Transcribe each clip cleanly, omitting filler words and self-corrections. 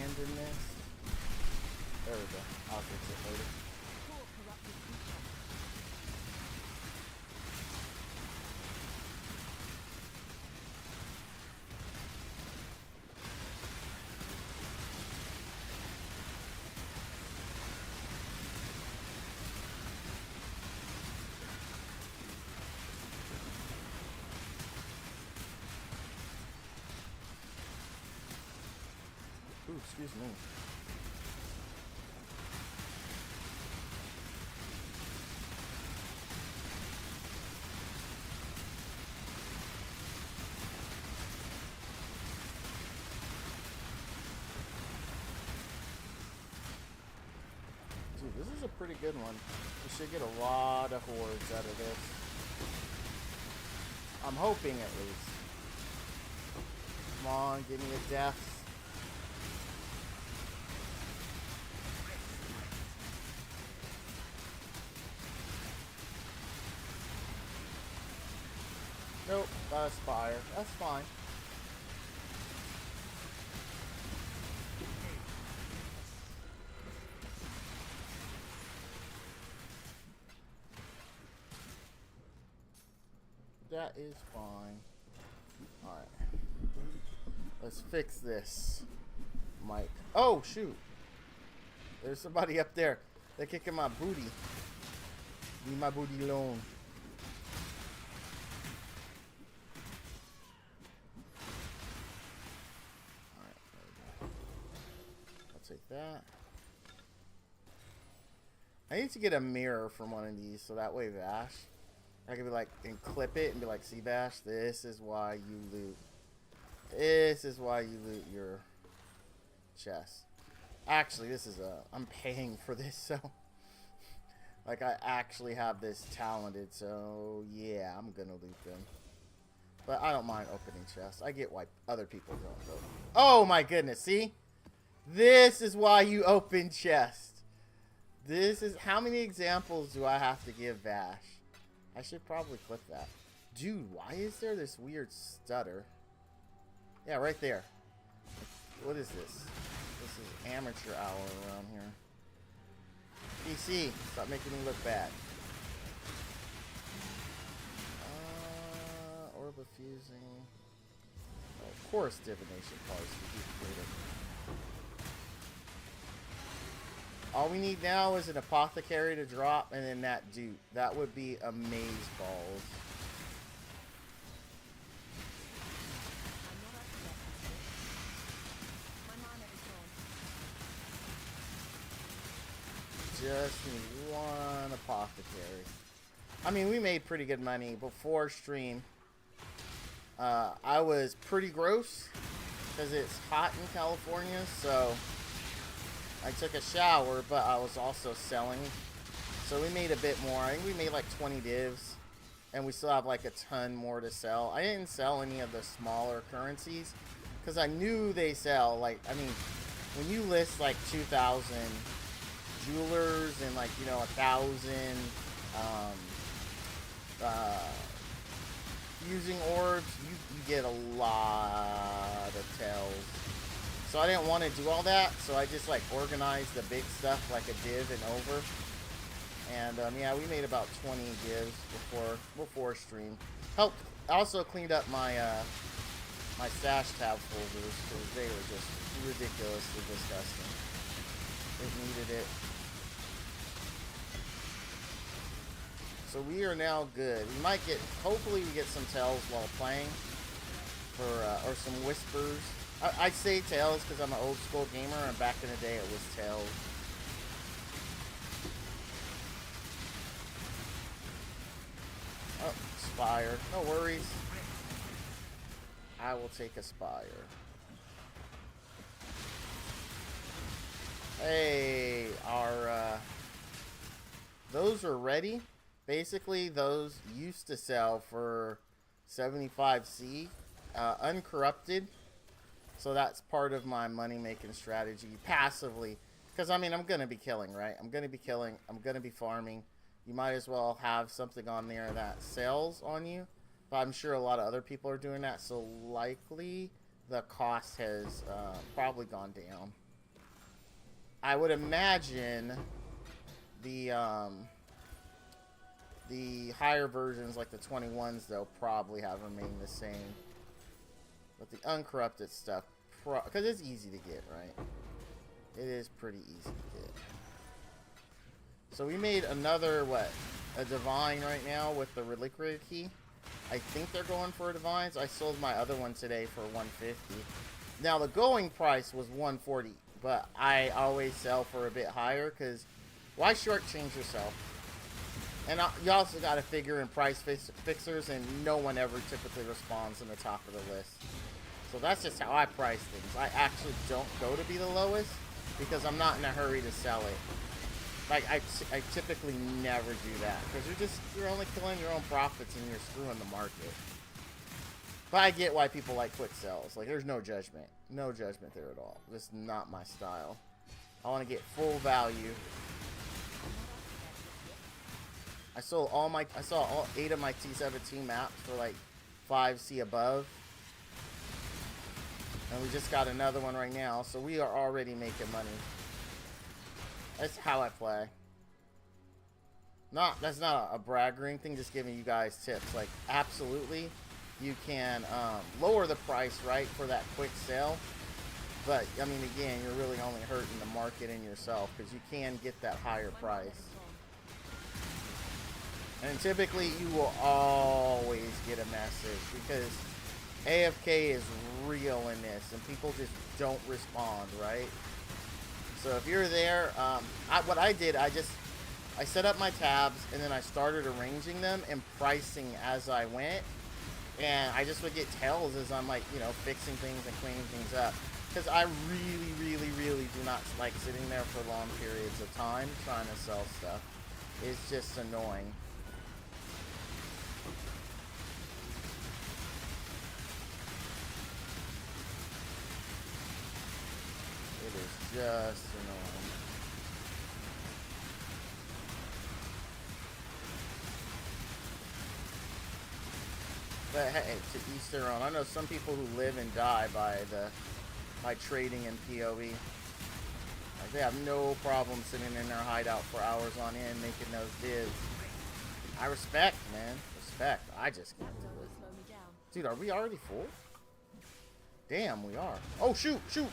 abandon this. There we go. I'll fix it later. Ooh, excuse me. Dude, this is a pretty good one. We should get a lot of hordes out of this. I'm hoping at least. Come on, give me a death. Nope, got a spire. That's fine. That is fine. Alright. Let's fix this. Mike. Oh, shoot. There's somebody up there. They're kicking my booty. Leave my booty alone. Alright, there we go. I'll take that. I need to get a mirror from one of these so that way Vash, I can be like, and clip it and be like, see Vash, this is why you loot. This is why you loot your chest. Actually, this is I'm paying for this, so like I actually have this talented, so yeah, I'm gonna loot them. But I don't mind opening chests. I get why other people don't though. Oh my goodness, see? This is why you open chests. This is, how many examples do I have to give Vash? I should probably clip that. Dude, why is there this weird stutter? Yeah, right there. What is this? This is amateur hour around here. PC, stop making me look bad. Orb of fusing. Oh, of course, divination parts. All we need now is an apothecary to drop, and then that dude. That would be amaze balls. Just need one apothecary. I mean, we made pretty good money before stream. I was pretty gross because it's hot in California, so I took a shower, but I was also selling. So we made a bit more. I think we made like 20 divs, and we still have like a ton more to sell. I didn't sell any of the smaller currencies because I knew they sell. Like, I mean, when you list like 2,000 jewelers and like, you know, 1,000 fusing orbs, you get a lot of tells. So I didn't want to do all that, so I just like organized the big stuff like a div and over. And yeah, we made about 20 divs before stream. Helped, also cleaned up my my stash tab folders because they were just ridiculously disgusting. It needed it. So we are now good. We might get, hopefully we get some tells while playing, for or some whispers. I say tails because I'm an old school gamer, and back in the day it was tails. Oh, spire. No worries. I will take a spire. Hey, our those are ready. Basically, those used to sell for 75C, uncorrupted. So that's part of my money-making strategy, passively. Because, I mean, I'm going to be killing, right? I'm going to be killing. I'm going to be farming. You might as well have something on there that sells on you. But I'm sure a lot of other people are doing that. So likely the cost has probably gone down. I would imagine the higher versions, like the 21s, they'll probably have remained the same. But the uncorrupted stuff, because it's easy to get, right? It is pretty easy to get. So we made another, what? A divine right now with the reliquary key. I think they're going for a divines. I sold my other one today for 150. Now the going price was 140, but I always sell for a bit higher because why shortchange yourself? And you also got to figure in price fixers, and no one ever typically responds in the top of the list. So that's just how I price things. I actually don't go to be the lowest because I'm not in a hurry to sell it. Like, I typically never do that because you're only killing your own profits and you're screwing the market. But I get why people like quick sells. Like, there's no judgment. No judgment there at all. Just not my style. I want to get full value. I saw all 8 of my T17 maps for like 5C above. And we just got another one right now, so we are already making money. That's how I play. That's not a bragging thing, just giving you guys tips. Like, absolutely, you can lower the price, right, for that quick sale. But, I mean, again, you're really only hurting the market and yourself because you can get that higher price. And typically, you will always get a message because AFK is real in this, and people just don't respond, right? So if you're there, what I did, I set up my tabs, and then I started arranging them and pricing as I went. And I just would get tells as I'm, like, you know, fixing things and cleaning things up. Because I really, really, really do not like sitting there for long periods of time trying to sell stuff. It's just annoying. It is just annoying. But hey, to each their own. I know some people who live and die by trading in PoE. Like, they have no problem sitting in their hideout for hours on end making those bids. I respect, man. Respect. I just can't do it. Dude, are we already full? Damn, we are. Oh, shoot, shoot.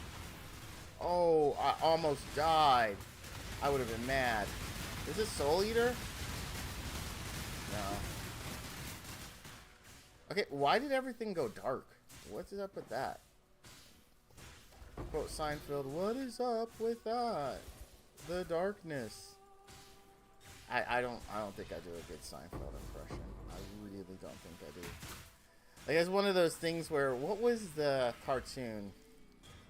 Oh, I almost died. I would have been mad. Is this Soul Eater? No. Okay, why did everything go dark? What's up with that? Quote Seinfeld, what is up with that? The darkness. I don't think I do a good Seinfeld impression. I really don't think I do. Like, it's one of those things where, what was the cartoon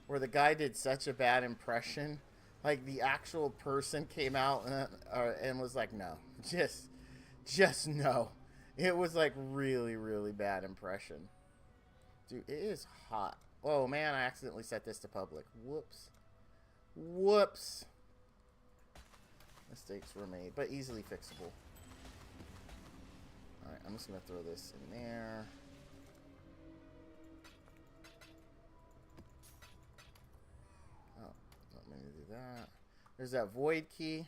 where the guy did such a bad impression? Like, the actual person came out and was like, no, just no. It was like really, really bad impression. Dude, it is hot. Oh man, I accidentally set this to public. Whoops. Whoops. Mistakes were made, but easily fixable. Alright, I'm just going to throw this in there. Oh, not meant to do that. There's that void key.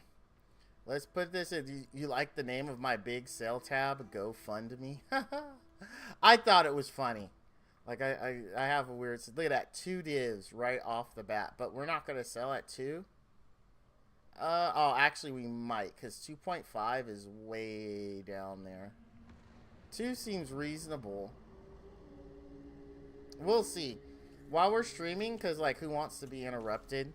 Let's put this in. Do you like the name of my big sale tab? GoFundMe. I thought it was funny. Like, I have a weird... Look at that. 2 divs right off the bat. But we're not going to sell at 2. Oh, actually, we might. Because 2.5 is way down there. 2 seems reasonable. We'll see. While we're streaming, because, like, who wants to be interrupted?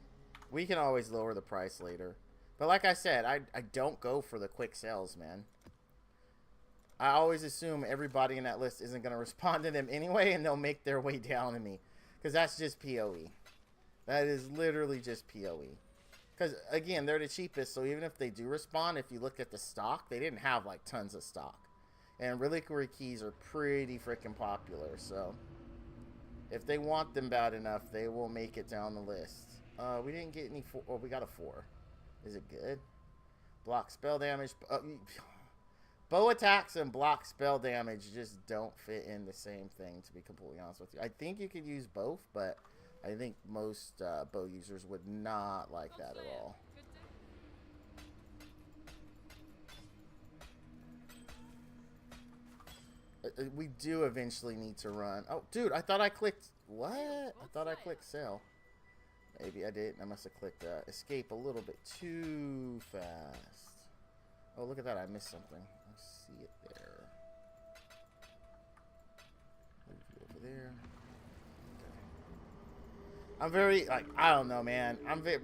We can always lower the price later. But like I said, I don't go for the quick sales, man. I always assume everybody in that list isn't going to respond to them anyway, and they'll make their way down to me. Because that's just PoE. That is literally just PoE. Because, again, they're the cheapest, so even if they do respond, if you look at the stock, they didn't have, like, tons of stock. And reliquary keys are pretty freaking popular, so... If they want them bad enough, they will make it down the list. We didn't get any... Oh, we got a 4. Is it good? Block spell damage. Bow attacks and block spell damage just don't fit in the same thing, to be completely honest with you. I think you could use both, but I think most bow users would not like that at all. We do eventually need to run. Oh, dude, I thought I clicked... What? I thought I clicked sell. Maybe I didn't. I must have clicked escape a little bit too fast. Oh, look at that. I missed something. I see it there. Over there. Okay. I'm very, like, I don't know, man. I'm very,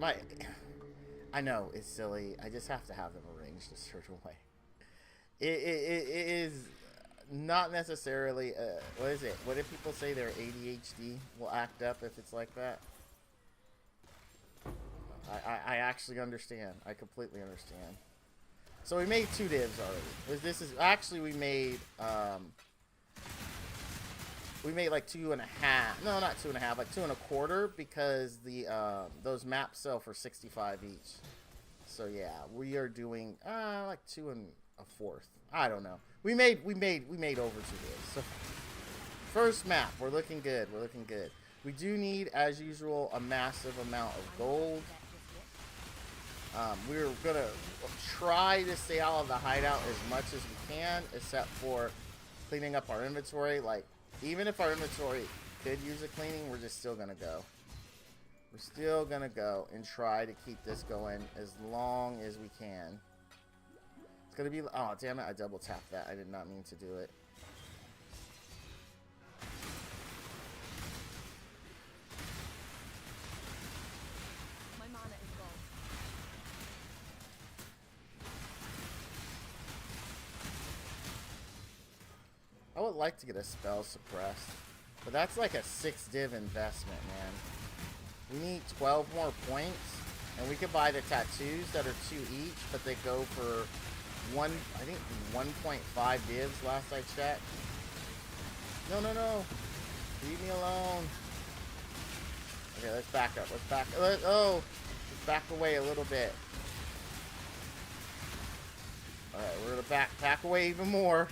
I know, it's silly. I just have to have them arranged a certain way. It is not necessarily, what is it? What do people say their ADHD will act up if it's like that? I actually understand. I completely understand. So we made 2 divs already. This is actually we made like 2.5. No, not 2.5, like 2.25 because the those maps sell for 65 each. So yeah, we are doing like 2.25. I don't know. We made over 2 divs. So first map, we're looking good. We're looking good. We do need, as usual, a massive amount of gold. We're gonna try to stay out of the hideout as much as we can, except for cleaning up our inventory. Like, even if our inventory could use a cleaning, we're just still gonna go. We're still gonna go and try to keep this going as long as we can. It's gonna be, oh damn it, I double tapped that. I did not mean to do it. I would like to get a spell suppressed, but that's like a 6 div investment, man. We need 12 more points, and we could buy the tattoos that are 2 each, but they go for I think 1.5 divs last I checked. No. Leave me alone. Okay, let's back up. Let's back away a little bit. Alright, we're gonna back away even more.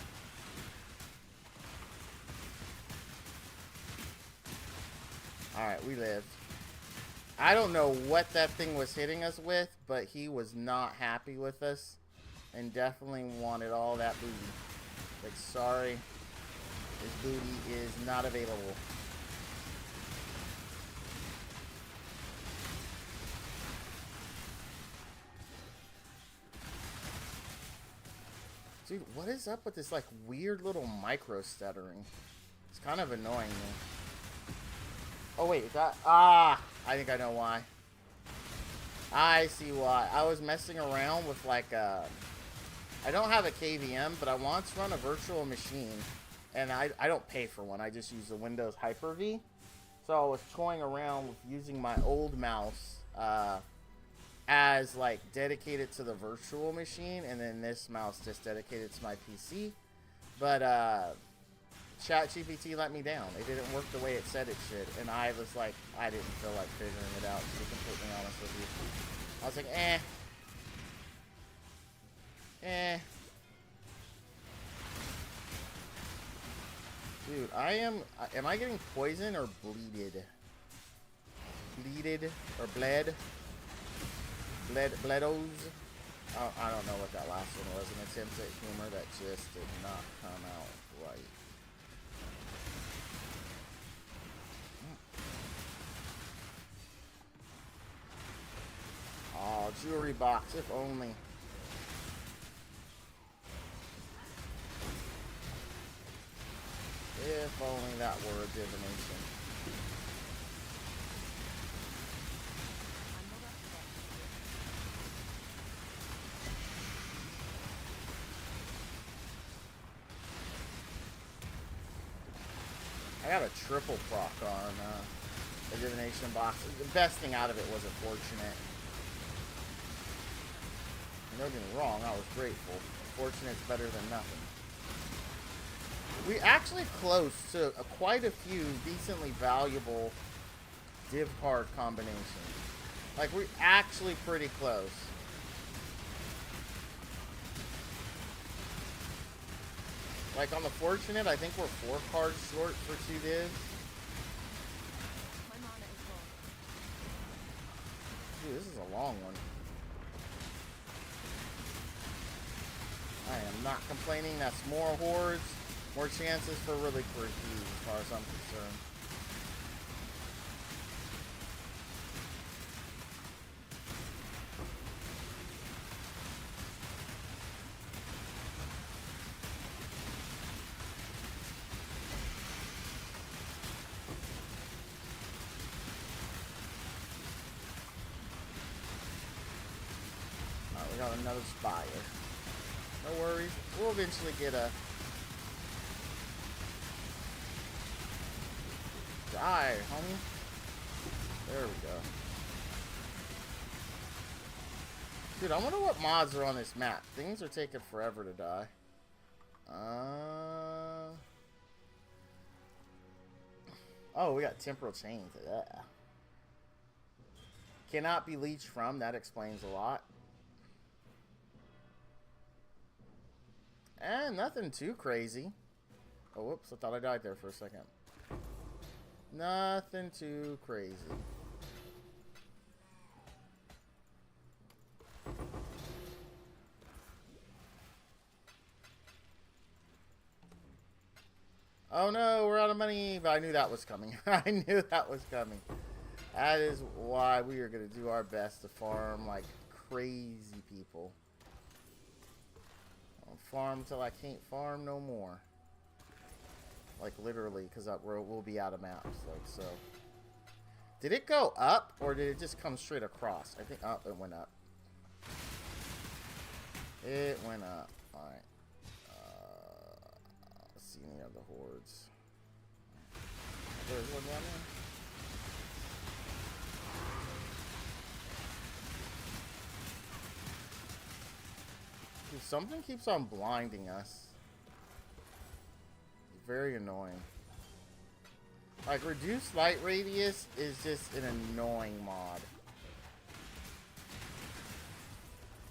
Alright, we lived. I don't know what that thing was hitting us with, but he was not happy with us. And definitely wanted all that booty. Like, sorry. This booty is not available. Dude, what is up with this, like, weird little micro stuttering? It's kind of annoying me. Oh, wait, is that... I think I know why. I see why. I was messing around with, like, I don't have a KVM, but I want to run a virtual machine. And I don't pay for one. I just use the Windows Hyper-V. So I was toying around with using my old mouse as, like, dedicated to the virtual machine. And then this mouse just dedicated to my PC. But, ChatGPT let me down. It didn't work the way it said it should. And I was like, I didn't feel like figuring it out, to be completely honest with you. I was like, Dude, am I getting poisoned or bleeded? Bleeded or bled? Bledos? I don't know what that last one was. An attempt at humor that just did not come out right. Oh, jewelry box, if only. If only that were a divination. I got a triple proc on the divination box. The best thing out of it was a fortunate. Don't get me wrong, I was grateful. Fortunate's better than nothing. We actually close to quite a few decently valuable div card combinations. Like, we're actually pretty close. Like, on the Fortunate, I think we're 4 cards short for 2 divs. Ooh, this is a long one. I am not complaining. That's more hordes, more chances for really quirky as far as I'm concerned. Alright, we got another spire. No worries. We'll eventually get a... Die, homie. There we go. Dude, I wonder what mods are on this map. Things are taking forever to die. Oh, we got temporal chains. Yeah. Cannot be leached from. That explains a lot. And nothing too crazy. Oh, whoops. I thought I died there for a second. Nothing too crazy. Oh no, we're out of money. But I knew that was coming. I knew that was coming. That is why we are going to do our best to farm like crazy people. I'll farm till I can't farm no more. Like literally, because we'll be out of maps. Like so. Did it go up or did it just come straight across? I think it went up. It went up. All right. Let's see any other hordes. There's one down there. Dude, something keeps on blinding us. It's very annoying. Like, reduced light radius is just an annoying mod.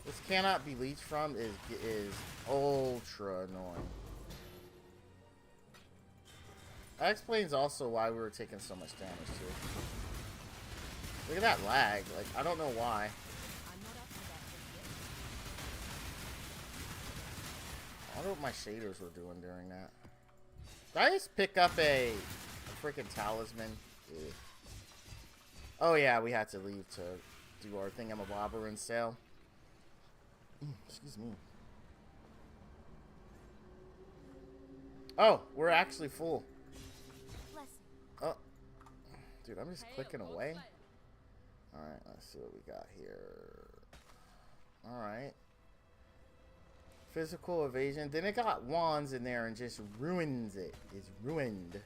This cannot be leached from is ultra annoying. That explains also why we were taking so much damage too. Look at that lag. Like, I don't know why. I wonder what my shaders were doing during that. Did I just pick up a freaking talisman? Yeah. Oh yeah, we had to leave to do our thingamabobber and sale. Excuse me. Oh, we're actually full. Oh, dude, I'm just clicking away. Alright, let's see what we got here. Alright. Physical evasion. Then it got wands in there and just ruins it. It's ruined.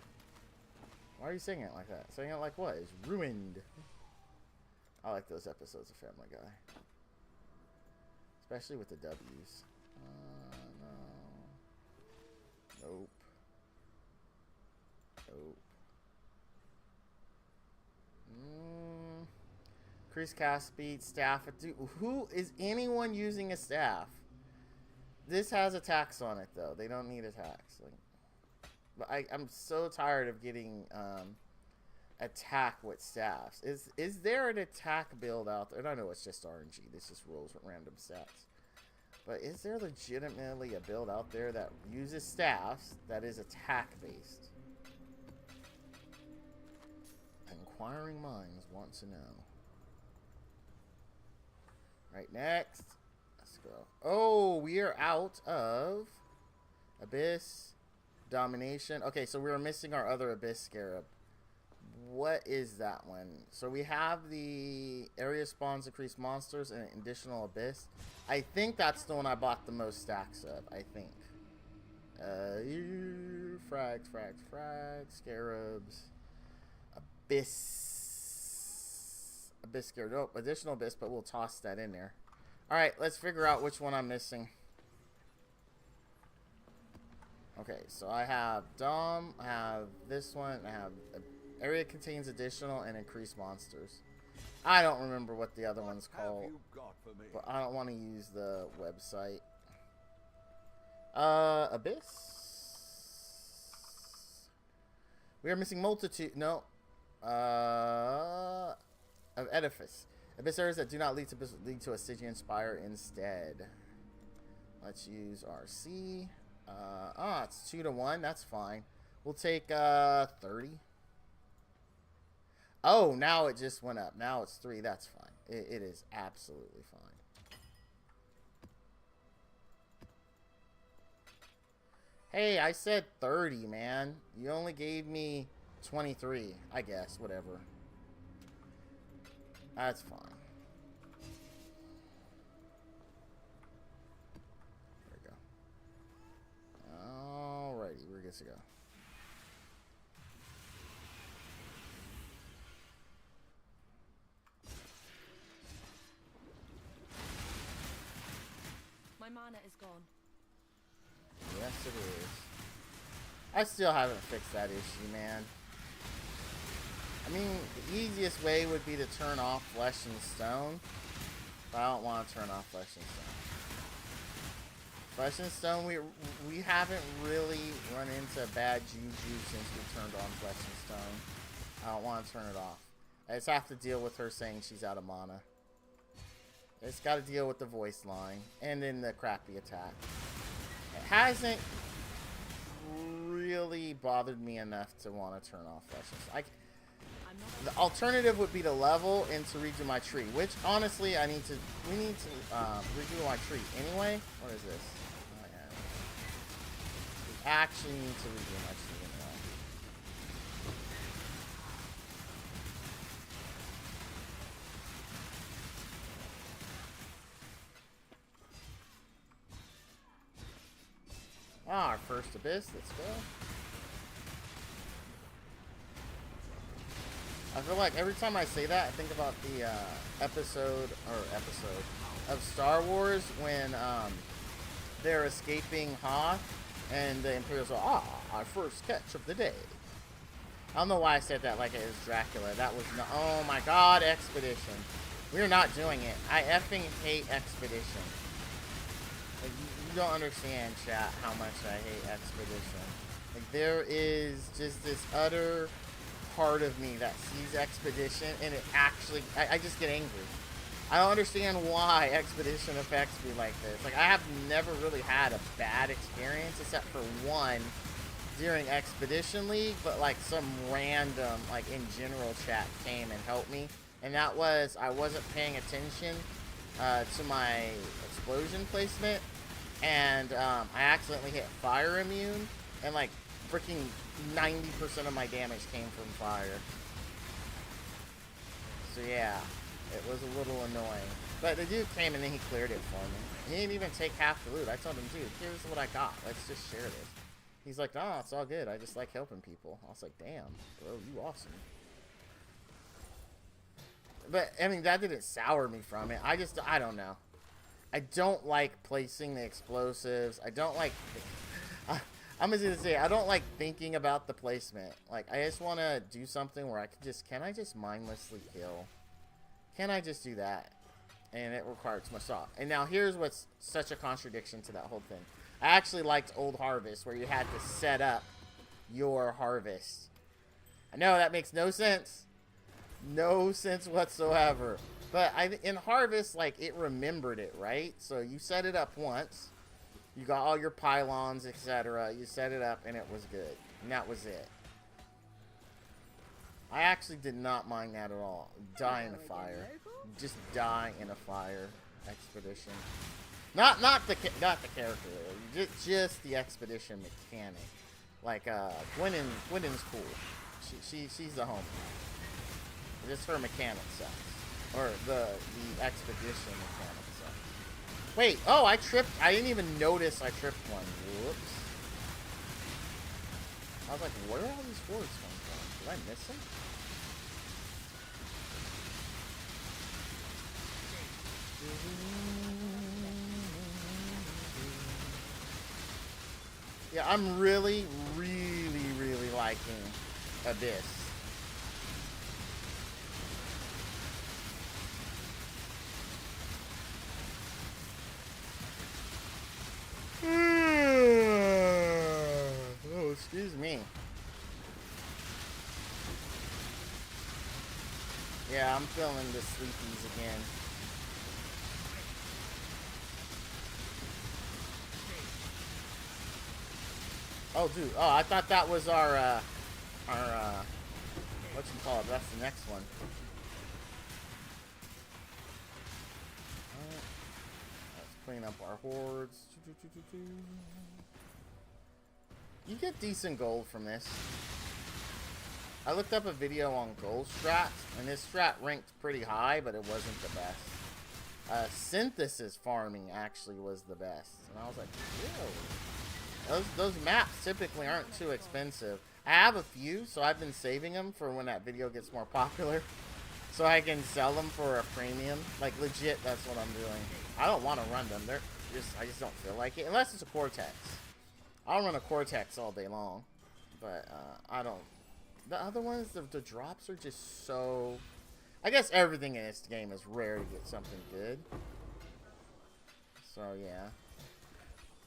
Why are you saying it like that? Saying it like what? It's ruined. I like those episodes of Family Guy. Especially with the W's. No. Nope. Nope. Increase cast speed, staff. Dude, who is anyone using a staff? This has attacks on it though. They don't need attacks. Like, but I'm so tired of getting attack with staffs. Is there an attack build out there? And I know it's just RNG. This just rolls with random stats. But is there legitimately a build out there that uses staffs that is attack based? Inquiring minds want to know. Right, next. Let's go. Oh, we are out of Abyss, Domination. Okay, so we were missing our other Abyss Scarab. What is that one? So we have the area spawns increased monsters and additional Abyss. I think that's the one I bought the most stacks of. I think. Frags, Scarabs. Abyss Scarab. Nope, additional Abyss, but we'll toss that in there. Alright, let's figure out which one I'm missing. Okay, so I have Dom, I have this one, I have area contains additional and increased monsters. I don't remember what the other one's called, but I don't want to use the website. Abyss. We are missing multitude. No. Of Edifice. Abyss areas that do not lead to a Stygian Spire instead. Let's use RC. It's 2 to 1. That's fine. We'll take 30. Oh, now it just went up. Now it's 3. That's fine. It is absolutely fine. Hey, I said 30, man. You only gave me 23, I guess. Whatever. That's fine. There we go. Alrighty, we're good to go. My mana is gone. Yes, it is. I still haven't fixed that issue, man. I mean, the easiest way would be to turn off Flesh and Stone. But I don't want to turn off Flesh and Stone. Flesh and Stone, we haven't really run into bad juju since we turned on Flesh and Stone. I don't want to turn it off. I just have to deal with her saying she's out of mana. It's got to deal with the voice line. And then the crappy attack. It hasn't really bothered me enough to want to turn off Flesh and Stone. The alternative would be to level and to redo my tree, which honestly we need to redo my tree anyway. What is this? Oh, yeah. We actually need to redo my tree anyway. Our first abyss, let's go. I feel like every time I say that, I think about the episode of Star Wars when they're escaping Hoth and the Imperials are, our first catch of the day. I don't know why I said that like it was Dracula. That was no, oh my god, Expedition. We're not doing it. I effing hate Expedition. Like, you don't understand, chat, how much I hate Expedition. Like, there is just this utter part of me that sees Expedition and it actually I just get angry. I don't understand why Expedition affects me like this. Like, I have never really had a bad experience except for one during Expedition League, but like some random like in general chat came and helped me, and that was I wasn't paying attention to my explosion placement, and I accidentally hit fire immune, and like freaking 90% of my damage came from fire. So yeah, it was a little annoying. But the dude came and then he cleared it for me. He didn't even take half the loot. I told him, dude, here's what I got. Let's just share this. He's like, nah, it's all good. I just like helping people. I was like, damn, bro, you awesome. But, I mean, that didn't sour me from it. I don't know. I don't like placing the explosives. I don't like... I'm just gonna say, I don't like thinking about the placement. Like, I just want to do something where I can I just mindlessly kill? Can I just do that? And it requires too much thought. And now here's what's such a contradiction to that whole thing. I actually liked Old Harvest, where you had to set up your harvest. I know that makes no sense. No sense whatsoever. But in Harvest, like, it remembered it, right? So you set it up once. You got all your pylons, etc. You set it up, and it was good. And that was it. I actually did not mind that at all. Die in a fire. Just die in a fire. Expedition. Not the character there. Just the expedition mechanic. Like, Gwynen's cool. She's the homie. Just her mechanic sucks. Or the expedition mechanic sucks. Wait, oh, I tripped. I didn't even notice I tripped one. Whoops. I was like, where are all these forwards coming from? Did I miss them? Yeah, I'm really, really, really liking Abyss. Oh, excuse me. Yeah, I'm feeling the sleepies again. Oh, dude. Oh, I thought that was our, what you call it? That's the next one. Let's clean up our hordes. You get decent gold from this. I looked up a video on gold strats, and this strat ranked pretty high, but it wasn't the best. Synthesis farming actually was the best. And I was like, ew. Those maps typically aren't too expensive. I have a few, so I've been saving them for when that video gets more popular. So I can sell them for a premium. Like, legit, that's what I'm doing. I don't want to run them. I just don't feel like it. Unless it's a Cortex. I'll run a Cortex all day long. But, I don't. The other ones, the drops are just so... I guess everything in this game is rare to get something good. So, yeah.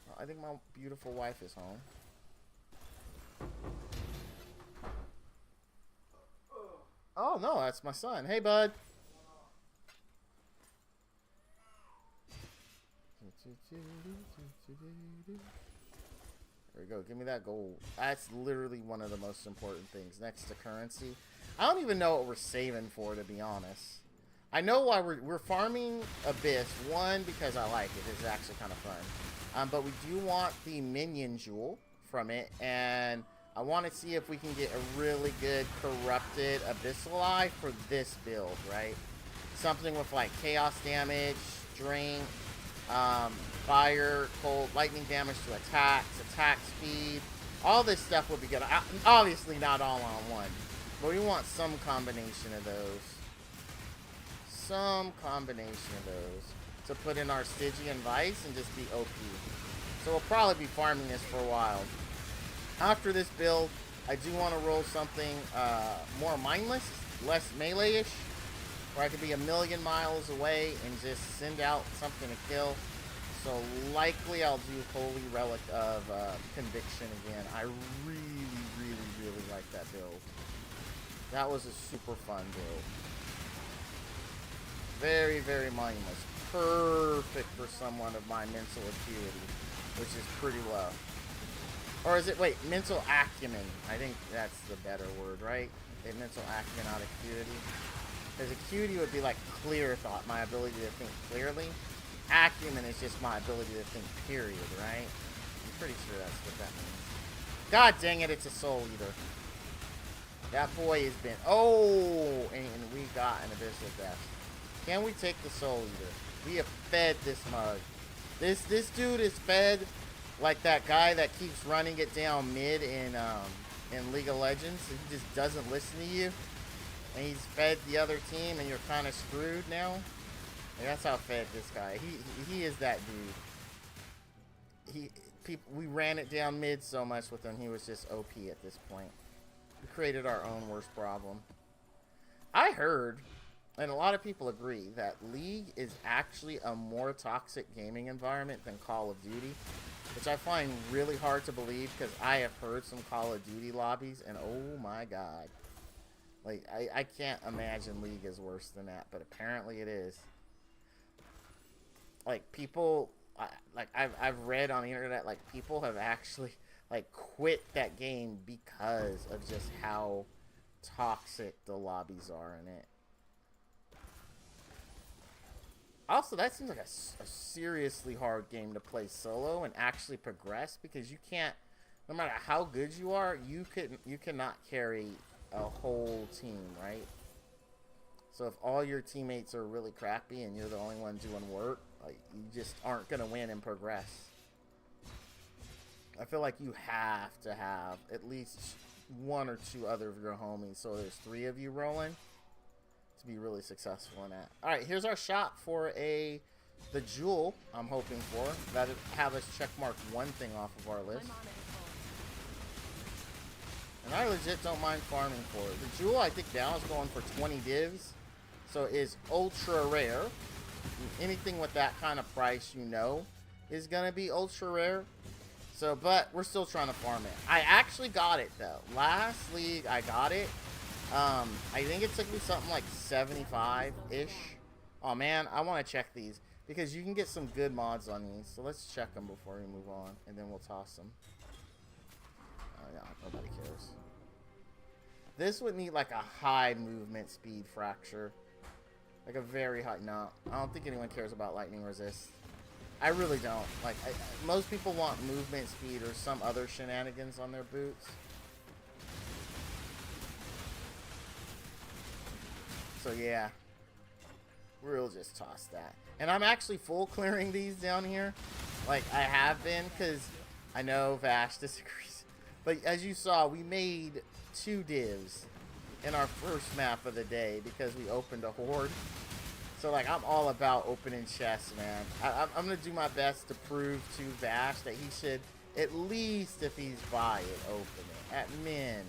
Well, I think my beautiful wife is home. Oh, no, that's my son. Hey, bud. There we go. Give me that gold. That's literally one of the most important things next to currency. I don't even know what we're saving for, to be honest. I know why we're farming Abyss. One, because I like it. It's actually kind of fun. But we do want the minion jewel from it. And I want to see if we can get a really good corrupted Abyssal Eye for this build, right? Something with like chaos damage, strength, fire, cold, lightning damage to attacks, attack speed. All this stuff would be good. Obviously not all on one. But we want some combination of those. Some combination of those. To put in our Stygian Vice and just be OP. So we'll probably be farming this for a while. After this build, I do want to roll something more mindless, less melee-ish. Where I could be a million miles away and just send out something to kill. So likely I'll do Holy Relic of Conviction again. I really like that build. That was a super fun build. Very mindless. Perfect for someone of my mental acuity, which is pretty low. Or is it, wait, mental acumen. I think that's the better word, right? Mental acumen, not acuity. Because acuity would be like clear thought, my ability to think clearly. Acumen is just my ability to think, period, right? I'm pretty sure that's what that means. God dang it, it's a Soul Eater. That boy has been... Oh! And we got an Abyssal Death. Can we take the Soul Eater? We have fed this mug. This dude is fed like that guy that keeps running it down mid in League of Legends. He just doesn't listen to you. And he's fed the other team, and you're kind of screwed now. And that's how fed this guy. He is that dude. We ran it down mid so much with him, he was just OP at this point. We created our own worst problem. I heard, and a lot of people agree, that League is actually a more toxic gaming environment than Call of Duty. Which I find really hard to believe, because I have heard some Call of Duty lobbies, and oh my god. Like, I can't imagine League is worse than that, but apparently it is. Like, people, I've read on the internet, like, people have actually, like, quit that game because of just how toxic the lobbies are in it. Also, that seems like a seriously hard game to play solo and actually progress, because you can't, no matter how good you are, you cannot carry a whole team, right? So if all your teammates are really crappy and you're the only one doing work, like, you just aren't gonna win and progress. I feel like you have to have at least one or two other of your homies, so there's 3 of you rolling to be really successful in that. All right, here's our shot for the jewel. I'm hoping for that'll have us check mark one thing off of our list. And I legit don't mind farming for it. The jewel, I think now is going for 20 divs. So is ultra rare. Anything with that kind of price, you know, is going to be ultra rare. So, but we're still trying to farm it. I actually got it, though. Last league, I got it. I think it took me something like 75-ish. Oh man, I want to check these because you can get some good mods on these. So let's check them before we move on, and then we'll toss them. Oh yeah, nobody cares. This would need like a high movement speed fracture. Like a very high... No, I don't think anyone cares about lightning resist. I really don't. Like, most people want movement speed or some other shenanigans on their boots. So yeah, we'll just toss that. And I'm actually full clearing these down here. Like, I have been, because I know Vash disagrees. But as you saw, we made 2 divs in our first map of the day because we opened a horde. So, like, I'm all about opening chests, man. I'm going to do my best to prove to Vash that he should, at least if he's by it, open it. At min.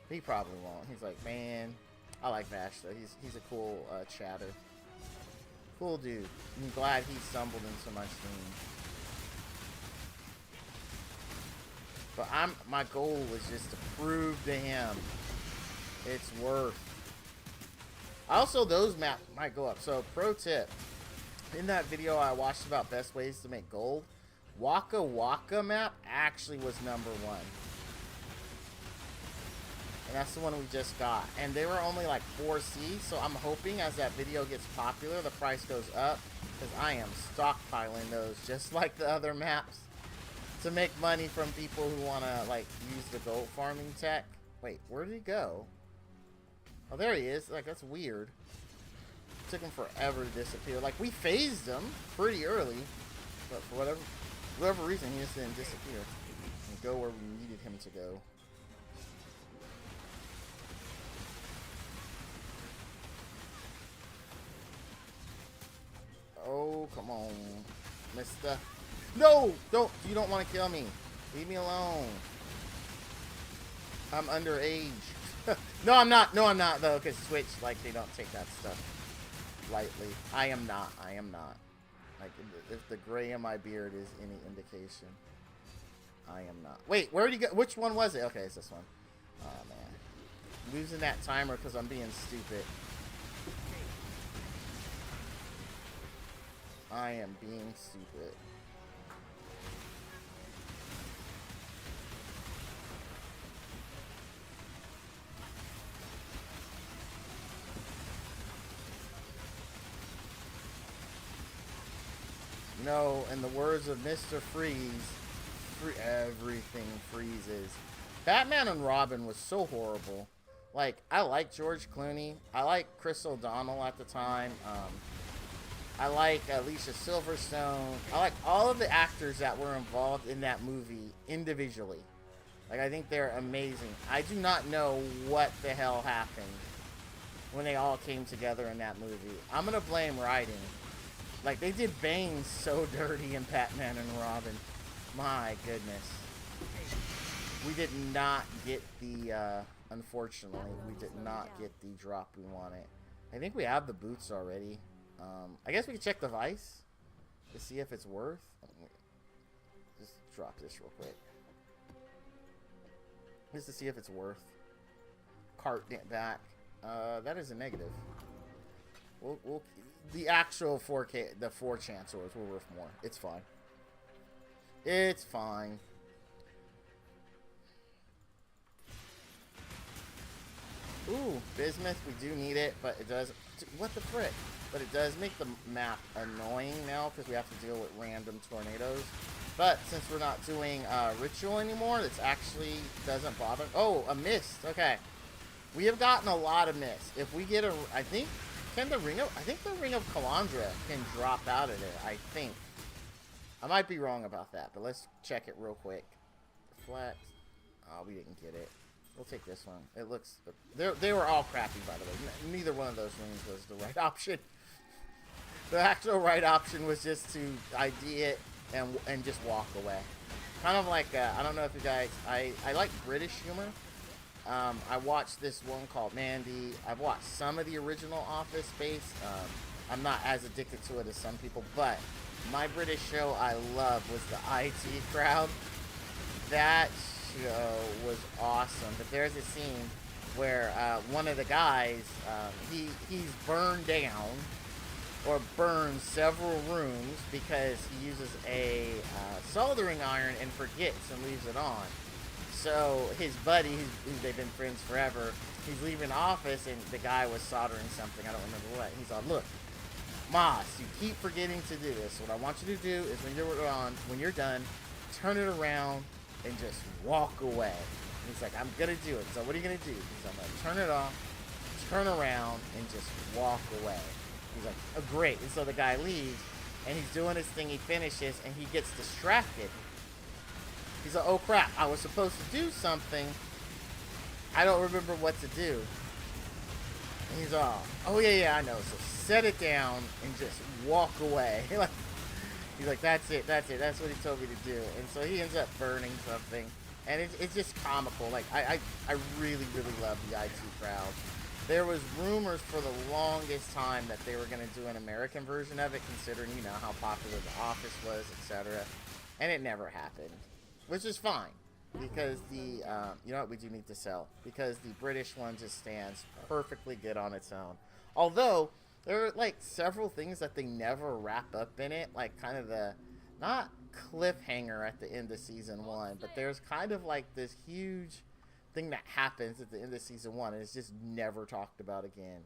He probably won't. He's like, man, I like Vash, though. He's a cool chatter. Cool dude. I'm glad he stumbled into my stream. But my goal was just to prove to him it's worth. Also, those maps might go up. So, pro tip. In that video I watched about best ways to make gold, Waka Waka map actually was #1. And that's the one we just got. And they were only like 4C, so I'm hoping as that video gets popular, the price goes up. Because I am stockpiling those, just like the other maps, to make money from people who want to, like, use the gold farming tech. Wait, where did he go? Oh, there he is. Like, that's weird. It took him forever to disappear. Like, we phased him pretty early, but for whatever reason, he just didn't disappear and go where we needed him to go. Oh, come on, mister. No! You don't want to kill me. Leave me alone. I'm underage. No, I'm not. No, I'm not, though, because Twitch, like, they don't take that stuff lightly. I am not. Like, if the gray in my beard is any indication, I am not. Wait, where did you go? Which one was it? Okay, it's this one. Oh, man. Losing that timer because I'm being stupid. I am being stupid. No, in the words of Mr. Freeze, everything freezes. Batman and Robin was so horrible. Like, I like George Clooney. I like Chris O'Donnell at the time. I like Alicia Silverstone. I like all of the actors that were involved in that movie individually. Like, I think they're amazing. I do not know what the hell happened when they all came together in that movie. I'm gonna blame writing. Like, they did Bane so dirty in Batman and Robin. My goodness. We did not get the, unfortunately, we did not get the drop we wanted. I think we have the boots already. I guess we can check the Vice to see if it's worth. Just drop this real quick. Just to see if it's worth. Cart back. That is a negative. We'll the actual 4K, the 4 Chancellors will worth more. It's fine. It's fine. Ooh, bismuth. We do need it, but it does. What the frick? But it does make the map annoying now because we have to deal with random tornadoes. But since we're not doing ritual anymore, this actually doesn't bother. Oh, a mist. Okay. We have gotten a lot of mist. If we get a, I think the ring of Calandra can drop out of there. I think. I might be wrong about that, but let's check it real quick. Flat. Oh, we didn't get it. We'll take this one. It looks. They were all crappy, by the way. Neither one of those rings was the right option. The actual right option was just to ID it and just walk away. Kind of like, I don't know if you guys, I like British humor. I watched this one called Mandy. I've watched some of the original Office Space. I'm not as addicted to it as some people, but my British show I love was the IT Crowd. That show was awesome. But there's a scene where one of the guys, he's burned down or burned several rooms because he uses a soldering iron and forgets and leaves it on. So his buddy, who they've been friends forever, he's leaving office and the guy was soldering something. I don't remember what. He's like, look, Moss, you keep forgetting to do this. What I want you to do is when you're done, turn it around and just walk away. And he's like, I'm gonna do it. So what are you gonna do? He's like, I'm gonna turn it off, turn around, and just walk away. He's like, oh great. And so the guy leaves and he's doing his thing, he finishes, and he gets distracted. He's like, oh crap, I was supposed to do something. I don't remember what to do. And he's all, oh yeah, I know. So set it down and just walk away. He's like, that's it. That's what he told me to do. And so he ends up burning something. And it's just comical. Like, I really, really love the IT crowd. There was rumors for the longest time that they were going to do an American version of it, considering, you know, how popular The Office was, etc. And it never happened. Which is fine. Because the, you know what, we do need to sell. Because the British one just stands perfectly good on its own. Although, there are, like, several things that they never wrap up in it. Like, kind of the, not cliffhanger at the end of Season 1. But there's kind of, like, this huge thing that happens at the end of Season 1. And it's just never talked about again.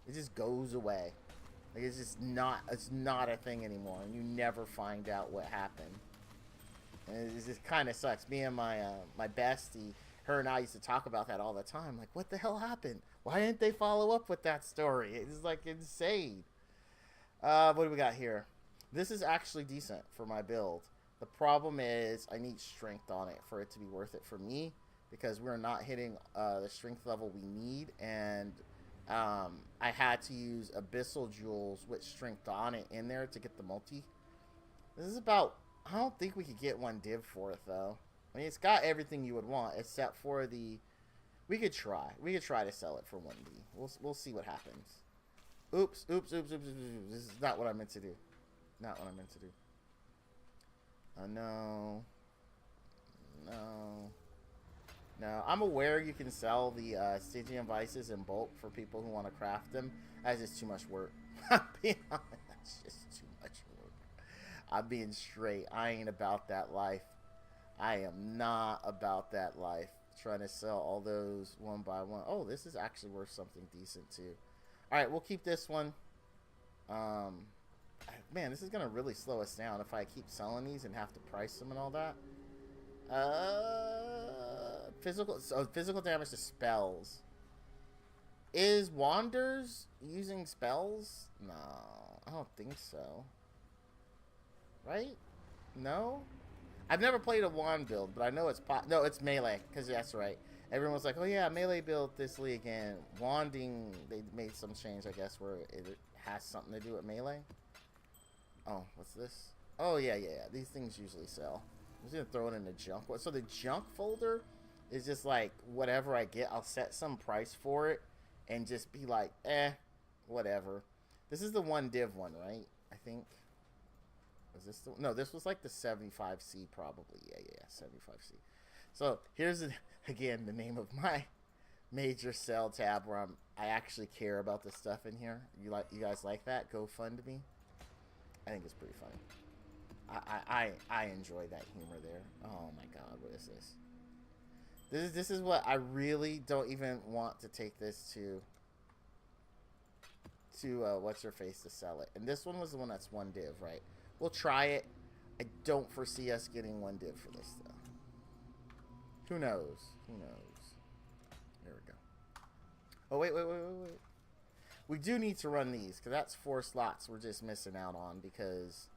It just goes away. Like, it's just not, it's not a thing anymore. And you never find out what happened. And it just kind of sucks. Me and my my bestie, her and I used to talk about that all the time. Like, what the hell happened? Why didn't they follow up with that story? It's like insane. What do we got here? This is actually decent for my build. The problem is I need strength on it for it to be worth it for me, because we're not hitting the strength level we need, and I had to use Abyssal Jewels with strength on it in there to get the multi. This is about, I don't think we could get one div for it, though. I mean, it's got everything you would want, except for the... We could try. We could try to sell it for 1D. We'll see what happens. Oops. This is not what I meant to do. Not what I meant to do. No. I'm aware you can sell the Stygian Vices in bulk for people who want to craft them. That's just too much work. I'm being honest. That's just too much work. I'm being straight. I ain't about that life. I am not about that life. Trying to sell all those one by one. Oh, this is actually worth something decent too. Alright, we'll keep this one. Man, this is going to really slow us down if I keep selling these and have to price them and all that. Physical damage to spells. Is Wanders using spells? No, I don't think so. Right? No? I've never played a wand build, but I know it's no, it's melee, because that's right. Everyone was like, oh yeah, melee build this league, and wanding, they made some change, I guess, where it has something to do with melee. Oh, what's this? Oh, yeah. These things usually sell. I'm just going to throw it in the junk. So the junk folder is just like, whatever I get, I'll set some price for it, and just be like, whatever. This is the 1 div one, right? I think. Was this the, no, this was like the 75C probably. Yeah, 75C. So here's again the name of my major sell tab where I actually care about the stuff in here. You guys like that? GoFundMe. I think it's pretty funny. I enjoy that humor there. Oh my god, what is this? This is what I really don't even want to take this to what's her face to sell it. And this one was the one that's 1 div, right? We'll try it. I don't foresee us getting 1 div for this, though. Who knows? There we go. Oh, wait. We do need to run these, because that's 4 slots we're just missing out on, because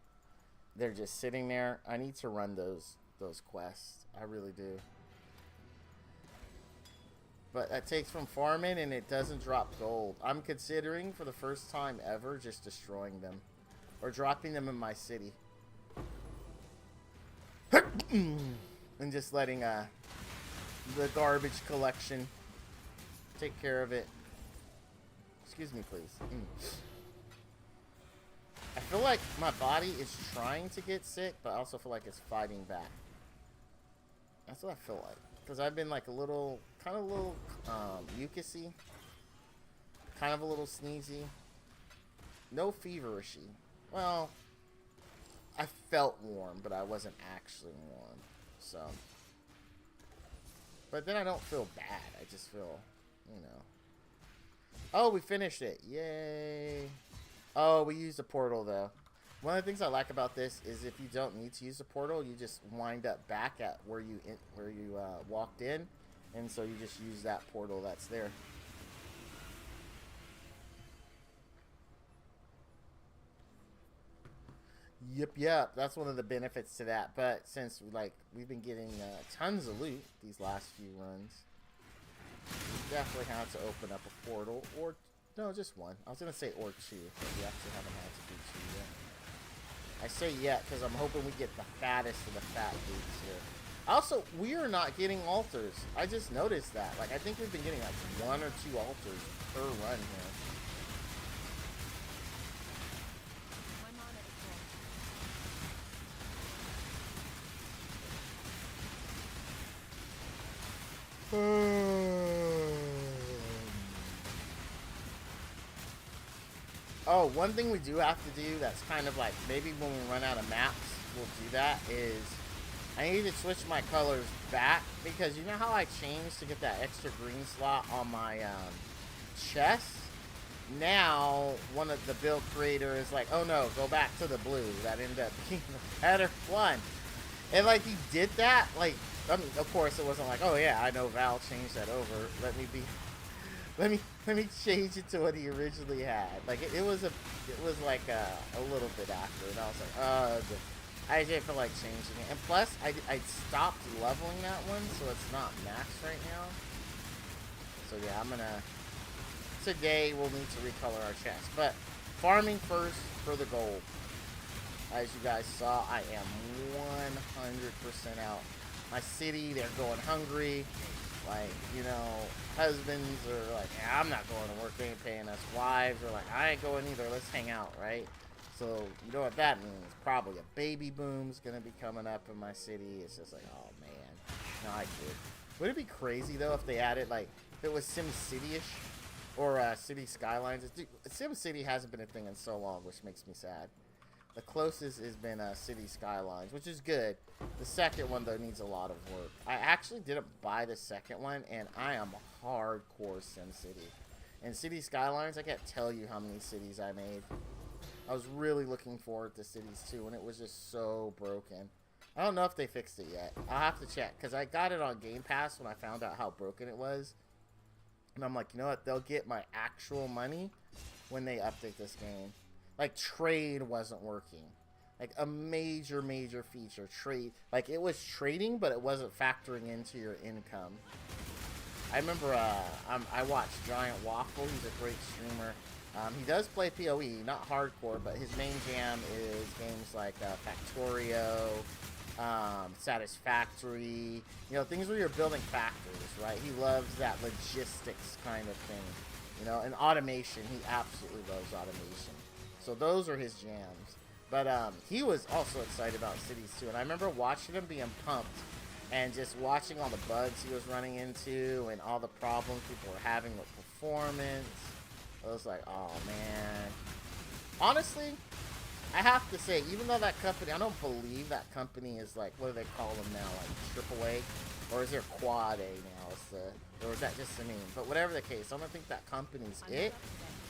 they're just sitting there. I need to run those quests. I really do. But that takes from farming, and it doesn't drop gold. I'm considering, for the first time ever, just destroying them. Or dropping them in my city. And just letting the garbage collection take care of it. Excuse me, please. I feel like my body is trying to get sick, but I also feel like it's fighting back. That's what I feel like. Because I've been like a little kind of a little mucusy, kind of a little sneezy. No feverishy. Well, I felt warm, but I wasn't actually warm. So, but then I don't feel bad. I just feel, you know. Oh, we finished it. Yay. Oh, we used a portal, though. One of the things I like about this is if you don't need to use a portal, you just wind up back at where you walked in. And so you just use that portal that's there. Yep. That's one of the benefits to that. But since we've been getting tons of loot these last few runs, we definitely have to open up a portal, or no, just one. I was gonna say or two, but we actually haven't had to do two yet. I say yet because I'm hoping we get the fattest of the fat dudes here. Also, we are not getting altars. I just noticed that. Like, I think we've been getting like 1 or 2 altars per run here. Oh, one thing we do have to do that's kind of like maybe when we run out of maps, we'll do that is I need to switch my colors back because you know how I changed to get that extra green slot on my chest? Now, one of the build creator is like, oh no, go back to the blue. That ended up being the better one. And like he did that, like, I mean, of course it wasn't like, oh yeah, I know Val changed that over. Let me change it to what he originally had. Like it was like a little bit after, and I was like, I didn't feel like changing it. And plus, I stopped leveling that one, so it's not maxed right now. So yeah, today we'll need to recolor our chest. But farming first for the gold. As you guys saw, I am 100% out. My city, they're going hungry. Like, you know, husbands are like, yeah, I'm not going to work, they ain't paying us. Wives are like, I ain't going either, let's hang out, right? So, you know what that means. Probably a baby boom's going to be coming up in my city. It's just like, oh, man. No, I kid. Would it be crazy, though, if they added, like, if it was SimCity-ish or City Skylines? Dude, SimCity hasn't been a thing in so long, which makes me sad. The closest has been City Skylines, which is good. The second one, though, needs a lot of work. I actually didn't buy the second one, and I am hardcore SimCity. And City Skylines, I can't tell you how many cities I made. I was really looking forward to Cities 2, and it was just so broken. I don't know if they fixed it yet. I'll have to check, because I got it on Game Pass when I found out how broken it was. And I'm like, you know what? They'll get my actual money when they update this game. Like, trade wasn't working. Like, a major feature. Trade. Like, it was trading, but it wasn't factoring into your income. I remember, I watched Giant Waffle. He's a great streamer. He does play PoE, not hardcore, but his main jam is games like Factorio, Satisfactory. You know, things where you're building factories, right? He loves that logistics kind of thing. You know, and automation. He absolutely loves automation. So those are his jams. But he was also excited about Cities 2. And I remember watching him being pumped and just watching all the bugs he was running into and all the problems people were having with performance. I was like, oh, man. Honestly, I have to say, even though that company, I don't believe that company is like, what do they call them now? Like AAA? Or is there Quad A now? Or is that just a name? But whatever the case, I don't think that company's it.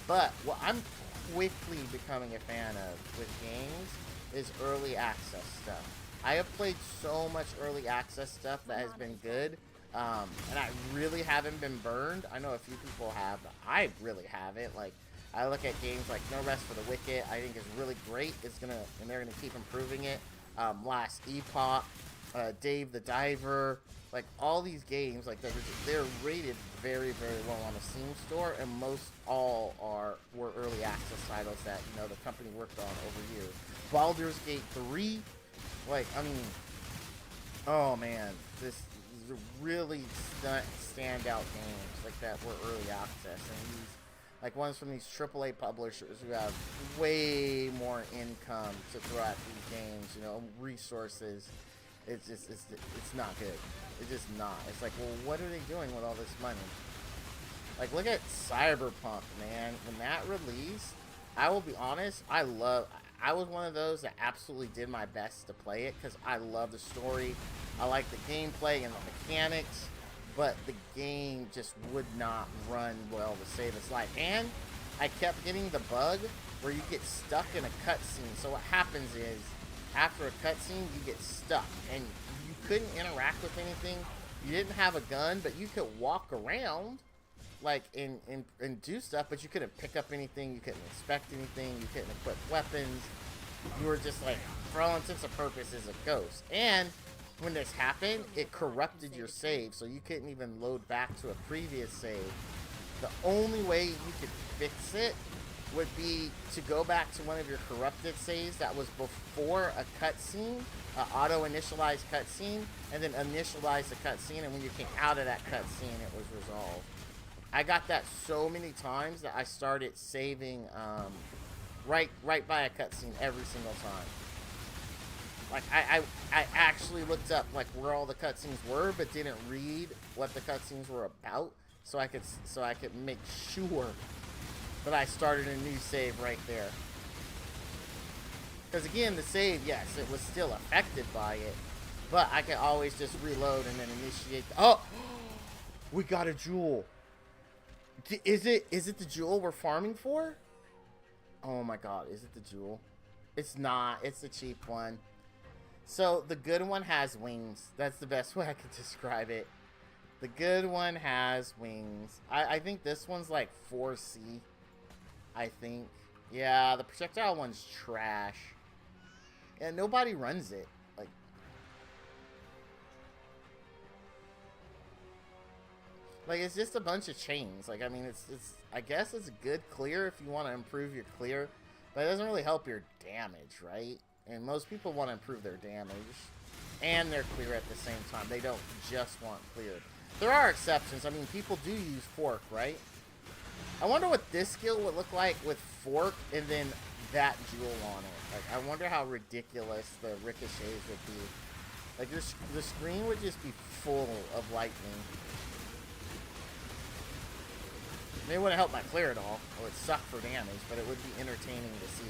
But what I'm quickly becoming a fan of with games is early access stuff. I have played so much early access stuff that has been good, and I really haven't been burned. I know a few people have, but I really haven't. Like, I look at games like No Rest for the Wicked, I think is really great. And they're gonna keep improving it. Last Epoch, Dave the Diver, like all these games, like they're rated very well on the Steam store, and most all were early access titles that, you know, the company worked on over years. Baldur's Gate 3, like, I mean, oh man, this is really standout games like that were early access, and these like ones from these AAA publishers who have way more income to throw at these games, you know, resources. It's not good. It's just not. It's like, well, what are they doing with all this money? Like, look at Cyberpunk, man. When that released, I will be honest, I was one of those that absolutely did my best to play it because I love the story. I like the gameplay and the mechanics, but the game just would not run well to save its life. And I kept getting the bug where you get stuck in a cutscene. So what happens is, after a cutscene, you get stuck, and you couldn't interact with anything. You didn't have a gun, but you could walk around, like, and do stuff, but you couldn't pick up anything. You couldn't inspect anything. You couldn't equip weapons. You were just, like, for all intents and purposes, a ghost. And when this happened, it corrupted your save, so you couldn't even load back to a previous save. The only way you could fix it would be to go back to one of your corrupted saves that was before a cutscene, an auto-initialized cutscene, and then initialize the cutscene, and when you came out of that cutscene, it was resolved. I got that so many times that I started saving right by a cutscene every single time. Like, I actually looked up, like, where all the cutscenes were, but didn't read what the cutscenes were about, so I could make sure that I started a new save right there. Because again, the save, yes, it was still affected by it, but I could always just reload and then initiate. Oh, we got a jewel. Is it the jewel we're farming for? Oh my god, is it the jewel? It's not. It's the cheap one. So the good one has wings. That's the best way I could describe it. The good one has wings. I think this one's like 4C. I think. Yeah, the projectile one's trash. And nobody runs it. Like, it's just a bunch of chains. Like, I mean, it's I guess it's a good clear if you want to improve your clear, but it doesn't really help your damage, right? And most people want to improve their damage and their clear at the same time. They don't just want clear. There are exceptions. I mean, people do use fork, right? I wonder what this skill would look like with fork and then that jewel on it. Like, I wonder how ridiculous the ricochets would be. Like, the screen would just be full of lightning. It wouldn't help my clear at all. It would suck for damage, but it would be entertaining to see.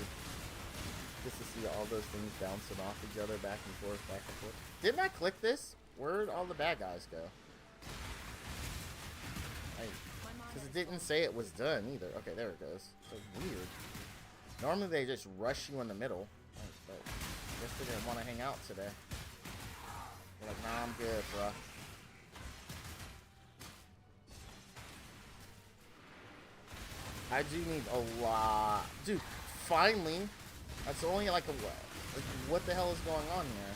Just to see all those things bouncing off each other, back and forth, back and forth. Didn't I click this? Where'd all the bad guys go? Because it didn't say it was done either. Okay, there it goes. So weird. Normally they just rush you in the middle. But I guess they didn't want to hang out today. They're like, nah, I'm good, bruh. I do need a lot. Dude, finally. That's only like a what? Like, what the hell is going on here?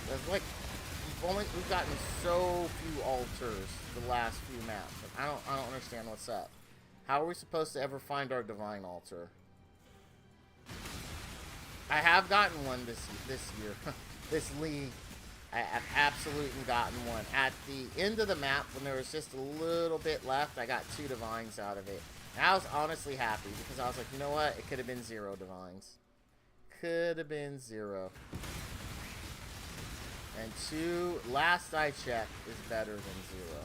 There's like, we've gotten so few altars the last few maps. Like, I don't understand what's up. How are we supposed to ever find our divine altar? I have gotten one this year, this league. I have absolutely gotten one. At the end of the map, when there was just a little bit left, I got 2 divines out of it. And I was honestly happy, because I was like, you know what? It could have been 0 divines. Could have been 0. And 2, last I checked, is better than 0.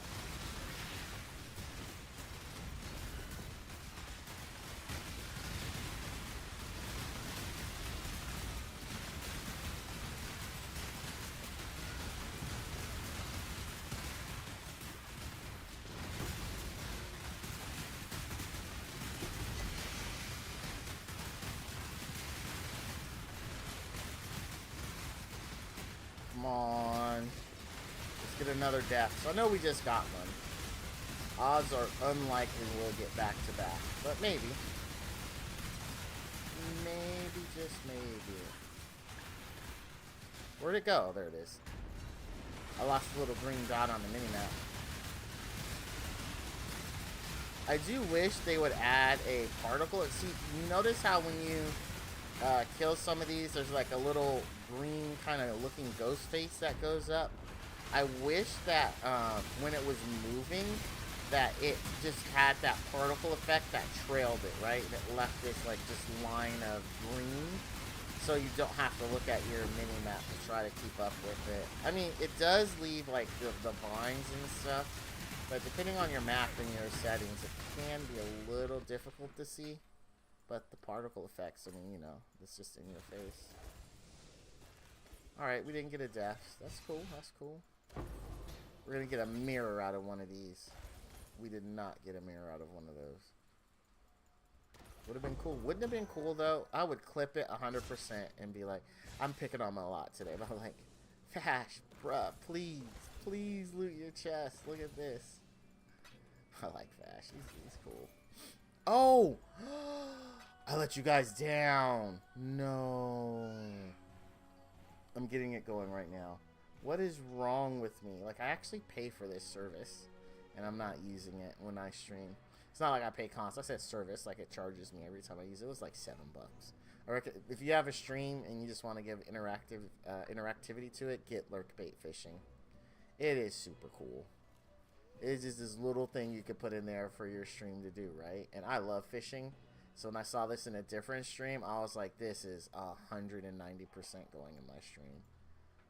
Come on. Let's get another death. So I know we just got one. Odds are unlikely we'll get back to back. But maybe. Maybe, just maybe. Where'd it go? There it is. I lost a little green dot on the minimap. I do wish they would add a particle. See, you notice how when you kill some of these, there's like a little green kind of looking ghost face that goes up. I wish that when it was moving, that it just had that particle effect that trailed it, right? That left this like just line of green, so you don't have to look at your mini map to try to keep up with it. I mean, it does leave like the vines and stuff, but depending on your map and your settings, it can be a little difficult to see. But the particle effects, I mean, you know, it's just in your face. Alright, we didn't get a death. That's cool, that's cool. We're gonna get a mirror out of one of these. We did not get a mirror out of one of those. Would have been cool. Wouldn't have been cool, though? I would clip it 100% and be like, I'm picking on him a lot today, but I'm like, Fash, bruh, please, please loot your chest. Look at this. I like Fash. He's cool. Oh! I let you guys down. No. I'm getting it going right now. What is wrong with me? Like, I actually pay for this service, and I'm not using it when I stream. It's not like I pay constant. I said service, like it charges me every time I use it. It was like $7. Or if you have a stream and you just want to give interactivity to it, get lurk bait fishing. It is super cool. It's just this little thing you could put in there for your stream to do, right? And I love fishing. So when I saw this in a different stream, I was like, this is 190% going in my stream.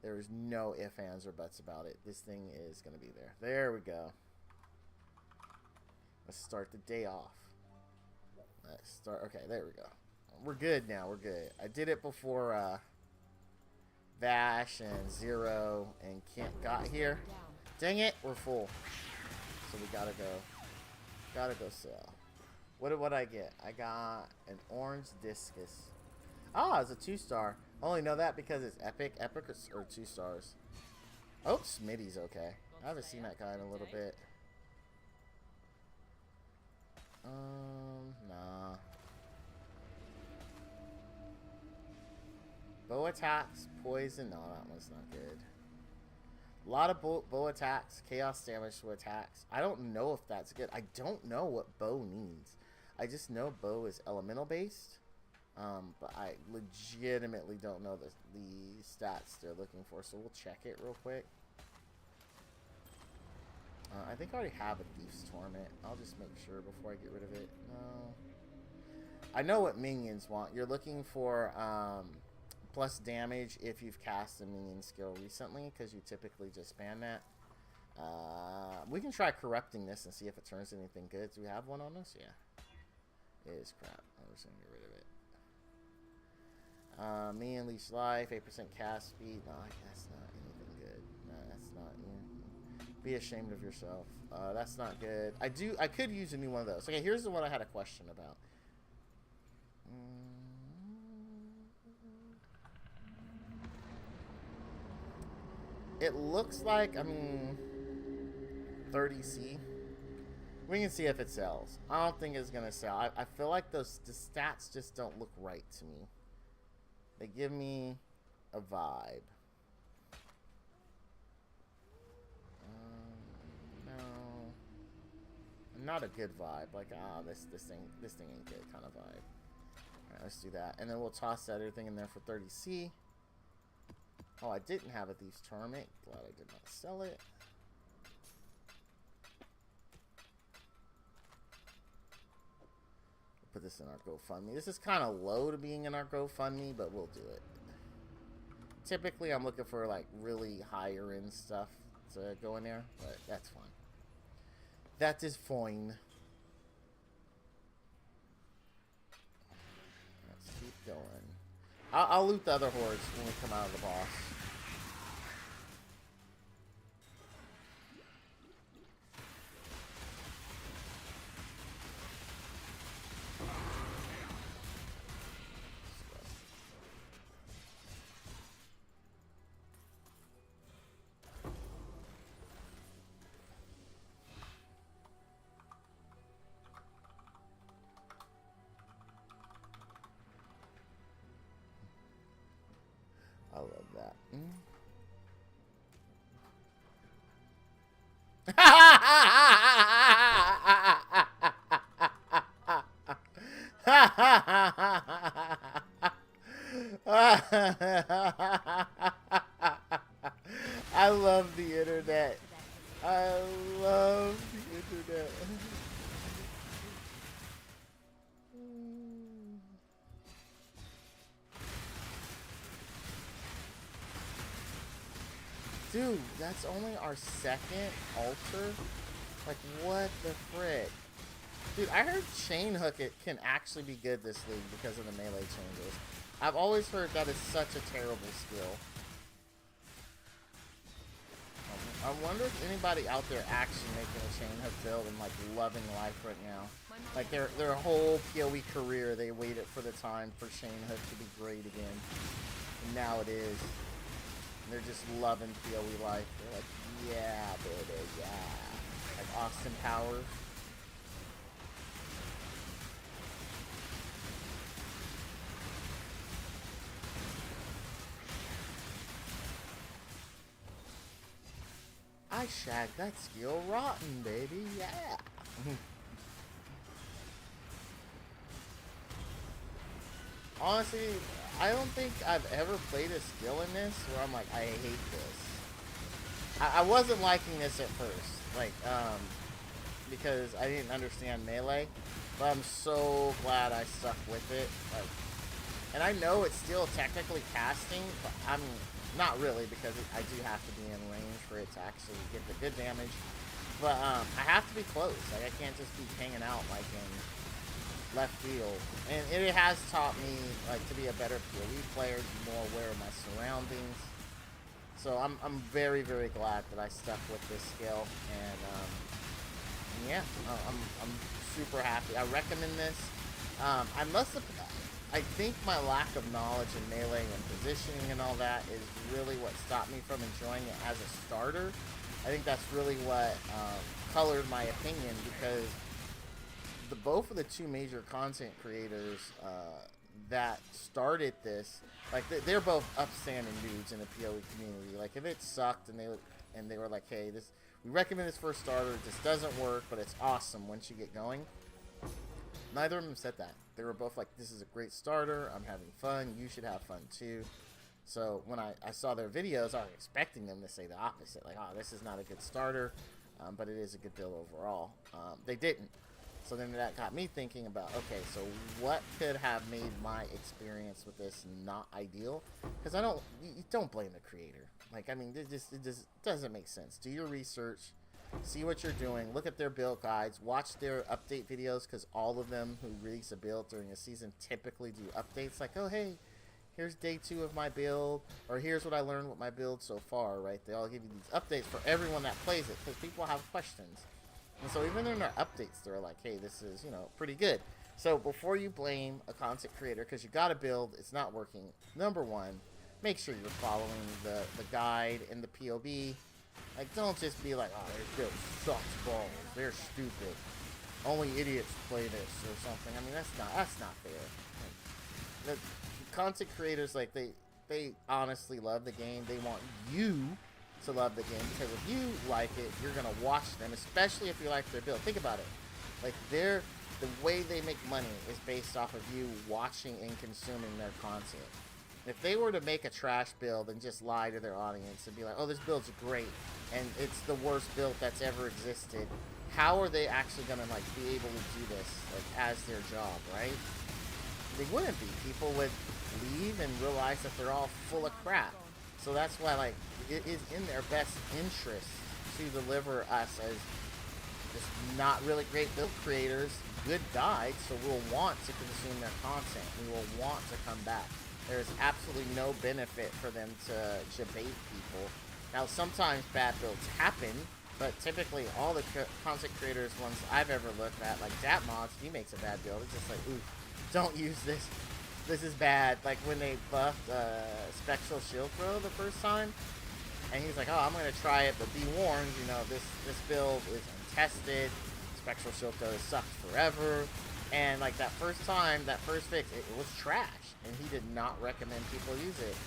There is no ifs, ands, or buts about it. This thing is going to be there. There we go. Let's start the day off. Let's start. Okay, there we go. We're good now. We're good. I did it before Vash and Zero and Kent got here. Dang it, we're full. So we gotta go. Gotta go sell. What did I get? I got an orange discus. Ah, it's a 2-star. I only know that because it's epic. Epic or 2 stars. Oh, Smitty's okay. I haven't seen that guy in a little bit. Nah. Bow attacks, poison. No, that one's not good. A lot of bow attacks, chaos damage to attacks. I don't know if that's good. I don't know what bow needs. I just know bow is elemental based. But I legitimately don't know the stats they're looking for. So we'll check it real quick. I think I already have a Thief's Torment. I'll just make sure before I get rid of it. No. I know what minions want. You're looking for plus damage if you've cast a minion skill recently, because you typically just ban that. We can try corrupting this and see if it turns anything good. Do we have one on us? Yeah. It is crap. I'm just going to get rid of it. Minion leech life, 8% cast speed. No, that's not anything good. No, that's not. Be ashamed of yourself. That's not good. I could use a new one of those. Okay, here's the one I had a question about. It looks like, 30C. We can see if it sells. I don't think it's gonna sell. I feel like the stats just don't look right to me. They give me a vibe. Not a good vibe. Like, this thing ain't good kind of vibe. Alright, let's do that. And then we'll toss that other thing in there for 30C. Oh, I didn't have a Thief's Torment. Glad I did not sell it. We'll put this in our GoFundMe. This is kind of low to being in our GoFundMe, but we'll do it. Typically, I'm looking for, like, really higher end stuff to go in there, but that's fine. That is fine. Let's keep going. I'll loot the other hordes when we come out of the boss. I love that. I love the internet. I love the internet. Dude, that's only our second altar? Like, what the frick? Dude, I heard chain hook it can actually be good this league because of the melee changes. I've always heard that is such a terrible skill. I wonder if anybody out there actually making a chain hook build and like loving life right now. Like their whole PoE career, they waited for the time for chain hook to be great again. And now it is. And they're just loving PoE life. They're like, yeah, baby, yeah. Like Austin Powers. I shagged that skill rotten, baby, yeah. Honestly, I don't think I've ever played a skill in this where I'm like, I hate this. I wasn't liking this at first, like, because I didn't understand melee, but I'm so glad I stuck with it. Like, and I know it's still technically casting, but I'm not really, because I do have to be in range for it to actually get the good damage. But I have to be close. Like, I can't just be hanging out like in left field. And it has taught me like to be a better PoE player, be more aware of my surroundings. So I'm very, very glad that I stuck with this skill. And yeah, I'm super happy. I recommend this. I must have. I think my lack of knowledge in melee and positioning and all that is really what stopped me from enjoying it as a starter. I think that's really what colored my opinion, because both of the two major content creators that started this, like they're both upstanding dudes in the PoE community. Like if it sucked and they were like, hey, we recommend this for a starter. This doesn't work, but it's awesome once you get going. Neither of them said that. They were both like, this is a great starter. I'm having fun. You should have fun too. So when I saw their videos, I was expecting them to say the opposite. Like, oh, this is not a good starter, but it is a good build overall. They didn't. So then that got me thinking about, okay, so what could have made my experience with this not ideal? Because you don't blame the creator. Like, I mean, it just doesn't make sense. Do your research. See what you're doing. Look at their build guides. Watch their update videos, because all of them who release a build during a season typically do updates. Like, oh, hey, here's day 2 of my build, or here's what I learned with my build so far, right? They all give you these updates for everyone that plays it, because people have questions. And so even in their updates, they're like, hey, this is, pretty good. So before you blame a content creator because you got a build, it's not working, number one, make sure you're following the guide and the POB. Like, don't just be like, oh, their build sucks balls. They're stupid. Only idiots play this or something. I mean, that's not fair. Like, the content creators, like, they honestly love the game. They want you to love the game, because if you like it, you're gonna watch them, especially if you like their build. Think about it. Like, the way they make money is based off of you watching and consuming their content. If they were to make a trash build and just lie to their audience and be like, oh, this build's great, and it's the worst build that's ever existed, how are they actually gonna, like, be able to do this, like, as their job, right? They wouldn't be. People would leave and realize that they're all full of crap. So that's why, like, it is in their best interest to deliver us as just not really great build creators good guides, so we'll want to consume their content. We will want to come back. There's absolutely no benefit for them to debate people. Now, sometimes bad builds happen, but typically all the content creators, ones I've ever looked at, like Mods, he makes a bad build. It's just like, ooh, don't use this. This is bad. Like when they buffed Spectral Shield Throw the first time, and he's like, oh, I'm going to try it, but be warned, this build is untested. Spectral Shield Throw sucked forever. And like that first time, that first fix, it was trash, and he did not recommend people use it.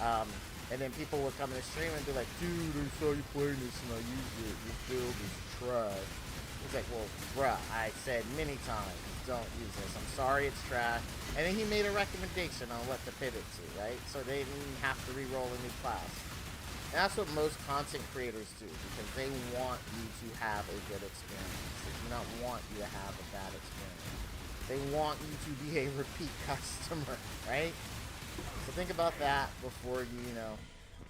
And then people would come in the stream and be like, dude, I saw you playing this and I used it. This build is trash. He's like, well, bruh, I said many times, don't use this. I'm sorry it's trash. And then he made a recommendation on what to pivot to, right? So they didn't have to re-roll a new class. And that's what most content creators do, because they want you to have a good experience. They do not want you to have a bad experience. They want you to be a repeat customer, right? So think about that before you,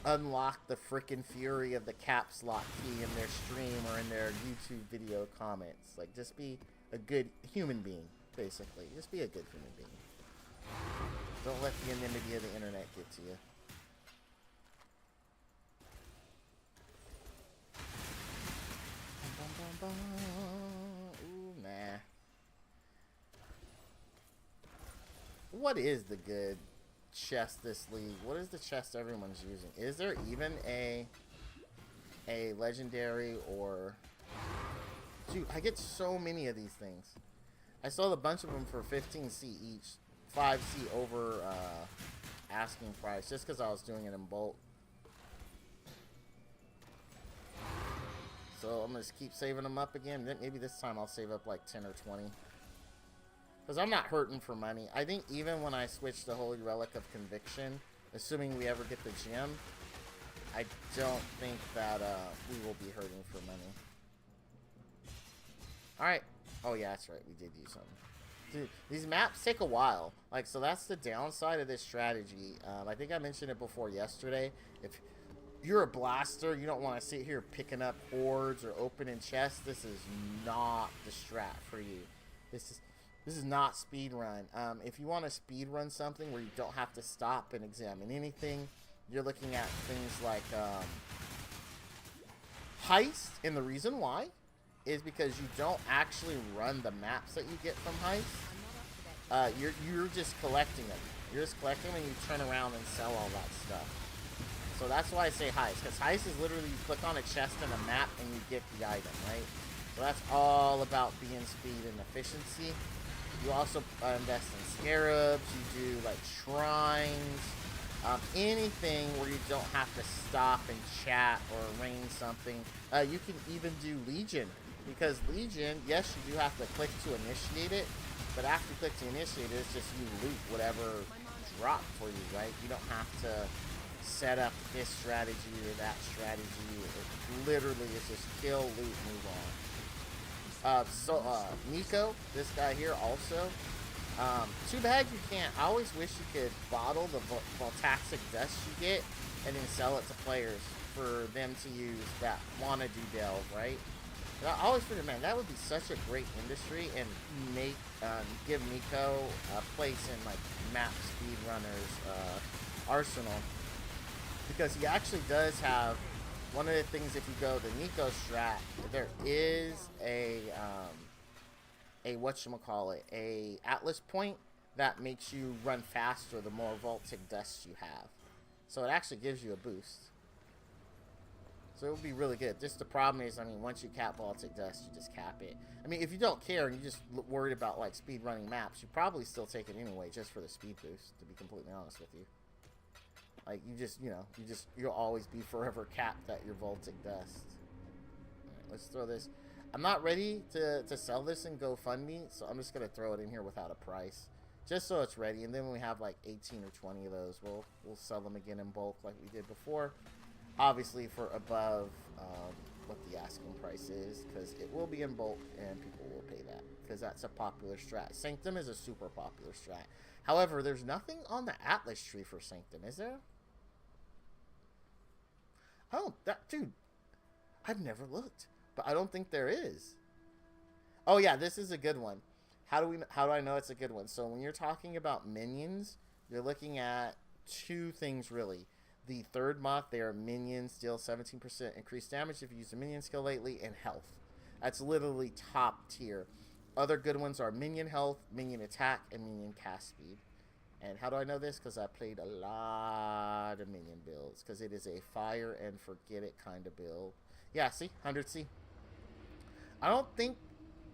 unlock the frickin' fury of the caps lock key in their stream or in their YouTube video comments. Like, just be a good human being, basically. Just be a good human being. Don't let the anonymity of the internet get to you. Ooh, nah. What is the good chest this league? What is the chest everyone's using? Is there even a legendary or... Dude, I get so many of these things. I sold a bunch of them for 15C each. 5C over asking price, just because I was doing it in bulk. So I'm going to just keep saving them up again. Maybe this time I'll save up like 10 or 20. Because I'm not hurting for money. I think even when I switch the Holy Relic of Conviction, assuming we ever get the gem, I don't think that we will be hurting for money. Alright. Oh yeah, that's right. We did use something. Dude, these maps take a while. Like, so that's the downside of this strategy. I think I mentioned it before yesterday. If you're a blaster, you don't want to sit here picking up hordes or opening chests. This is not the strat for you. This is not speed run. If you want to speed run something where you don't have to stop and examine anything, you're looking at things like heist, and the reason why is because you don't actually run the maps that you get from heist. You're just collecting them. You're just collecting them and you turn around and sell all that stuff. So that's why I say heist, because heist is literally you click on a chest in a map and you get the item, right? So that's all about being speed and efficiency. You also invest in scarabs. You do like shrines, anything where you don't have to stop and chat or arrange something. You can even do Legion. Because Legion, yes, you do have to click to initiate it, but after you click to initiate it, it's just you loot whatever dropped for you, right? You don't have to set up this strategy or that strategy. It literally is just kill, loot, move on. Nico, this guy here also. Too bad you can't. I always wish you could bottle the Voltaxic dust you get and then sell it to players for them to use that want to do delve, right? I always figured, man, that would be such a great industry and make give Nico a place in like map speedrunners arsenal, because he actually does have one of the things. If you go the Nico strat, there is a whatchamacallit, a Atlas point that makes you run faster the more Voltic dust you have. So it actually gives you a boost. So it would be really good. Just the problem is, I mean, once you cap Baltic Dust, you just cap it. I mean, if you don't care and you're just worried about, like, speed running maps, you probably still take it anyway, just for the speed boost, to be completely honest with you. Like, you just, you know, you'll always be forever capped at your Baltic Dust. Alright, let's throw this. I'm not ready to sell this in GoFundMe, so I'm just going to throw it in here without a price. Just so it's ready, and then when we have, like, 18 or 20 of those, we'll sell them again in bulk like we did before. Obviously for above what the asking price is, because it will be in bulk and people will pay that, because that's a popular strat. Sanctum is a super popular strat. However, there's nothing on the Atlas tree for Sanctum, is there? Oh, dude, I've never looked, but I don't think there is. Oh yeah, this is a good one. How do I know it's a good one? So when you're talking about minions, you're looking at two things really. The third moth, they are minions, deal 17% increased damage if you use a minion skill lately, and health. That's literally top tier. Other good ones are minion health, minion attack, and minion cast speed. And how do I know this? Because I played a lot of minion builds, because it is a fire and forget it kind of build. Yeah, see? 100C. I don't think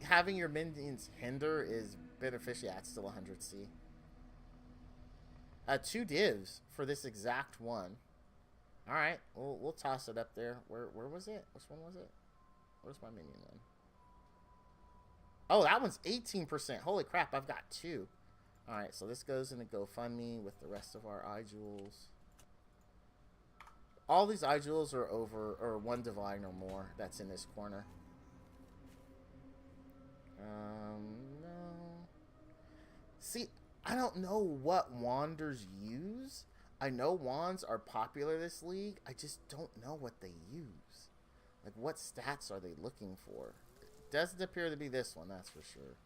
having your minions hinder is beneficial. Yeah, it's still 100C. 2 divs for this exact one. Alright, we'll toss it up there. Where was it? Which one was it? Where's my minion one? Oh, that one's 18%. Holy crap, I've got 2. Alright, so this goes into GoFundMe with the rest of our iJewels. All these iJewels are over, or 1 divine or more. That's in this corner. No. See, I don't know what wanders use. I know wands are popular this league. I just don't know what they use. Like, what stats are they looking for? It doesn't appear to be this one, that's for sure.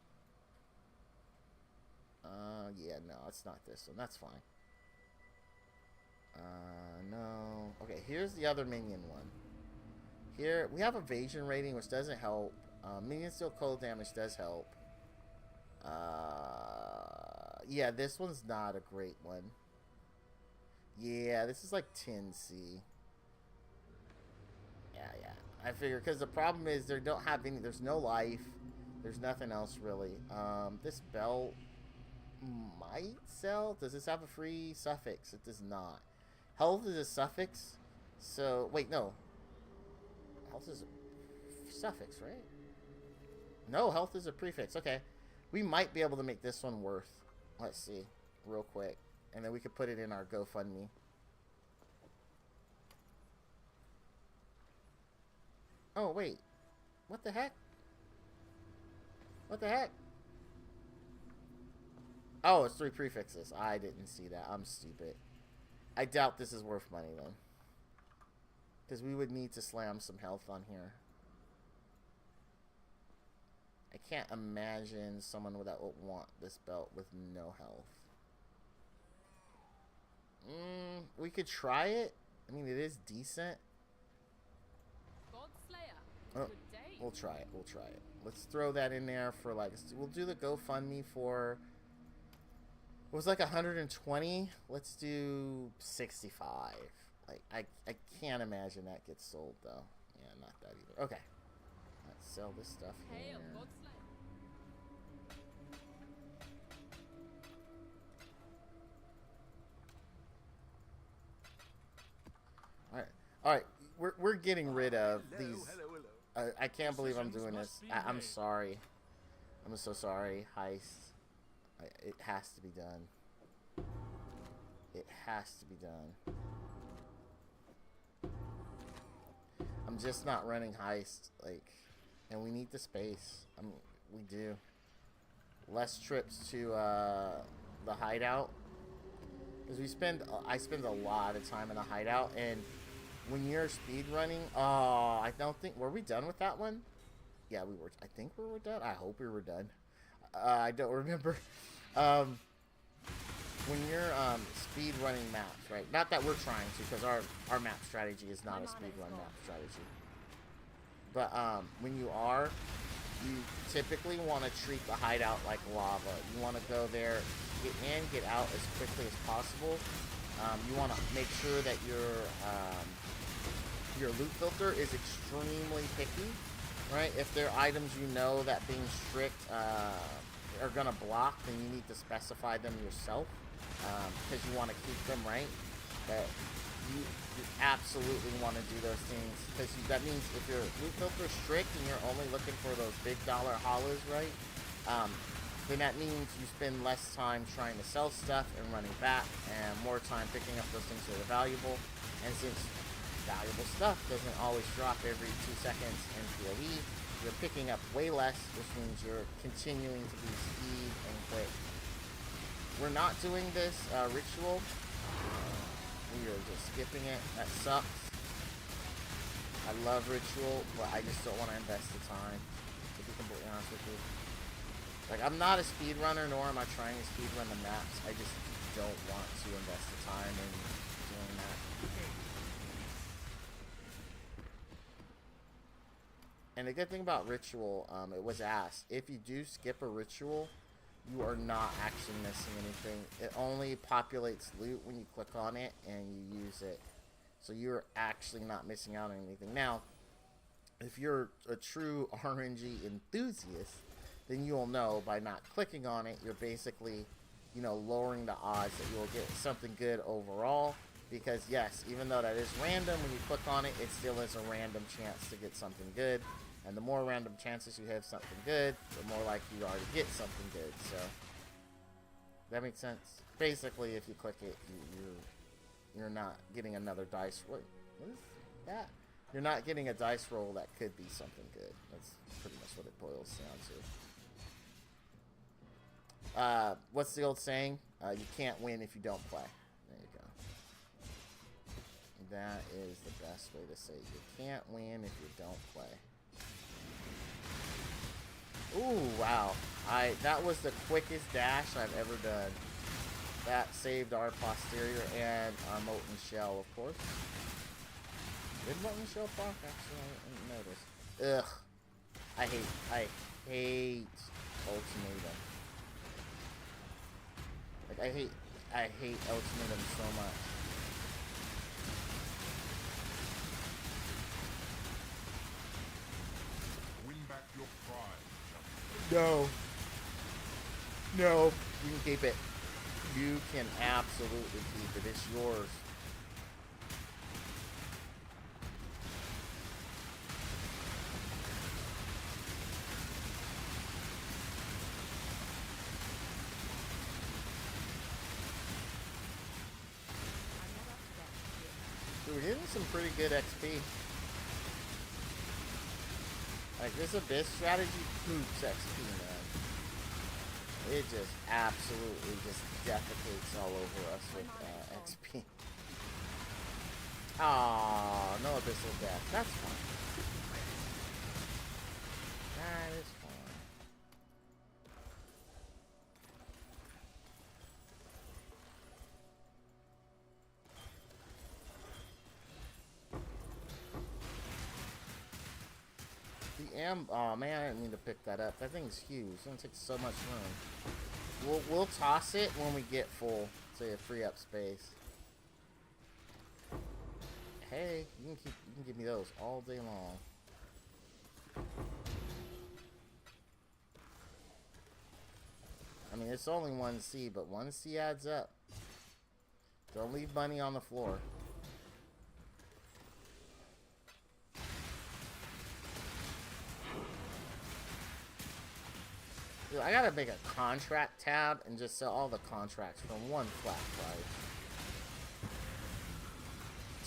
Yeah, no, it's not this one. That's fine. No. Okay, here's the other minion one. Here, we have evasion rating, which doesn't help. Minions deal cold damage does help. Yeah, this one's not a great one. Yeah, this is like 10C. Yeah. I figure, because the problem is they don't have any, there's no life. There's nothing else, really. This belt might sell. Does this have a free suffix? It does not. Health is a suffix. So, wait, no. Health is a suffix, right? No, health is a prefix. Okay. We might be able to make this one worth. Let's see. Real quick. And then we could put it in our GoFundMe. Oh, wait. What the heck? What the heck? Oh, it's 3 prefixes. I didn't see that. I'm stupid. I doubt this is worth money, then. Because we would need to slam some health on here. I can't imagine someone that would want this belt with no health. We could try it. I mean, it is decent. Oh, we'll try it. We'll try it. Let's throw that in there for like. We'll do the GoFundMe for. It was like 120. Let's do 65. Like I can't imagine that gets sold though. Yeah, not that either. Okay. Let's sell this stuff here. All right. We're getting rid of these. I can't believe I'm doing this. I'm sorry. I'm so sorry. Heist. It has to be done. It has to be done. I'm just not running heist, like, and we need the space. We do. Less trips to the hideout, because I spend a lot of time in the hideout, and when you're speed running, I don't think, were we done with that one? Yeah, we were. I think we were done. I hope we were done. I don't remember. When you're speed running maps, right? Not that we're trying to, because our map strategy is not a speed run map strategy. But when you are, you typically want to treat the hideout like lava. You want to go there, get in, get out as quickly as possible. You want to make sure that your loot filter is extremely picky, right? If there are items you know that being strict are gonna block, then you need to specify them yourself, because you want to keep them right. But you absolutely want to do those things, because that means if your loot filter is strict and you're only looking for those big dollar hollows, right? Then that means you spend less time trying to sell stuff and running back, and more time picking up those things that are valuable. And since valuable stuff doesn't always drop every 2 seconds in PoE, you're picking up way less, which means you're continuing to be speed and quick. We're not doing this ritual. We are just skipping it. That sucks. I love ritual, but I just don't want to invest the time, to be completely honest with you. Like, I'm not a speedrunner, nor am I trying to speedrun the maps. I just don't want to invest the time in doing that. And the good thing about ritual, it was asked, if you do skip a ritual, you are not actually missing anything. It only populates loot when you click on it and you use it. So you're actually not missing out on anything. Now, if you're a true RNG enthusiast, then you'll know by not clicking on it, you're basically, you know, lowering the odds that you'll get something good overall. Because yes, even though that is random, when you click on it, it still is a random chance to get something good. And the more random chances you have something good, the more likely you are to get something good. So, that makes sense. Basically, if you click it, you're not getting another dice. What is that? You're not getting a dice roll that could be something good. That's pretty much what it boils down to. What's the old saying? You can't win if you don't play. There you go. that is the best way to say it. You can't win if you don't play. Ooh, wow. That was the quickest dash I've ever done. That saved our posterior and our molten shell, of course. Did molten shell proc? Actually, I didn't notice. Ugh. I hate ultimatum. Like, I hate ultimatum so much. Win back your pride. No. No. You can keep it. You can absolutely keep it. It's yours. We're getting some pretty good XP. Like, this Abyss strategy poops XP, man. It just absolutely just defecates all over us with XP. Aww, no Abyssal Death. That's fine. That is fine. Oh man, I didn't mean to pick that up. That thing's huge. It's gonna take so much room. We'll toss it when we get full, so you free up space. Hey, you can give me those all day long. I mean, it's only 1C, but 1C adds up. Don't leave money on the floor. Dude, I gotta make a contract tab and just sell all the contracts from one flat price.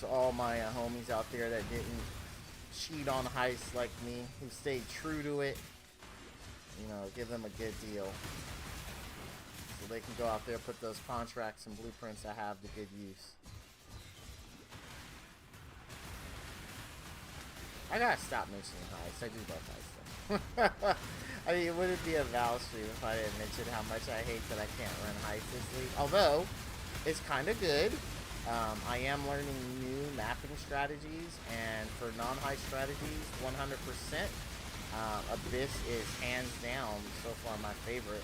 To all my homies out there that didn't cheat on heists like me, who stayed true to it, you know, give them a good deal. So they can go out there, put those contracts and blueprints I have to good use. I gotta stop mentioning heists. I do love heists though. I mean, it wouldn't be a Val stream if I didn't mention how much I hate that I can't run heists this league. Although, it's kind of good. I am learning new mapping strategies, and for non-heist strategies, 100%. Abyss is hands down so far my favorite.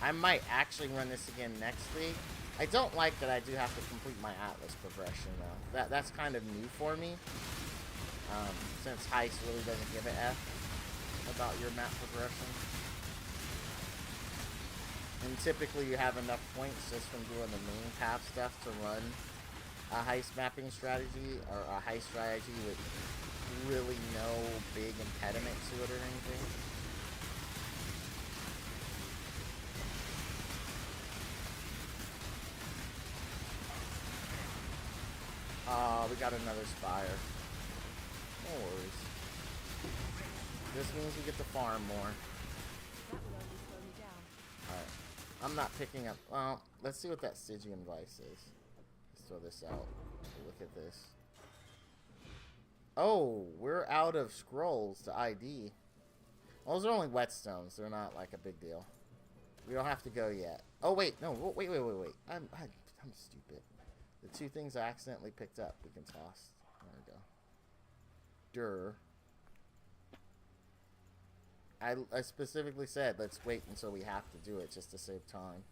I might actually run this again next league. I don't like that I do have to complete my Atlas progression though. That's kind of new for me. Since heist really doesn't give a F about your map progression. And typically you have enough points just from doing the main path stuff to run a heist mapping strategy or a heist strategy with really no big impediment to it or anything. We got another Spire. No worries. This means we get to farm more. Alright. I'm not picking up... Well, let's see what that Stygian Vice is. Let's throw this out. Look at this. Oh, we're out of scrolls to ID. Well, those are only whetstones. They're not like a big deal. We don't have to go yet. Oh, wait. No, wait. I'm stupid. The two things I accidentally picked up, we can toss. There we go. I specifically said, let's wait until we have to do it just to save time.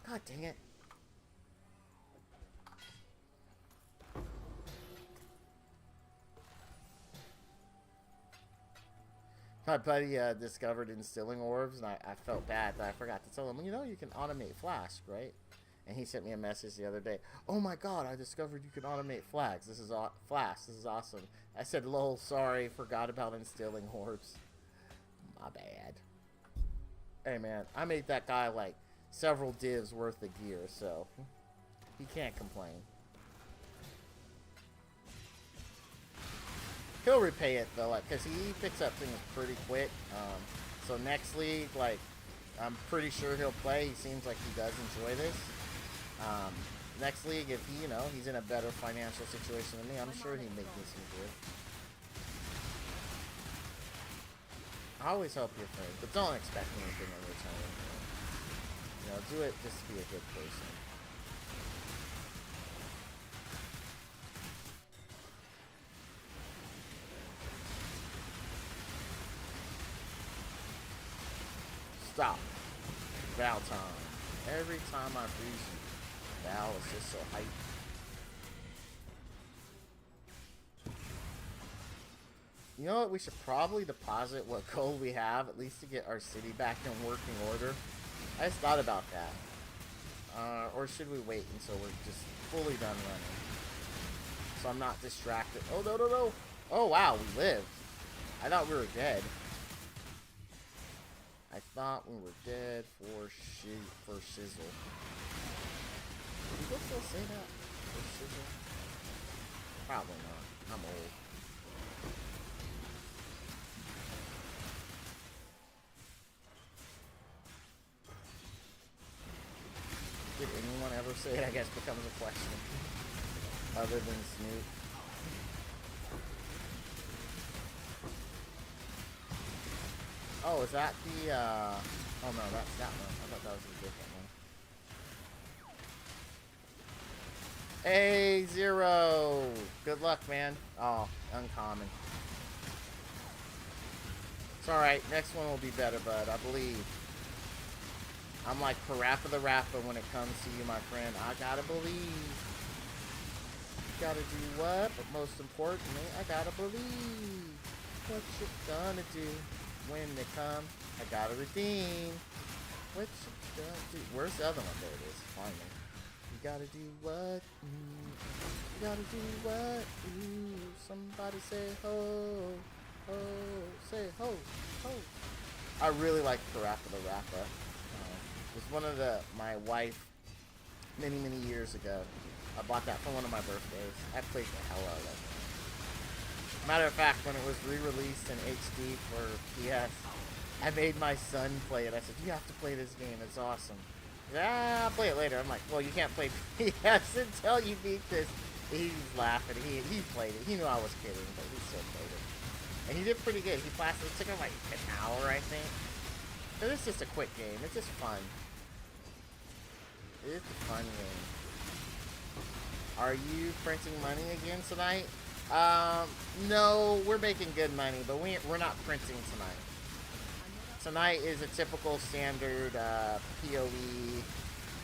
God dang it. My buddy discovered instilling orbs, and I felt bad that I forgot to tell him, you know, you can automate flask, right? And he sent me a message the other day. Oh my god, I discovered you can automate flags. This is flask. This is awesome. I said, lol, sorry, forgot about instilling orbs. My bad. Hey man, I made that guy like several divs worth of gear, so he can't complain. He'll repay it though, like, cause he picks up things pretty quick. So next league, like, I'm pretty sure he'll play. He seems like he does enjoy this. Next league, if he, he's in a better financial situation than me, I'm sure he'd make me some good. I always help your friends, but don't expect anything in return. Do it just to be a good person. Stop. Val time. Every time I freeze you, Val is just so hyped. You know what? We should probably deposit what gold we have, at least to get our city back in working order. I just thought about that. Or should we wait until we're just fully done running? So I'm not distracted. Oh, no, no, no. Oh, wow, we lived. I thought we were dead. I thought we were dead for shizzle. Do people still say that? For shizzle? Probably not. I'm old. Did anyone ever say it? I guess becomes a question. Other than Snoop. Oh, is that the, oh no, that's that one. I thought that was a different one. Hey, Zero! Good luck, man. Oh, uncommon. It's alright, next one will be better, bud, I believe. I'm like Parappa the Rapper when it comes to you, my friend. I gotta believe. Gotta do what? But most importantly, I gotta believe. What you gonna do? When they come, I gotta redeem. What you gonna do? Where's the other one? There it is. Finally. You gotta do what? You gotta do what? Somebody say ho. Ho. Say ho. Ho. I really like Parappa the Rapper. It was one of my wife, many years ago. I bought that for one of my birthdays. I played the hell out of it. Matter of fact, when it was re-released in HD for PS, I made my son play it. I said, you have to play this game. It's awesome. I'll play it later. I'm like, well, you can't play PS until you beat this. He was laughing. He played it. He knew I was kidding, but he still played it. And he did pretty good. He blasted. It took him like an hour, I think. But it's just a quick game. It's just fun. It's a fun game. Are you printing money again tonight? No, we're making good money, but we're not printing tonight. Tonight is a typical standard PoE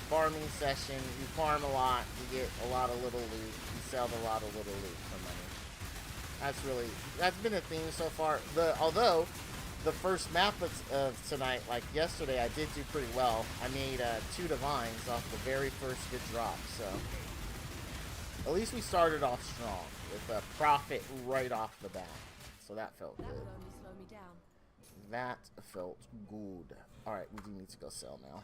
farming session. You farm a lot, you get a lot of little loot, you sell a lot of little loot for money. That's been a theme so far. Although the first map of tonight, like yesterday, I did do pretty well. I made 2 divines off the very first good drop, so at least we started off strong with a profit right off the bat. So that felt good. That felt good. Alright, we do need to go sell now.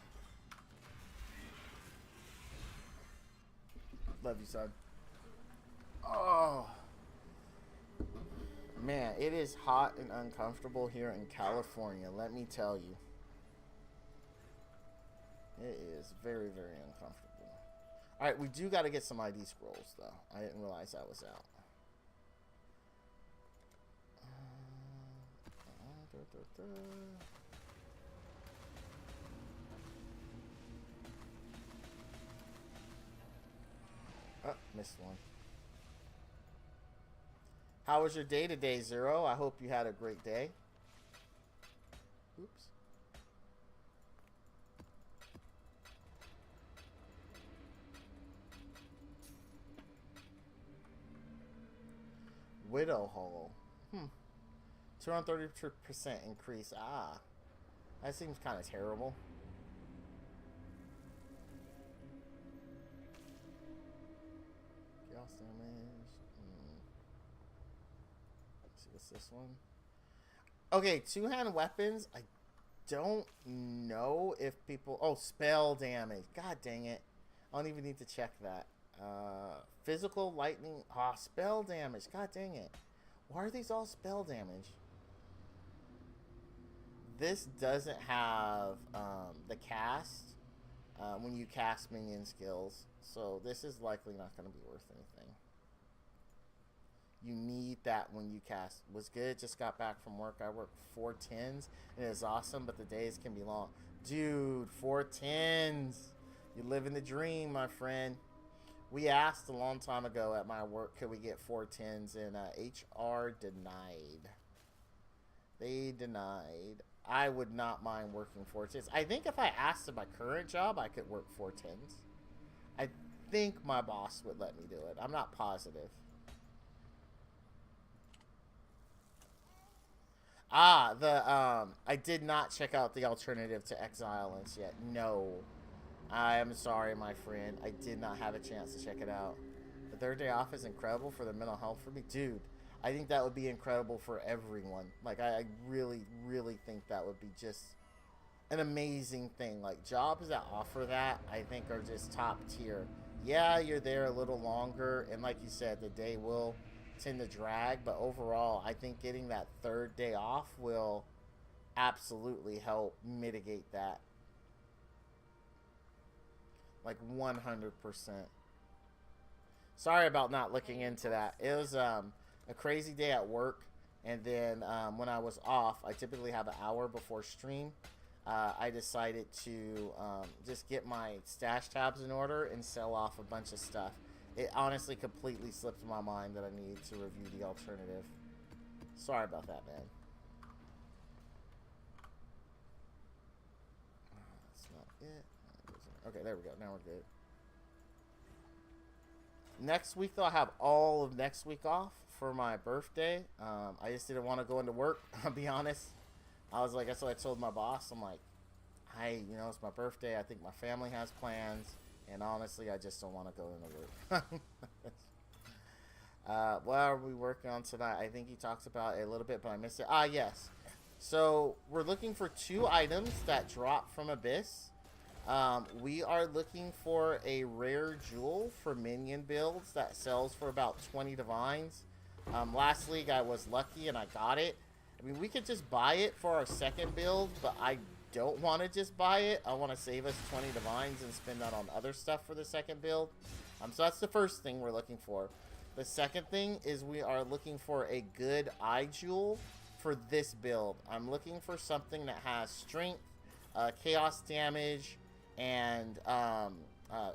Love you, son. Oh. Man, it is hot and uncomfortable here in California, let me tell you. It is very, very uncomfortable. Alright, we do got to get some ID scrolls, though. I didn't realize that was out. Oh, missed one. How was your day today, Zero? I hope you had a great day. Oops. Widow Hole. 230% increase. Ah. That seems kind of terrible. Chaos damage. Let's see, what's this one? Okay, 2-hand weapons. I don't know if people... Oh, spell damage. God dang it. I don't even need to check that. Physical lightning. Ah, spell damage. God dang it. Why are these all spell damage? this doesn't have the cast when you cast minion skills, so this is likely not going to be worth anything. You need that when you cast. Was good, just got back from work. I work 4/10s, and it is awesome, but the days can be long. Dude, 4/10s. You living the dream, my friend. We asked a long time ago at my work, could we get 4/10s, and HR denied. They denied. I would not mind working 4/10s. I think if I asked at my current job, I could work 4/10s. I think my boss would let me do it. I'm not positive. I did not check out the alternative to Exile yet. No. I am sorry, my friend. I did not have a chance to check it out. The third day off is incredible for the mental health for me. Dude, I think that would be incredible for everyone. Like, I really, really think that would be just an amazing thing. Like, jobs that offer that, I think, are just top tier. Yeah, you're there a little longer, and like you said, the day will tend to drag, but overall, I think getting that third day off will absolutely help mitigate that. Like 100%. Sorry about not looking into that. It was a crazy day at work, and then when I was off, I typically have an hour before stream. I decided to just get my stash tabs in order and sell off a bunch of stuff. It honestly completely slipped my mind that I needed to review the alternative. Sorry about that, man. That's not it. Okay, there we go. Now we're good. Next week, though, I have all of next week off for my birthday. I just didn't want to go into work, I'll be honest. I was like, that's what I told my boss. I'm like, hey, you know, it's my birthday. I think my family has plans. And honestly, I just don't want to go into work. What are we working on tonight? I think he talks about it a little bit, but I missed it. Yes. So we're looking for 2 items that drop from Abyss. We are looking for a rare jewel for minion builds that sells for about 20 divines. Last league I was lucky and I got it. I mean, we could just buy it for our second build, but I don't want to just buy it. I want to save us 20 divines and spend that on other stuff for the second build. So that's the first thing we're looking for. The second thing is we are looking for a good eye jewel for this build. I'm looking for something that has strength, chaos damage, and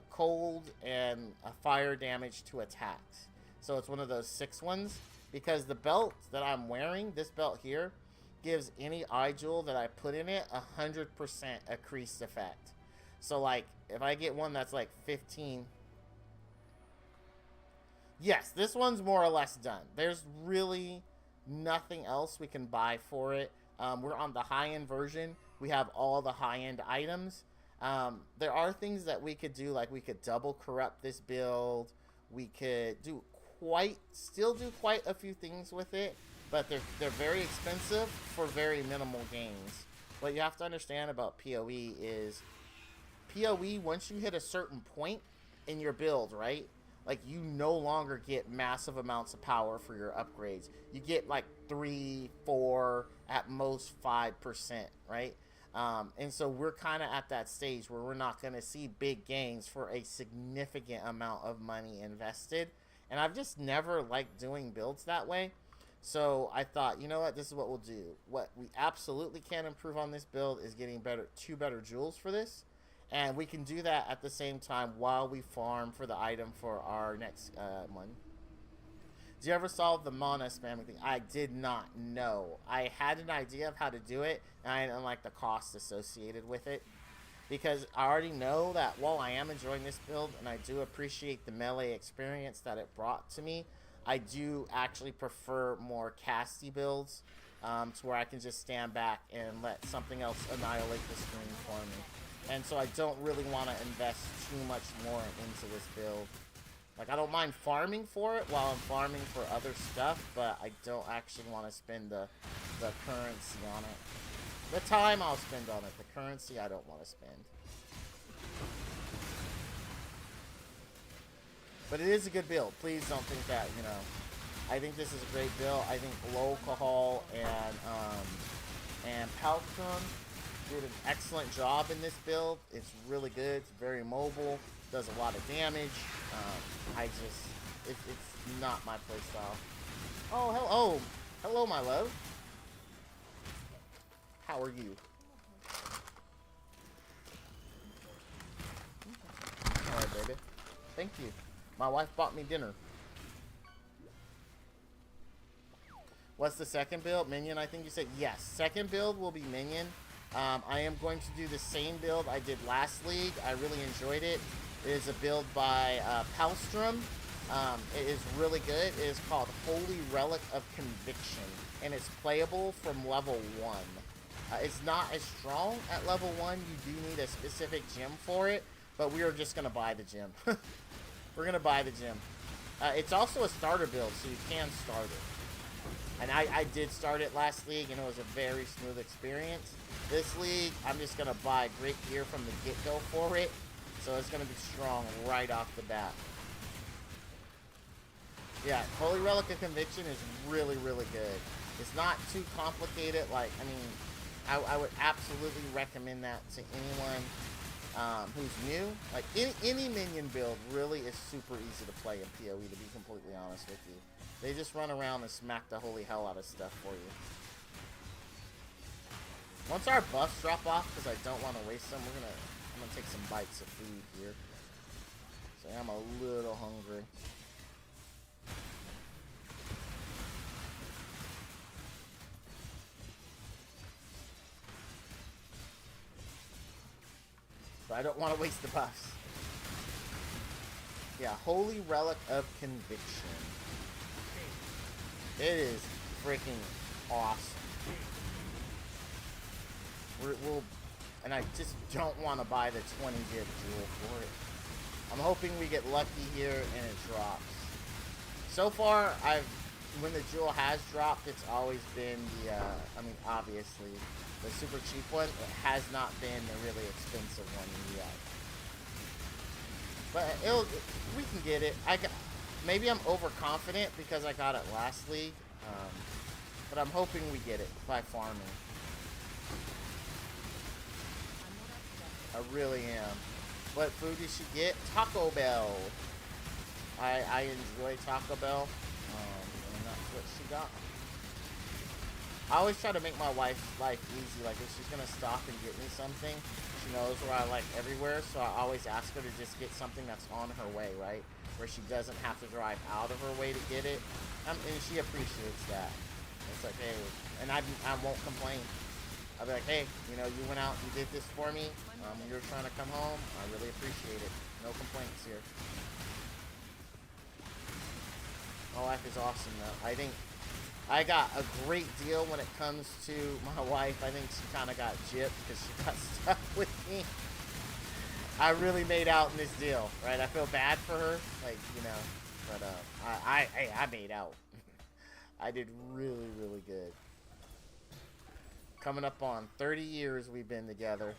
cold and fire damage to attacks. So it's one of those 6 ones, because the belt that I'm wearing, this belt here, gives any eye jewel that I put in it 100% increased effect. So like if I get one that's like 15, yes, this one's more or less done. There's really nothing else we can buy for it. We're on the high-end version. We have all the high-end items. There are things that we could do, like we could double corrupt this build. We could still do quite a few things with it, but they're very expensive for very minimal gains. What you have to understand about PoE is PoE, once you hit a certain point in your build, right? Like, you no longer get massive amounts of power for your upgrades. You get like 3, 4, at most 5%, right? And so we're kind of at that stage where we're not going to see big gains for a significant amount of money invested. And I've just never liked doing builds that way. So I thought, you know what, this is what we'll do. What we absolutely can improve on this build is getting 2 better jewels for this. And we can do that at the same time while we farm for the item for our next one. Did you ever solve the mana spamming thing? I did not know. I had an idea of how to do it, and I didn't like the cost associated with it. Because I already know that while I am enjoying this build, and I do appreciate the melee experience that it brought to me, I do actually prefer more casty builds, to where I can just stand back and let something else annihilate the screen for me. And so I don't really want to invest too much more into this build. Like, I don't mind farming for it while I'm farming for other stuff, but I don't actually want to spend the currency on it. The time I'll spend on it, the currency I don't want to spend. But it is a good build. Please don't think that, you know. I think this is a great build. I think low alcohol and Palstrom did an excellent job in this build. It's really good. It's very mobile. Does a lot of damage. It's not my playstyle. Oh, hello, my love. How are you? All right, baby. Thank you. My wife bought me dinner. What's the second build? Minion, I think you said. Yes, second build will be Minion. I am going to do the same build I did last league. I really enjoyed it. It is a build by Palstrom. It is really good. It is called Holy Relic of Conviction, and it's playable from level 1. It's not as strong at level 1. You do need a specific gem for it, but we are just going to buy the gem. We're going to buy the gem. It's also a starter build, so you can start it. And I did start it last league, and it was a very smooth experience. This league, I'm just going to buy great gear from the get-go for it, so it's going to be strong right off the bat. Yeah, Holy Relic of Conviction is really, really good. It's not too complicated. Like, I mean, I would absolutely recommend that to anyone who's new. Like, any minion build really is super easy to play in PoE, to be completely honest with you. They just run around and smack the holy hell out of stuff for you. Once our buffs drop off, because I don't want to waste them, I'm gonna take some bites of food here. So I'm a little hungry. But I don't want to waste the buffs. Yeah, Holy Relic of Conviction. It is freaking awesome. And I just don't want to buy the 20 gig jewel for it. I'm hoping we get lucky here and it drops. So far, when the jewel has dropped, it's always been the, I mean, obviously, the super cheap one. It has not been the really expensive one yet. But we can get it. Maybe I'm overconfident because I got it last league. But I'm hoping we get it by farming. I really am. What food did she get? Taco Bell. I enjoy Taco Bell. And that's what she got. I always try to make my wife's life easy. Like, if she's going to stop and get me something, she knows where I like everywhere. So I always ask her to just get something that's on her way, right? Where she doesn't have to drive out of her way to get it. And she appreciates that. It's like, hey, and I won't complain. I'll be like, hey, you know, you went out, you did this for me. You're trying to come home. I really appreciate it. No complaints here. My wife is awesome, though. I think I got a great deal when it comes to my wife. I think she kind of got gypped because she got stuck with me. I really made out in this deal, right? I feel bad for her, like, you know, but I made out. I did really, really good. Coming up on 30 years we've been together.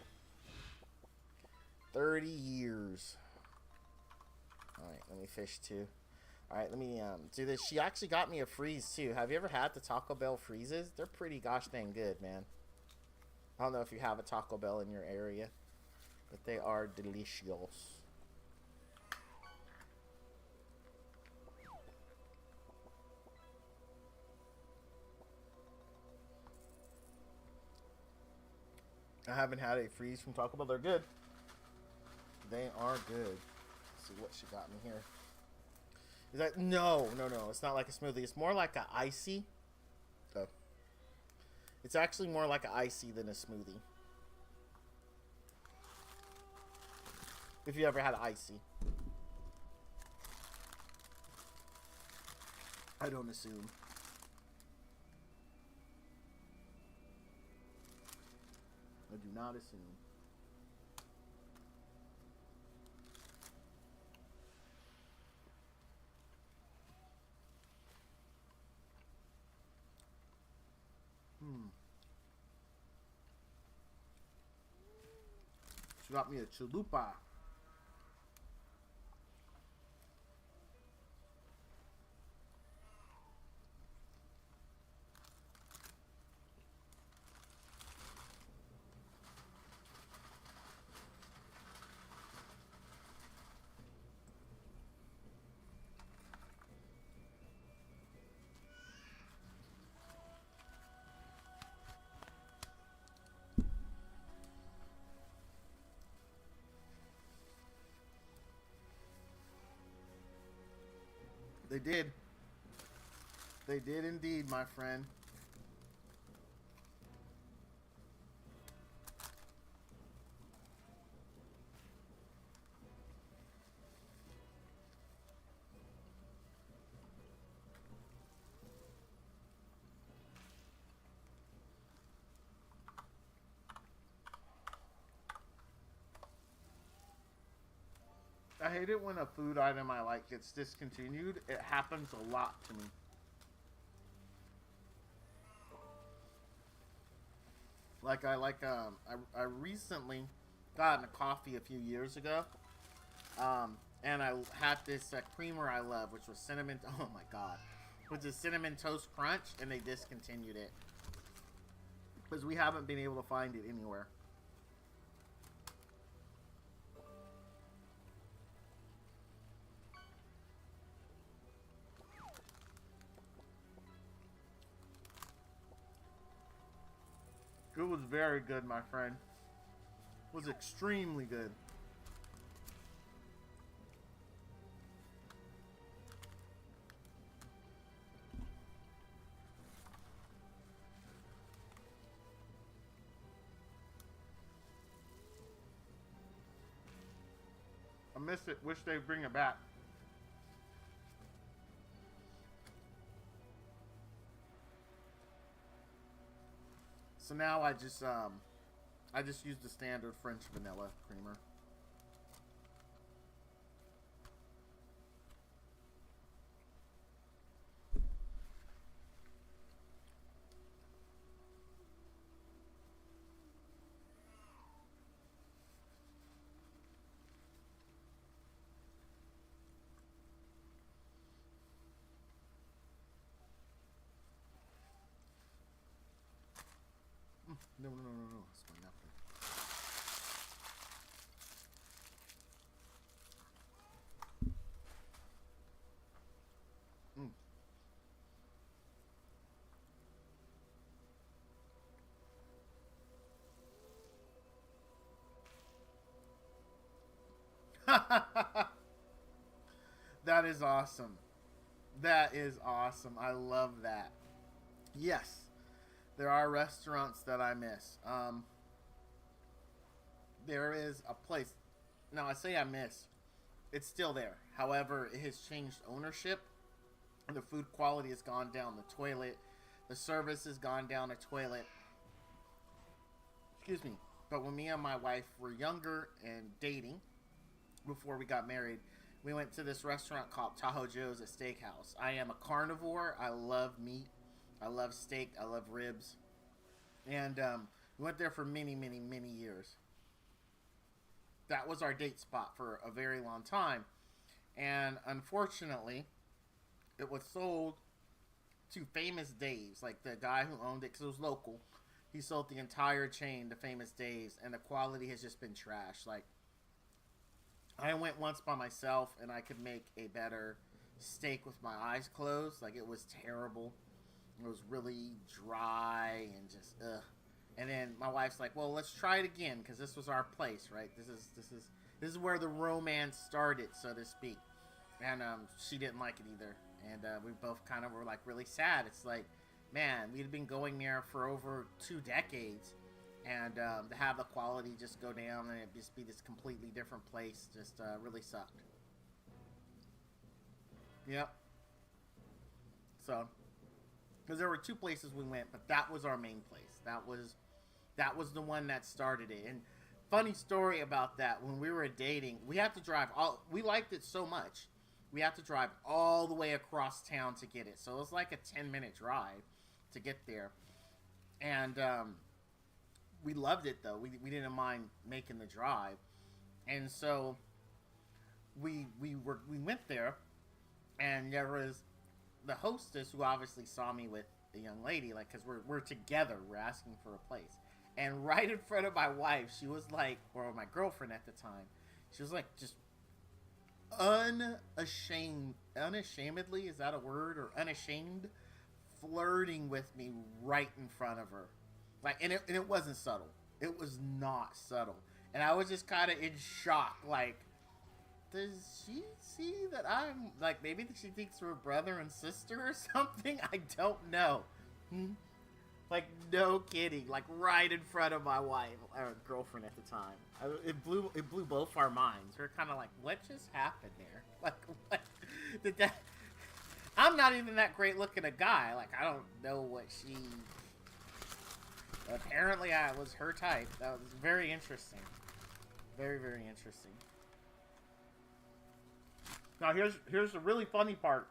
30 years. All right, let me fish too. All right, let me do this. She actually got me a freeze too. Have you ever had the Taco Bell freezes? They're pretty gosh dang good, man. I don't know if you have a Taco Bell in your area, but they are delicious. I haven't had a freeze from Taco Bell. They're good. They are good. Let's see what she got me here. Is that no? It's not like a smoothie. It's more like a icy. Oh. It's actually more like an icy than a smoothie. If you ever had icy. I don't assume. I do not assume. She got me a chalupa. They did. They did indeed, my friend. I hate it when a food item I like gets discontinued. It happens a lot to me. Like I recently got a coffee a few years ago, and I had this creamer I love, which was cinnamon. Oh my god, which is cinnamon toast crunch, and they discontinued it because we haven't been able to find it anywhere. It was very good, my friend. It was extremely good. I miss it. Wish they'd bring it back. So now I just use the standard French vanilla creamer. No, no, no, no, no. That's my napkin. That is awesome. That is awesome. I love that. Yes, there are restaurants that I miss. There is a place. Now, I say I miss. It's still there. However, it has changed ownership. The food quality has gone down the toilet. The service has gone down the toilet. Excuse me. But when me and my wife were younger and dating, before we got married, we went to this restaurant called Tahoe Joe's at Steakhouse. I am a carnivore. I love meat. I love steak. I love ribs. And we went there for many, many, many years. That was our date spot for a very long time. And unfortunately, it was sold to Famous Dave's, like the guy who owned it, because it was local. He sold the entire chain to Famous Dave's, and the quality has just been trash. Like, I went once by myself, and I could make a better steak with my eyes closed. Like, it was terrible. It was really dry and just ugh. And then my wife's like, "Well, let's try it again because this was our place, right? This is where the romance started, so to speak." And she didn't like it either, and we both kind of were like really sad. It's like, man, we'd been going there for over 2 decades, and to have the quality just go down and it just be this completely different place just really sucked. Yep. So, because there were 2 places we went, but that was our main place. That was the one that started it. And funny story about that, when we were dating, we had to drive we liked it so much. We had to drive all the way across town to get it. So it was like a 10-minute drive to get there. And we loved it though. We didn't mind making the drive. And so we went there, and there was the hostess who obviously saw me with the young lady, like, because we're together, we're asking for a place, and right in front of my wife, she was like, or my girlfriend at the time, she was like, just unashamedly, is that a word, or unashamed, flirting with me right in front of her, like, and it wasn't subtle, it was not subtle, and I was just kind of in shock, like, does she see that I'm, like, maybe she thinks we're brother and sister or something? I don't know. Like, no kidding. Like, right in front of my wife, or girlfriend at the time. It blew both our minds. We're kind of like, what just happened there? Like, what did that... I'm not even that great looking a guy. Like, I don't know what she... Apparently, I was her type. That was very interesting. Very, very interesting. Now, here's the really funny part.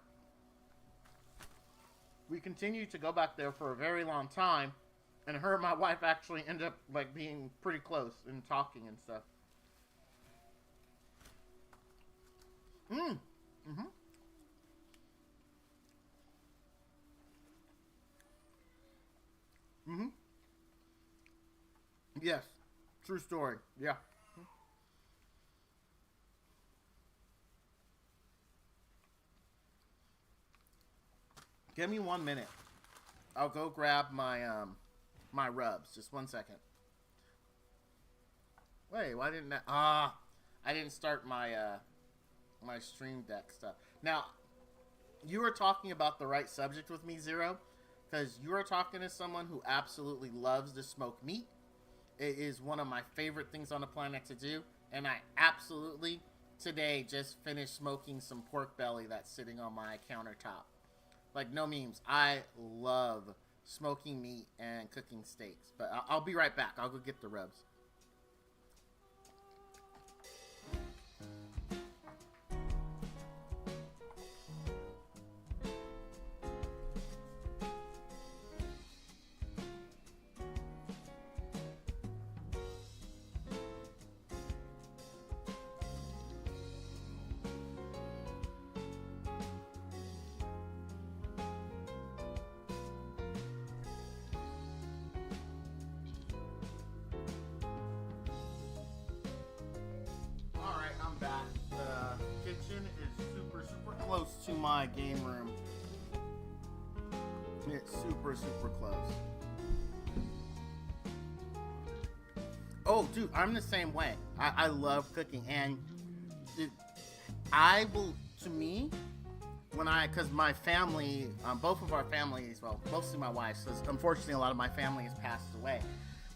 We continued to go back there for a very long time, and her and my wife actually ended up, like, being pretty close and talking and stuff. Yes. True story. Yeah. Give me 1 minute. I'll go grab my my rubs. Just 1 second. Wait, why didn't I didn't start my my stream deck stuff. Now, you were talking about the right subject with me, Zero, because you are talking to someone who absolutely loves to smoke meat. It is one of my favorite things on the planet to do, and I absolutely today just finished smoking some pork belly that's sitting on my countertop. Like, no memes. I love smoking meat and cooking steaks. But I'll be right back. I'll go get the rubs. Back. The kitchen is super close to my game room. It's super close. Oh, dude, I'm the same way. I love cooking, and I will, to me, because my family, both of our families, well, mostly my wife's, because unfortunately a lot of my family has passed away,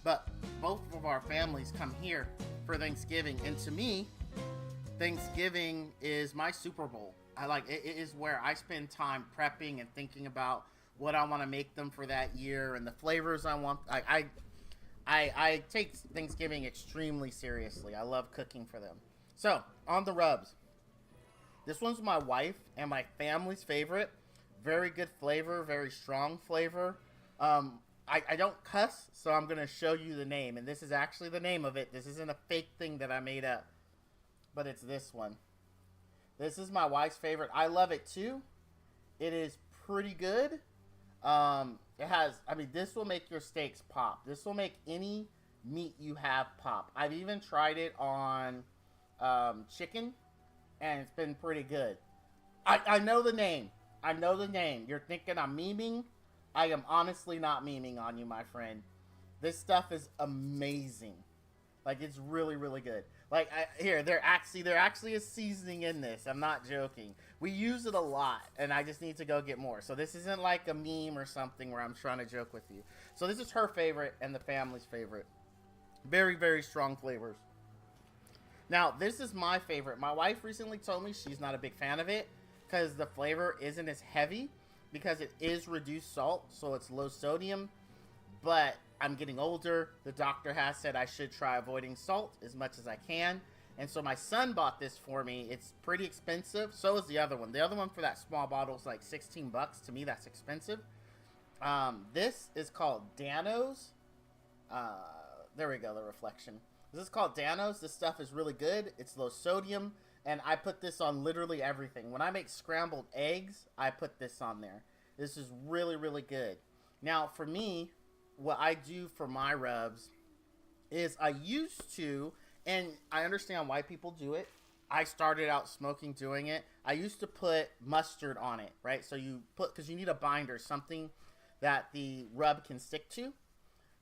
but both of our families come here for Thanksgiving, and to me, Thanksgiving is my Super Bowl. It is where I spend time prepping and thinking about what I want to make them for that year and the flavors I want. I take Thanksgiving extremely seriously. I love cooking for them. So, on the rubs. This one's my wife and my family's favorite. Very good flavor, very strong flavor. I don't cuss, so I'm going to show you the name. And this is actually the name of it. This isn't a fake thing that I made up. But it's this one. This is my wife's favorite. I love it too. It is pretty good. It has, this will make your steaks pop. This will make any meat you have pop. I've even tried it on chicken, and it's been pretty good. I know the name. I know the name. You're thinking I'm memeing. I am honestly not memeing on you, my friend. This stuff is amazing. Like, it's really good. Like, there actually is seasoning in this. I'm not joking. We use it a lot, and I just need to go get more. So this isn't like a meme or something where I'm trying to joke with you. So this is her favorite and the family's favorite. Very strong flavors. Now, this is my favorite. My wife recently told me she's not a big fan of it because the flavor isn't as heavy because it is reduced salt, so it's low sodium. But I'm getting older. The doctor has said I should try avoiding salt as much as I can. And so my son bought this for me. It's pretty expensive. So is the other one. The other one for that small bottle is like $16. To me, that's expensive. This is called Danos. There we go, the reflection. This is called Danos. This stuff is really good. It's low sodium. And I put this on literally everything. When I make scrambled eggs, I put this on there. This is really good. Now, for me, what I do for my rubs is I used to, and I understand why people do it. I started out smoking doing it. I used to put mustard on it, right? So you put, because you need a binder, something that the rub can stick to.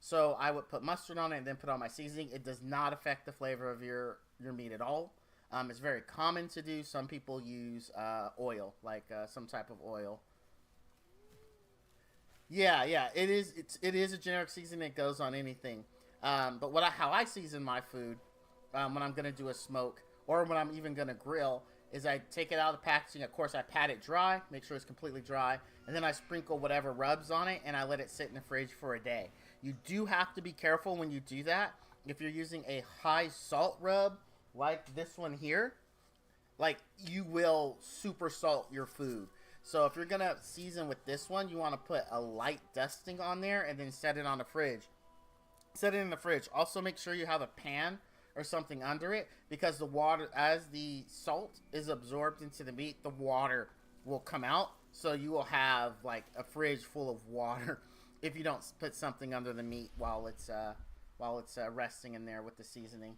So I would put mustard on it and then put on my seasoning. It does not affect the flavor of your meat at all. It's very common to do. Some people use oil, like some type of oil. Yeah, yeah, it is a generic seasoning that goes on anything. But how I season my food when I'm gonna do a smoke or when I'm even gonna grill is I take it out of the packaging. Of course, I pat it dry, make sure it's completely dry, and then I sprinkle whatever rubs on it, and I let it sit in the fridge for a day. You do have to be careful when you do that. If you're using a high salt rub like this one here, like you will super salt your food. So if you're gonna season with this one, you want to put a light dusting on there and then set it on the fridge. Set it in the fridge. Also make sure you have a pan or something under it, because the water, as the salt is absorbed into the meat, the water will come out. So you will have like a fridge full of water if you don't put something under the meat while it's resting in there with the seasoning.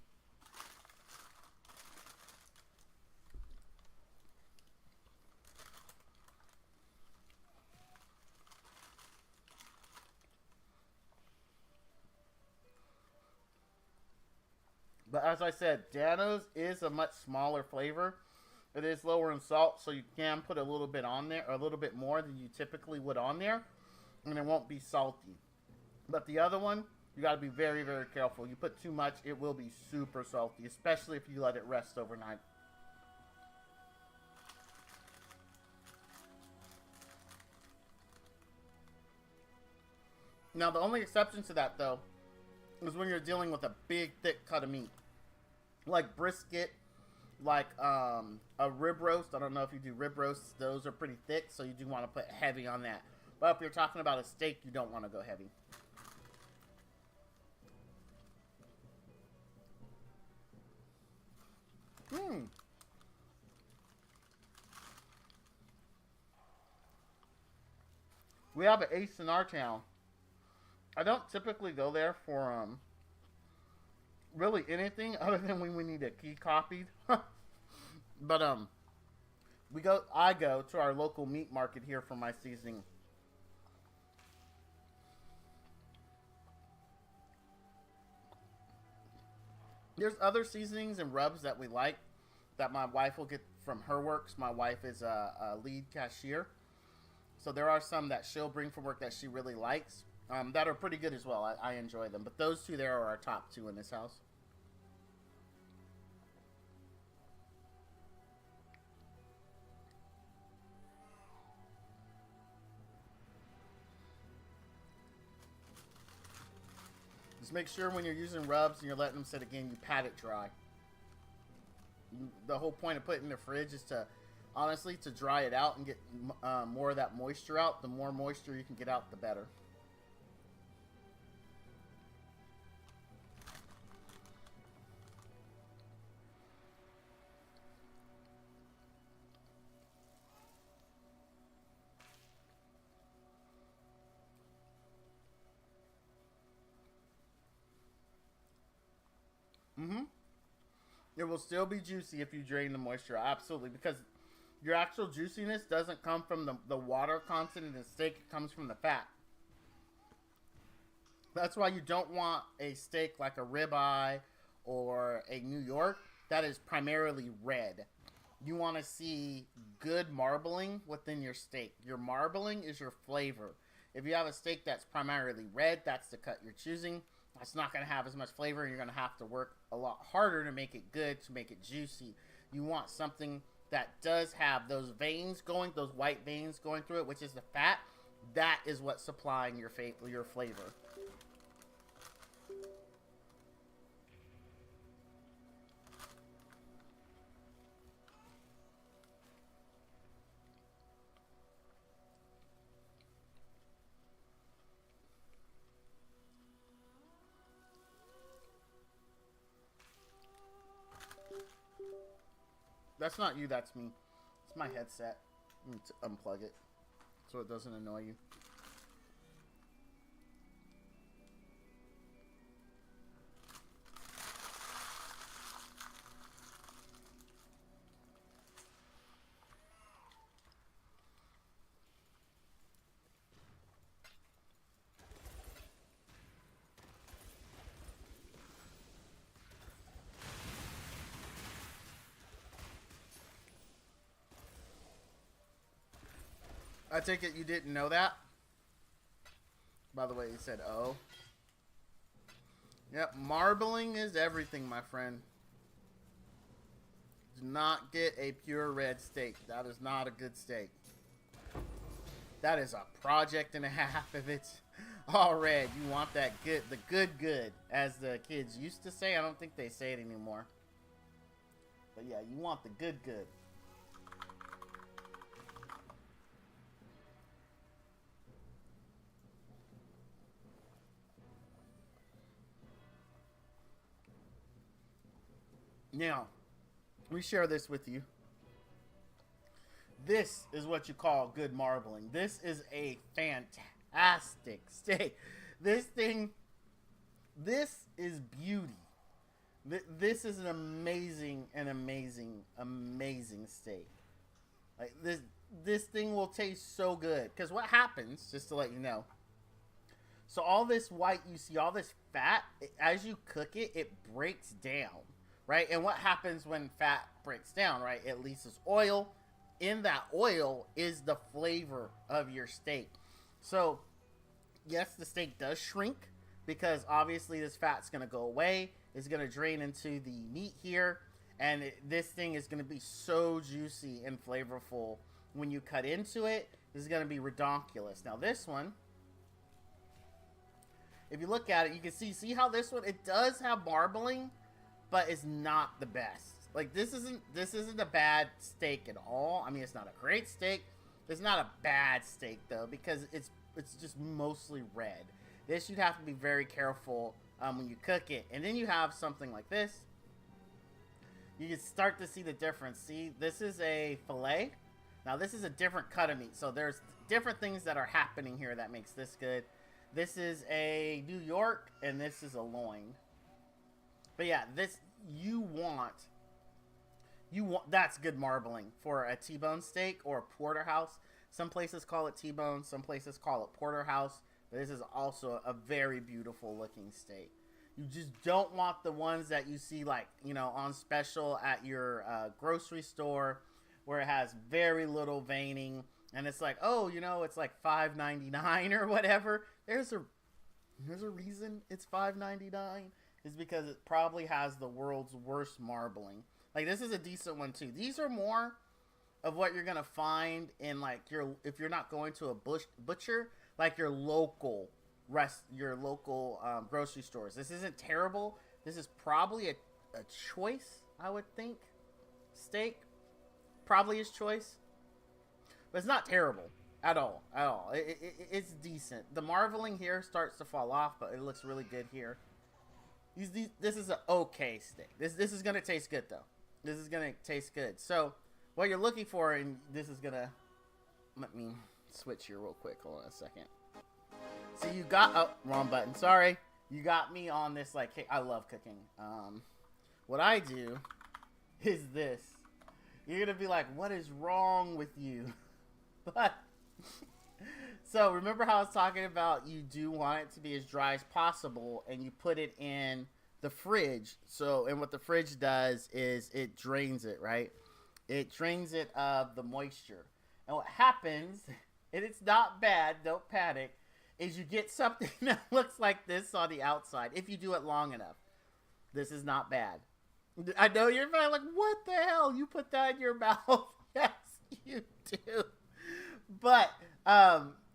But as I said, Dano's is a much smaller flavor. It is lower in salt, so you can put a little bit on there, or a little bit more than you typically would on there, and it won't be salty. But the other one, you got to be very, very careful. You put too much, it will be super salty, especially if you let it rest overnight. Now, the only exception to that, though, is when you're dealing with a big, thick cut of meat. Like brisket, like a rib roast. I don't know if you do rib roasts. Those are pretty thick, so you do want to put heavy on that. But if you're talking about a steak, you don't want to go heavy. We have an Ace in our town. I don't typically go there for really anything other than when we need a key copied. But I go to our local meat market here for my seasoning. There's other seasonings and rubs that we like that my wife will get from her works. My wife is a lead cashier. So there are some that she'll bring from work that she really likes that are pretty good as well. I enjoy them. But those two there are our top two in this house. Just make sure when you're using rubs and you're letting them sit again, you pat it dry. The whole point of putting it in the fridge is to, honestly, to dry it out and get more of that moisture out. The more moisture you can get out, the better. Mm-hmm. It will still be juicy if you drain the moisture, absolutely, because your actual juiciness doesn't come from the water content in the steak, it comes from the fat. That's why you don't want a steak like a ribeye or a New York that is primarily red. You want to see good marbling within your steak. Your marbling is your flavor. If you have a steak that's primarily red, that's the cut you're choosing. That's not going to have as much flavor, and you're going to have to work a lot harder to make it good, to make it juicy. You want something that does have those veins going, those white veins going through it, which is the fat. That is what's supplying your flavor. That's not you, that's me. It's my headset. I need to unplug it so it doesn't annoy you. I take it you didn't know that? By the way, you said oh. Yep, marbling is everything, my friend. Do not get a pure red steak. That is not a good steak. That is a project and a half if it's all red. You want that good, the good, as the kids used to say. I don't think they say it anymore. But yeah, you want the good. Now, we share this with you. This is what you call good marbling. This is a fantastic steak. This is beauty. This is an amazing steak. Like this thing will taste so good. Because what happens, just to let you know, so all this white you see, all this fat, as you cook it, it breaks down, right? And what happens when fat breaks down, right? It releases oil. In that oil is the flavor of your steak. So, yes, the steak does shrink because obviously this fat's going to go away. It's going to drain into the meat here. And this thing is going to be so juicy and flavorful when you cut into it. This is going to be redonkulous. Now, this one, if you look at it, you can see how this one, it does have marbling, but it's not the best. Like, this isn't a bad steak at all. I mean, it's not a great steak. It's not a bad steak, though, because it's just mostly red. This, you'd have to be very careful when you cook it. And then you have something like this. You can start to see the difference. See, this is a filet. Now, this is a different cut of meat. So, there's different things that are happening here that makes this good. This is a New York, and this is a loin. But, yeah, this, you want, that's good marbling for a T-bone steak or a porterhouse. Some places call it T-bone, some places call it porterhouse, but this is also a very beautiful looking steak. You just don't want the ones that you see, like, you know, on special at your grocery store where it has very little veining and it's like, oh, you know, it's like $5.99 or whatever. There's a reason it's $5.99 is because it probably has the world's worst marbling. Like, this is a decent one, too. These are more of what you're going to find in, like, if you're not going to a butcher, like your local grocery stores. This isn't terrible. This is probably a choice, I would think. Steak. Probably his choice. But it's not terrible at all. It's decent. The marbling here starts to fall off, but it looks really good here. This is an okay steak. This is going to taste good, though. This is going to taste good. So, what you're looking for, and this is going to... Let me switch here real quick. Hold on a second. So, you got... Oh, wrong button. Sorry. You got me on this, like... Hey, I love cooking. What I do is this. You're going to be like, what is wrong with you? But... So, remember how I was talking about you do want it to be as dry as possible, and you put it in the fridge. So, and what the fridge does is it drains it, right? It drains it of the moisture. And what happens, and it's not bad, don't panic, is you get something that looks like this on the outside, if you do it long enough. This is not bad. I know you're probably like, what the hell? You put that in your mouth? Yes, you do. But,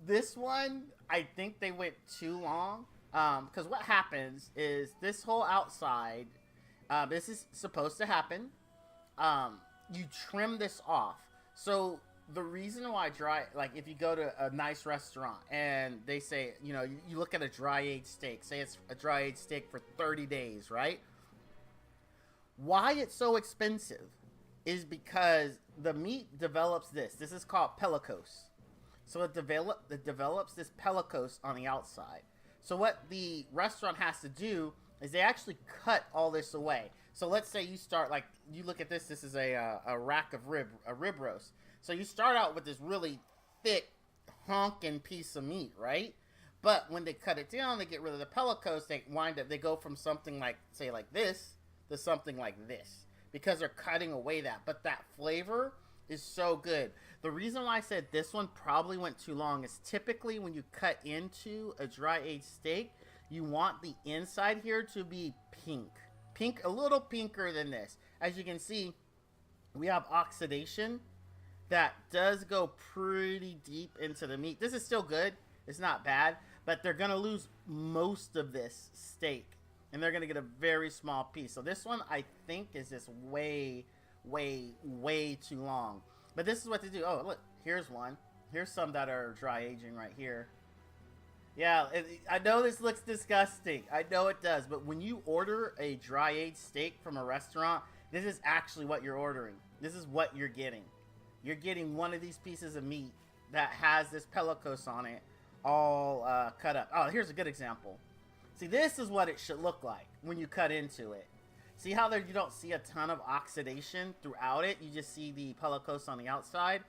this one, I think they went too long. Because what happens is this whole outside, this is supposed to happen. You trim this off. So the reason why like if you go to a nice restaurant and they say, you know, you look at a dry aged steak, say it's a dry aged steak for 30 days, right? Why it's so expensive is because the meat develops this. This is called pellicose. So it develops this pellicose on the outside. So what the restaurant has to do is they actually cut all this away. So let's say you start, like, you look at this. This is a rack of a rib roast. So you start out with this really thick, honking piece of meat, right? But when they cut it down, they get rid of the pellicose. They go from something like, say, like this to something like this because they're cutting away that. But that flavor is so good. The reason why I said this one probably went too long is typically when you cut into a dry aged steak, you want the inside here to be pink. Pink, a little pinker than this. As you can see, we have oxidation that does go pretty deep into the meat. This is still good. It's not bad, but they're going to lose most of this steak, and they're going to get a very small piece. So this one, I think, is just way, way, way too long. But this is what to do. Oh, look, here's one. Here's some that are dry aging right here. Yeah, I know this looks disgusting. I know it does. But when you order a dry aged steak from a restaurant, this is actually what you're ordering. This is what you're getting. You're getting one of these pieces of meat that has this pellicose on it all cut up. Oh, here's a good example. See, this is what it should look like when you cut into it. See how there you don't see a ton of oxidation throughout it? You just see the pellicose on the outside.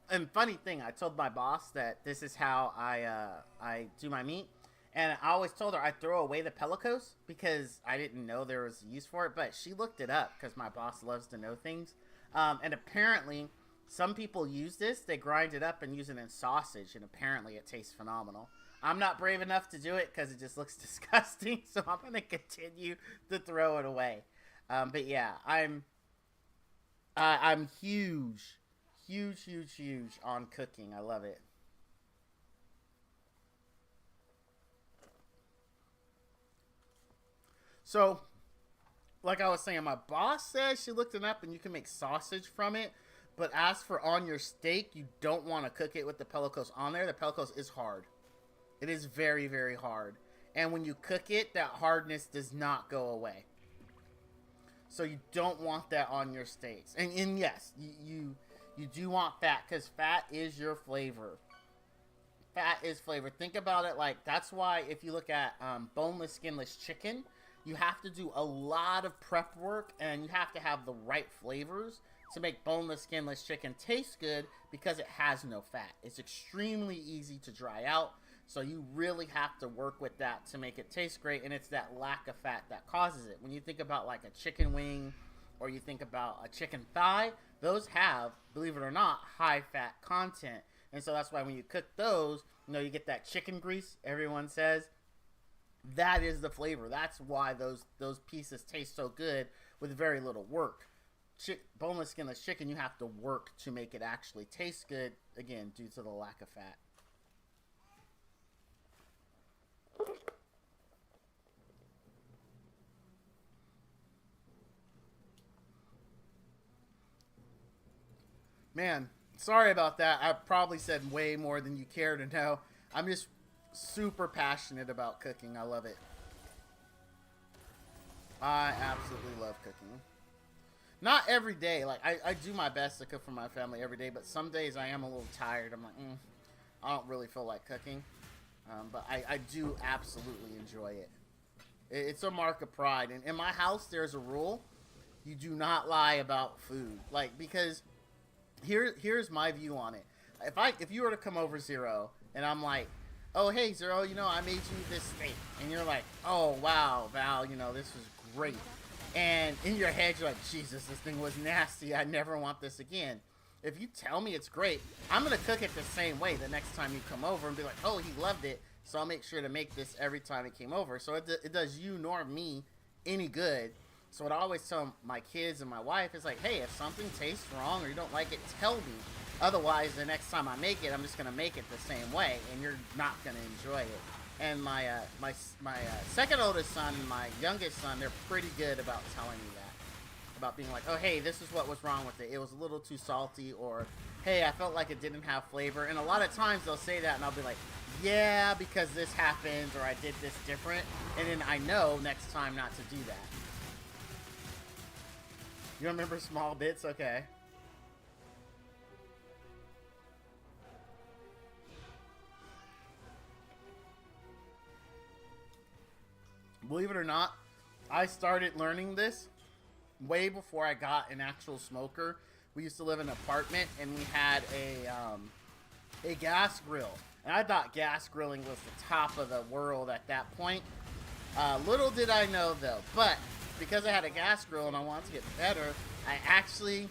And funny thing, I told my boss that this is how I do my meat. And I always told her I throw away the pellicose because I didn't know there was use for it. But she looked it up because my boss loves to know things. And apparently, some people use this. They grind it up and use it in sausage. And apparently, it tastes phenomenal. I'm not brave enough to do it because it just looks disgusting. So I'm going to continue to throw it away. But yeah, I'm huge on cooking. I love it. So, like I was saying, my boss says she looked it up and you can make sausage from it. But as for on your steak, you don't want to cook it with the pellicose on there. The pellicose is hard. It is very, very hard. And when you cook it, that hardness does not go away. So you don't want that on your steaks. And yes, you do want fat because fat is your flavor. Fat is flavor. Think about it like that's why if you look at boneless, skinless chicken, you have to do a lot of prep work and you have to have the right flavors to make boneless, skinless chicken taste good because it has no fat. It's extremely easy to dry out. So you really have to work with that to make it taste great, and it's that lack of fat that causes it. When you think about like a chicken wing or you think about a chicken thigh, those have, believe it or not, high fat content. And so that's why when you cook those, you know, you get that chicken grease, everyone says. That is the flavor. That's why those pieces taste so good with very little work. Boneless, skinless chicken, you have to work to make it actually taste good, again, due to the lack of fat. Man, sorry about that. I probably said way more than you care to know. I'm just super passionate about cooking. I love it. I absolutely love cooking. Not every day. Like, I do my best to cook for my family every day, but some days I am a little tired. I'm like, I don't really feel like cooking. But I do absolutely enjoy it. It's a mark of pride. And in my house, there's a rule. You do not lie about food. Like, because here's my view on it. If you were to come over, Zero, and I'm like, oh, hey, Zero, you know, I made you this steak. And you're like, oh, wow, Val, you know, this was great. And in your head, you're like, Jesus, this thing was nasty. I never want this again. If you tell me it's great, I'm going to cook it the same way the next time you come over and be like, oh, he loved it, so I'll make sure to make this every time he came over. So it does you nor me any good. So what I always tell my kids and my wife is like, hey, if something tastes wrong or you don't like it, tell me. Otherwise, the next time I make it, I'm just going to make it the same way, and you're not going to enjoy it. And my second oldest son and my youngest son, they're pretty good about telling me that. About being like, oh, hey, this is what was wrong with it. It was a little too salty, or, hey, I felt like it didn't have flavor. And a lot of times they'll say that, and I'll be like, yeah, because this happened, or I did this different. And then I know next time not to do that. You remember small bits? Okay. Believe it or not, I started learning this way before I got an actual smoker. We used to live in an apartment, and we had a gas grill. And I thought gas grilling was the top of the world at that point. Little did I know, though. But because I had a gas grill and I wanted to get better, I actually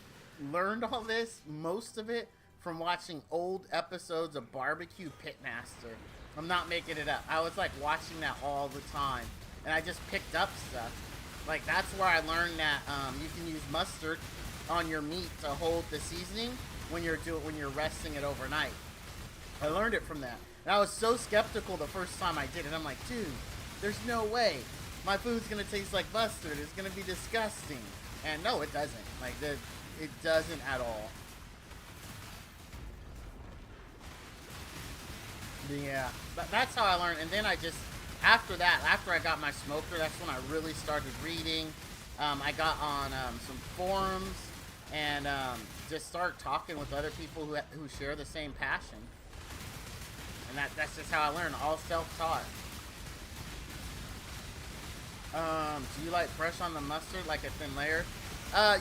learned all this, most of it, from watching old episodes of Barbecue Pitmaster. I'm not making it up. I was like watching that all the time, and I just picked up stuff. Like that's where I learned that you can use mustard on your meat to hold the seasoning when you're resting it overnight. I learned it from that, and I was so skeptical the first time I did it. I'm like, dude, there's no way my food's gonna taste like mustard. It's gonna be disgusting. And no, it doesn't. Like it doesn't at all. Yeah, that's how I learned. And then I just, after that, after I got my smoker, that's when I really started reading. I got on some forums and just started talking with other people who share the same passion. And that's just how I learned, all self-taught. Do you like press on the mustard like a thin layer?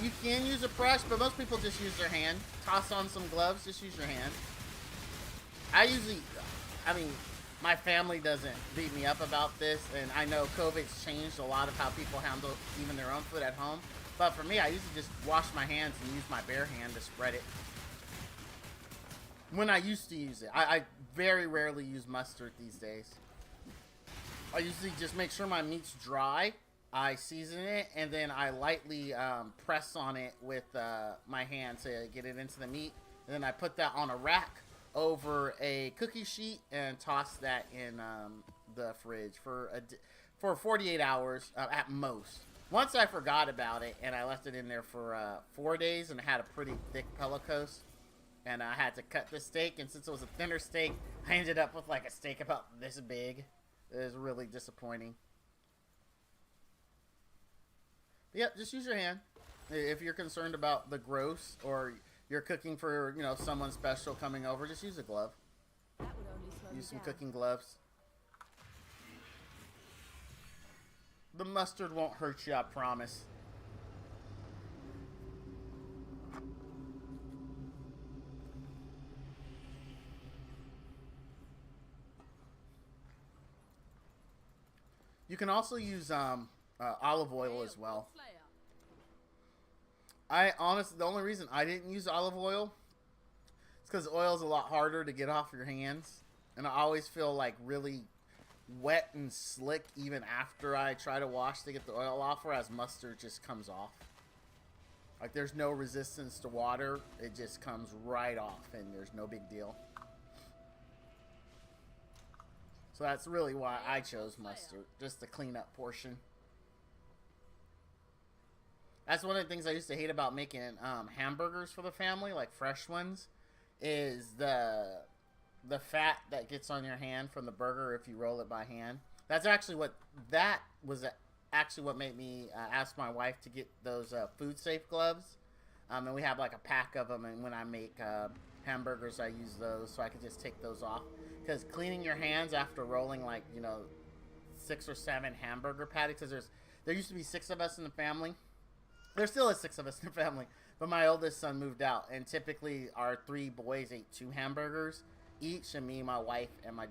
You can use a brush, but most people just use their hand. Toss on some gloves, just use your hand. I mean, my family doesn't beat me up about this, and I know COVID's changed a lot of how people handle even their own food at home. But for me, I usually just wash my hands and use my bare hand to spread it. When I used to use it. I very rarely use mustard these days. I usually just make sure my meat's dry. I season it, and then I lightly press on it with my hand to get it into the meat. And then I put that on a rack over a cookie sheet and toss that in the fridge for 48 hours at most. Once I forgot about it, and I left it in there for 4 days, and it had a pretty thick pellicose, and I had to cut the steak, and since it was a thinner steak, I ended up with like a steak about this big. It was really disappointing. But yeah, just use your hand. If you're concerned about the gross, or you're cooking for, someone special coming over, just use a glove. That would only slow Use some down. cooking gloves. The mustard won't hurt you, I promise. You can also use olive oil as well. The only reason I didn't use olive oil is because oil is a lot harder to get off your hands. And I always feel like really wet and slick even after I try to wash to get the oil off, whereas mustard just comes off. Like there's no resistance to water. It just comes right off and there's no big deal. So that's really why I chose mustard, just the cleanup portion. That's one of the things I used to hate about making hamburgers for the family, like fresh ones, is the fat that gets on your hand from the burger if you roll it by hand. That's actually what made me ask my wife to get those food safe gloves. And we have like a pack of them, and when I make hamburgers, I use those so I can just take those off. Because cleaning your hands after rolling 6 or 7 hamburger patties, because there used to be 6 of us in the family. There still is 6 of us in the family, but my oldest son moved out, and typically our 3 boys ate 2 hamburgers each, and me, my wife, and my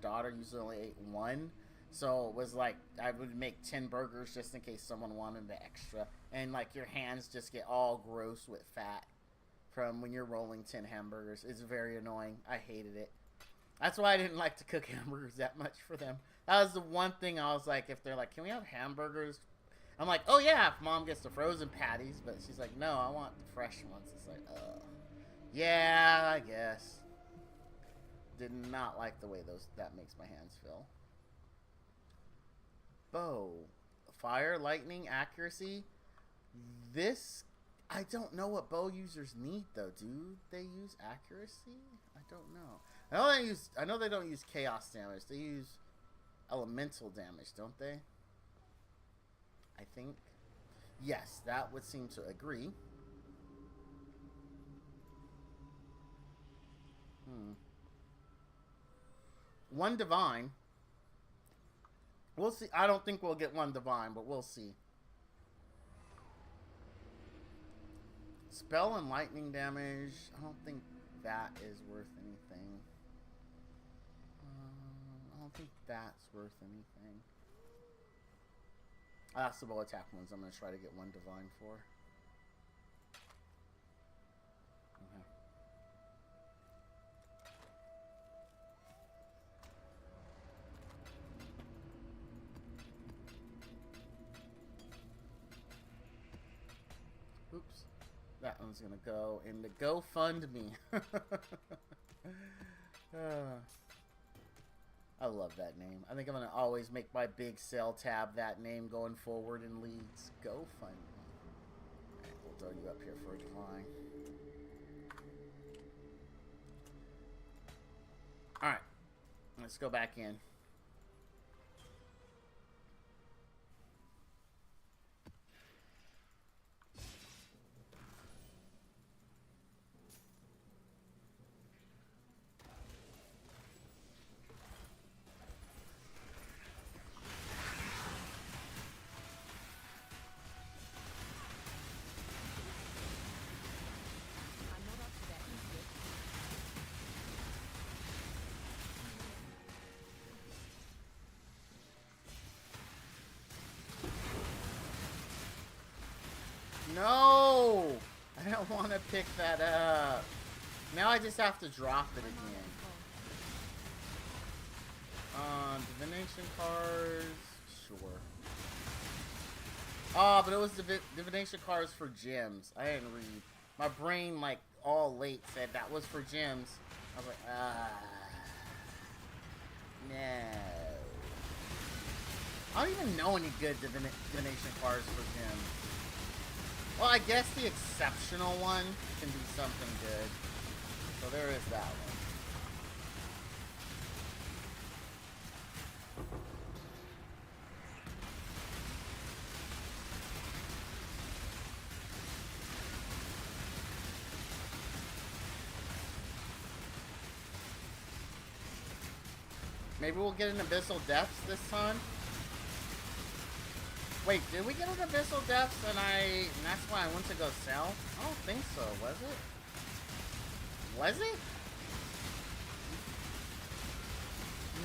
daughter usually only ate 1. So it was like I would make 10 burgers just in case someone wanted the extra, and like your hands just get all gross with fat from when you're rolling 10 hamburgers. It's very annoying. I hated it. That's why I didn't like to cook hamburgers that much for them. That was the one thing I was like, if they're like, can we have hamburgers? I'm like, oh yeah, if mom gets the frozen patties, but she's like, no, I want the fresh ones. It's like, yeah, I guess. Did not like the way that makes my hands feel. Bow, fire, lightning, accuracy. I don't know what bow users need though. Do they use accuracy? I don't know. I know they don't use chaos damage. They use elemental damage, don't they? I think. Yes, that would seem to agree. One divine. We'll see. I don't think we'll get one divine, but we'll see. Spell and lightning damage. I don't think that is worth anything. I don't think that's worth anything. That's the bow attack ones I'm going to try to get one divine for. That one's gonna go in the GoFundMe. I love that name. I think I'm gonna always make my big sale tab that name going forward in leagues. GoFundMe. Alright, we'll throw you up here for a decline. Alright. Let's go back in. I'm not up to that yet. No! I don't want to pick that up. Now I just have to drop it My mana again. is gone. Divination cards. Sure. Oh, but it was divination cards for gems. I didn't read. My brain, like, all late said that was for gems. I was like, no. I don't even know any good divination cards for gems. Well, I guess the exceptional one can be something good. So there is that one. Maybe we'll get an Abyssal Depths this time? Wait, did we get an Abyssal Depths and that's why I went to go sell? I don't think so, was it? Was it?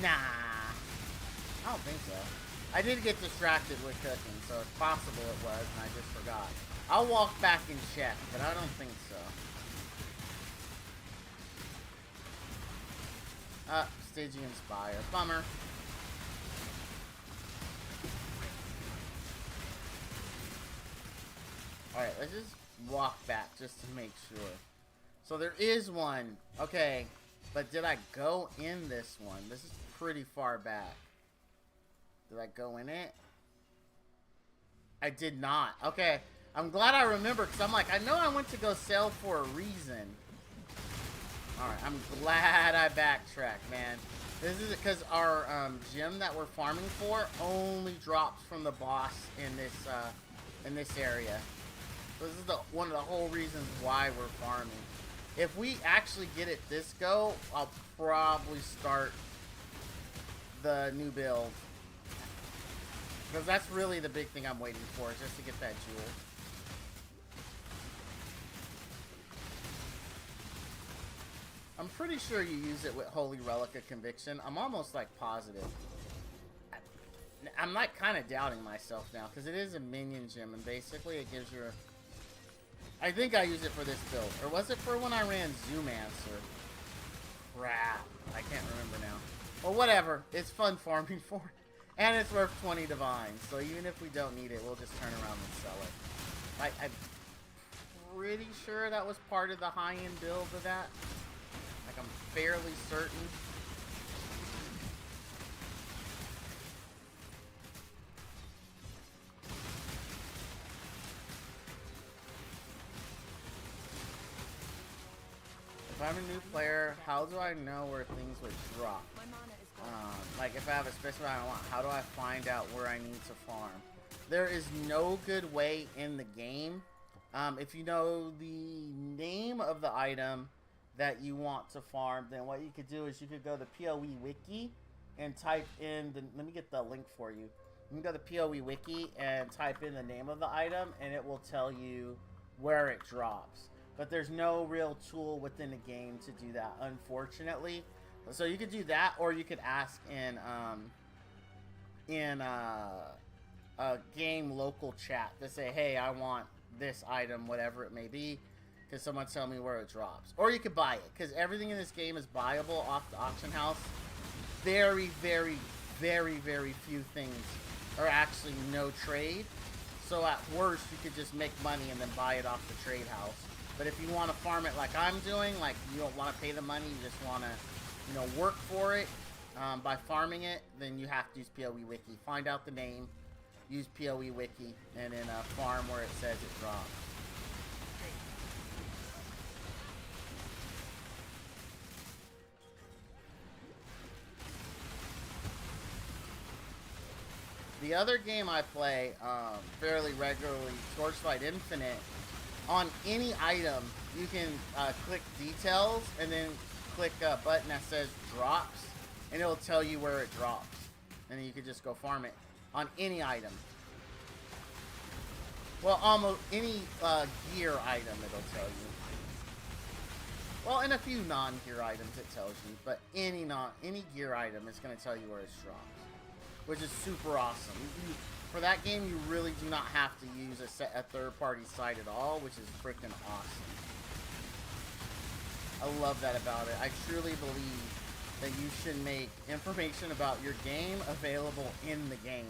Nah. I don't think so. I did get distracted with cooking, so it's possible it was, and I just forgot. I'll walk back and check, but I don't think so. Stygian Spire. Bummer. Alright, let's just walk back just to make sure. So there is one. Okay, but did I go in this one? This is pretty far back. Did I go in it? I did not. Okay, I'm glad I remember, because I'm like, I know I went to go sell for a reason. Alright, I'm glad I backtracked, man. This is because our gem that we're farming for only drops from the boss in this area. This is one of the whole reasons why we're farming. If we actually get it this go, I'll probably start the new build. Because that's really the big thing I'm waiting for, is just to get that jewel. I'm pretty sure you use it with Holy Relic of Conviction. I'm almost like positive. I'm like kind of doubting myself now, because it is a minion gem, and basically it gives you a... I think I use it for this build. Or was it for when I ran Zoomancer? Crap. I can't remember now. Well, whatever. It's fun farming for it. And it's worth 20 divines. So even if we don't need it, we'll just turn around and sell it. I'm pretty sure that was part of the high-end build of that. Like, I'm fairly certain. If I'm a new player, how do I know where things would drop? My mana is gone. Like if I have a specific I want, how do I find out where I need to farm? There is no good way in the game. If you know the name of the item that you want to farm, then what you could do is you could go to PoE Wiki and type in the, let me get the link for you. You can go to PoE Wiki and type in the name of the item, and it will tell you where it drops. But there's no real tool within the game to do that, unfortunately. So you could do that, or you could ask in a game local chat to say, hey, I want this item, whatever it may be. Because someone tell me where it drops. Or you could buy it, because everything in this game is buyable off the auction house. Very, very, very, very few things are actually no trade. So at worst, you could just make money and then buy it off the trade house. But if you want to farm it like I'm doing, like you don't want to pay the money, you just want to, you know, work for it by farming it, then you have to use PoE Wiki. Find out the name, use PoE Wiki, and then farm where it says it drops. The other game I play fairly regularly, Torchlight Infinite, on any item, you can click details and then click a button that says drops, and it'll tell you where it drops. And then you can just go farm it on any item. Well, almost any gear item it'll tell you. Well, and a few non-gear items it tells you, but any gear item is going to tell you where it's dropped, which is super awesome. For that game, you really do not have to use a third-party site at all, which is freaking awesome. I love that about it. I truly believe that you should make information about your game available in the game.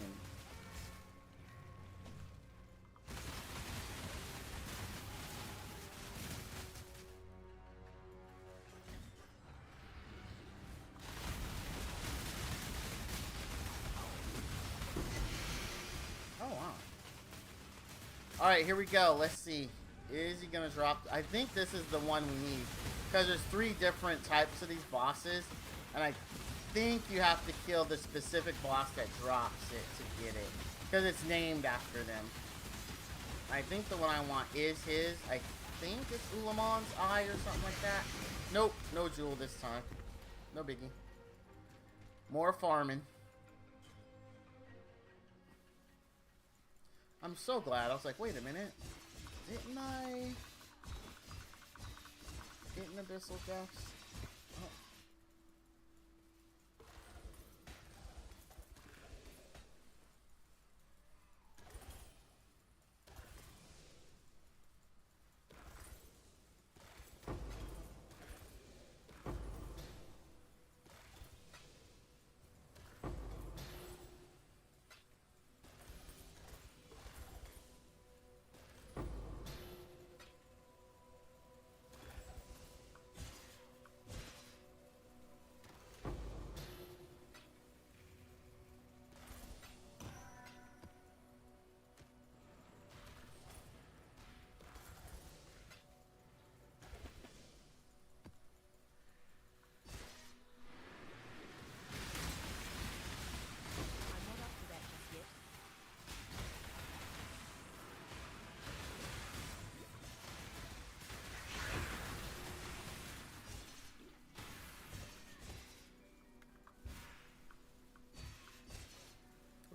Alright, here we go. Let's see. Is he going to drop? I think this is the one we need. Because there's 3 different types of these bosses. And I think you have to kill the specific boss that drops it to get it. Because it's named after them. I think the one I want is his. I think it's Ulamon's Eye or something like that. Nope. No jewel this time. No biggie. More farming. I'm so glad. I was like, wait a minute. Didn't I get an Abyssal Depths? Oh.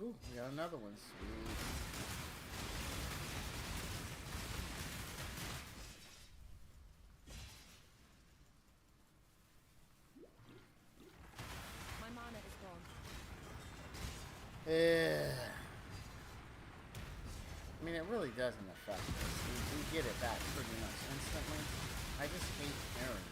Ooh, we got another one. Sweet. My mana is gone. I mean, it really doesn't affect us. We get it back pretty much instantly. I just hate carrying.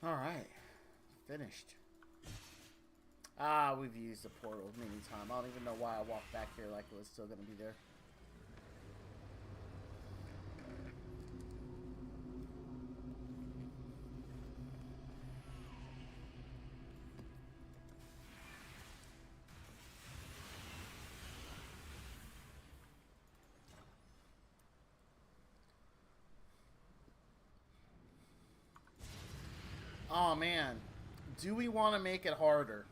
Alright. Finished. Ah, we've used the portal many times. I don't even know why I walked back here like it was still going to be there. Oh man, do we want to make it harder?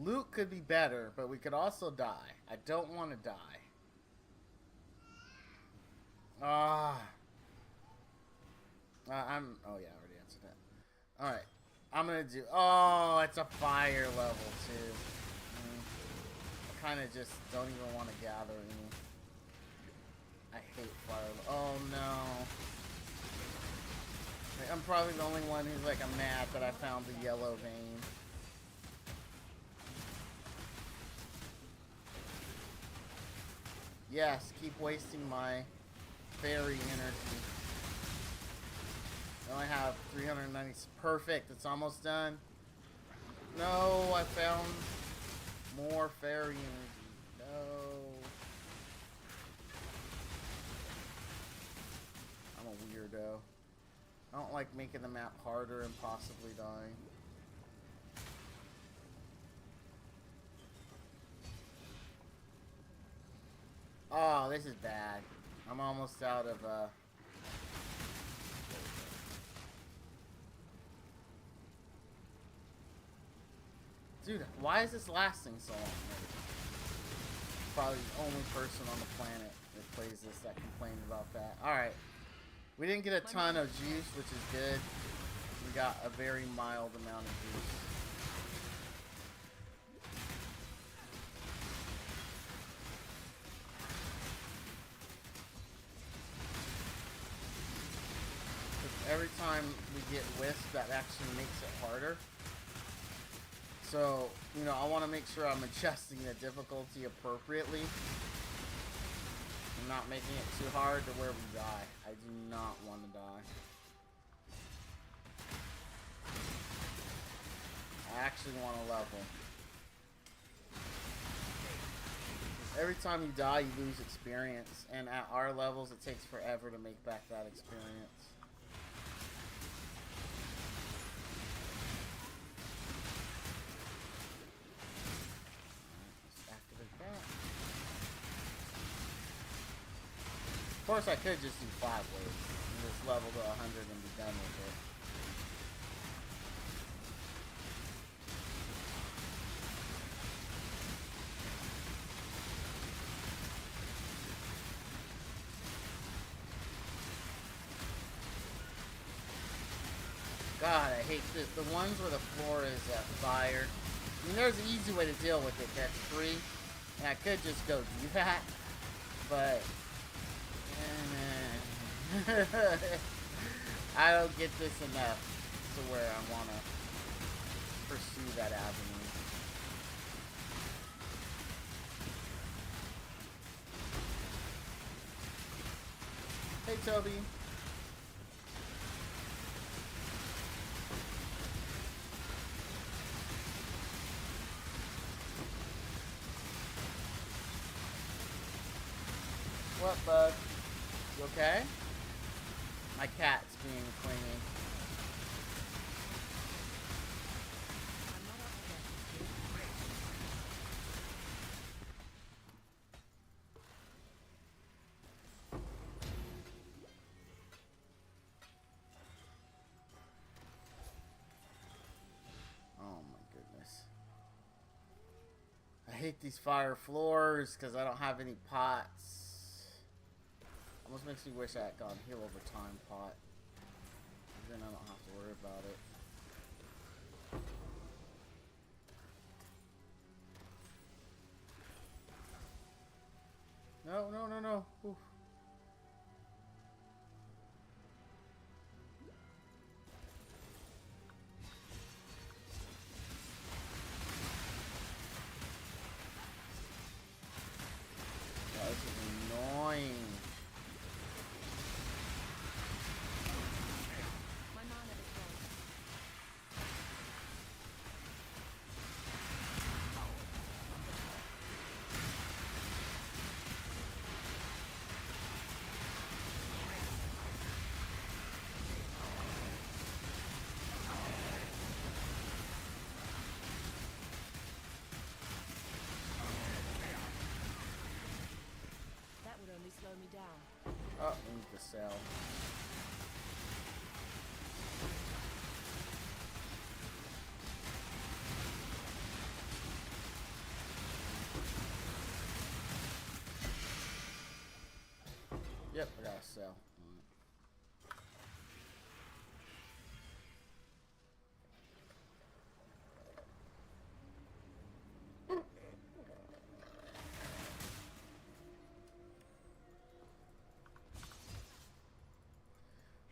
Loot could be better, but we could also die. I don't want to die. Oh yeah, I already answered that. Alright, I'm gonna do... Oh, it's a fire level too. I kind of just don't even want to gather any. I hate fire. Oh no. I'm probably the only one who's like, I'm mad that I found the yellow vein. Yes, keep wasting my fairy energy. I only have 390. Perfect, it's almost done. No, I found more fairy energy. No. I'm a weirdo. I don't like making the map harder and possibly dying. Oh, this is bad. I'm almost out of, Dude, why is this lasting so long? Probably the only person on the planet that plays this that complained about that. Alright. We didn't get a ton of juice, which is good. We got a very mild amount of juice. Every time we get wisp, that actually makes it harder. So, you know, I want to make sure I'm adjusting the difficulty appropriately. I'm not making it too hard to where we die. I do not want to die. I actually want to level. Every time you die, you lose experience. And at our levels, it takes forever to make back that experience. Of course, I could just do 5 waves and just level to 100 and be done with it. God, I hate this. The ones where the floor is fire. I mean, there's an easy way to deal with it. That's free. And I could just go do that. But... I don't get this enough to where I want to pursue that avenue. Hey, Toby. What, bud? You okay? My cat's being clingy. Oh my goodness. I hate these fire floors because I don't have any pots. Almost makes me wish I had gone heal over time pot. Then I don't have to worry about it. No, no, no, no. Oof. Oh, this is annoying. My mana is slow me down. Oh, we need to sell. Yep, I gotta sell.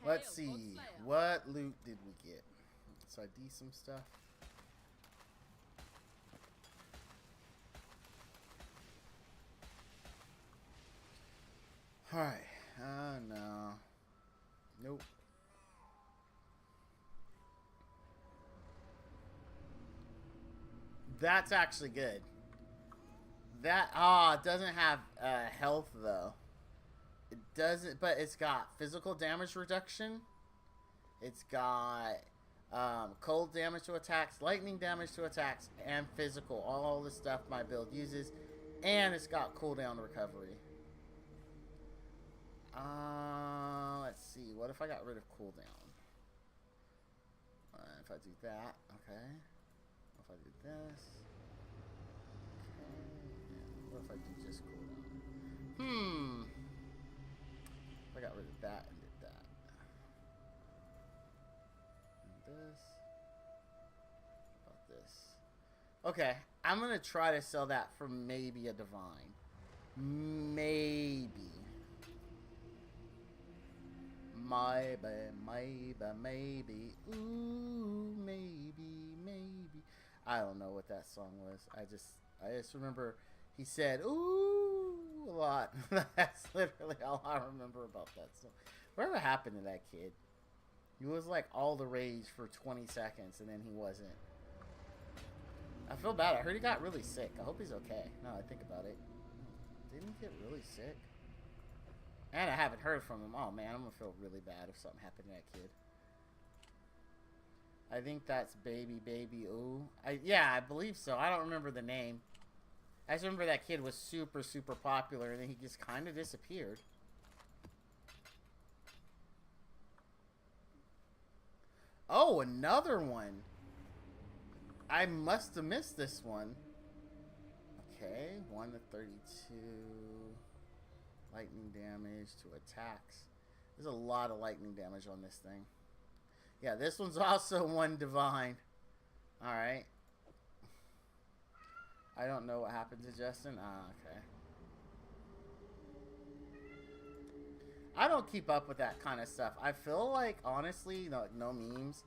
Let's see. What loot did we get? So I do some stuff. Alright. No. Nope. That's actually good. That, it doesn't have health though. It doesn't, but it's got physical damage reduction. It's got cold damage to attacks, lightning damage to attacks, and physical. All the stuff my build uses. And it's got cooldown recovery. Let's see. What if I got rid of cooldown? If I do that, okay. What if I do this? Okay. What if I do just cooldown? I got rid of that and did that. And this. About this. Okay. I'm going to try to sell that for maybe a divine. Maybe. Maybe. Ooh, maybe. I don't know what that song was. I just remember he said, ooh, a lot. That's literally all I remember about that song. Whatever happened to that kid? He was like all the rage for 20 seconds and then he wasn't. I feel bad. I heard he got really sick. I hope he's okay. Now I think about it. Didn't he get really sick? And I haven't heard from him. Oh man, I'm gonna feel really bad if something happened to that kid. I think that's baby ooh. Yeah, I believe so. I don't remember the name. I just remember that kid was super popular and then he just kind of disappeared. Oh, another one. I must have missed this one. Okay, 1 to 32. Lightning damage to attacks. There's a lot of lightning damage on this thing. Yeah, this one's also 1 divine. Alright. I don't know what happened to Justin. Okay. I don't keep up with that kind of stuff. I feel like, honestly, no memes.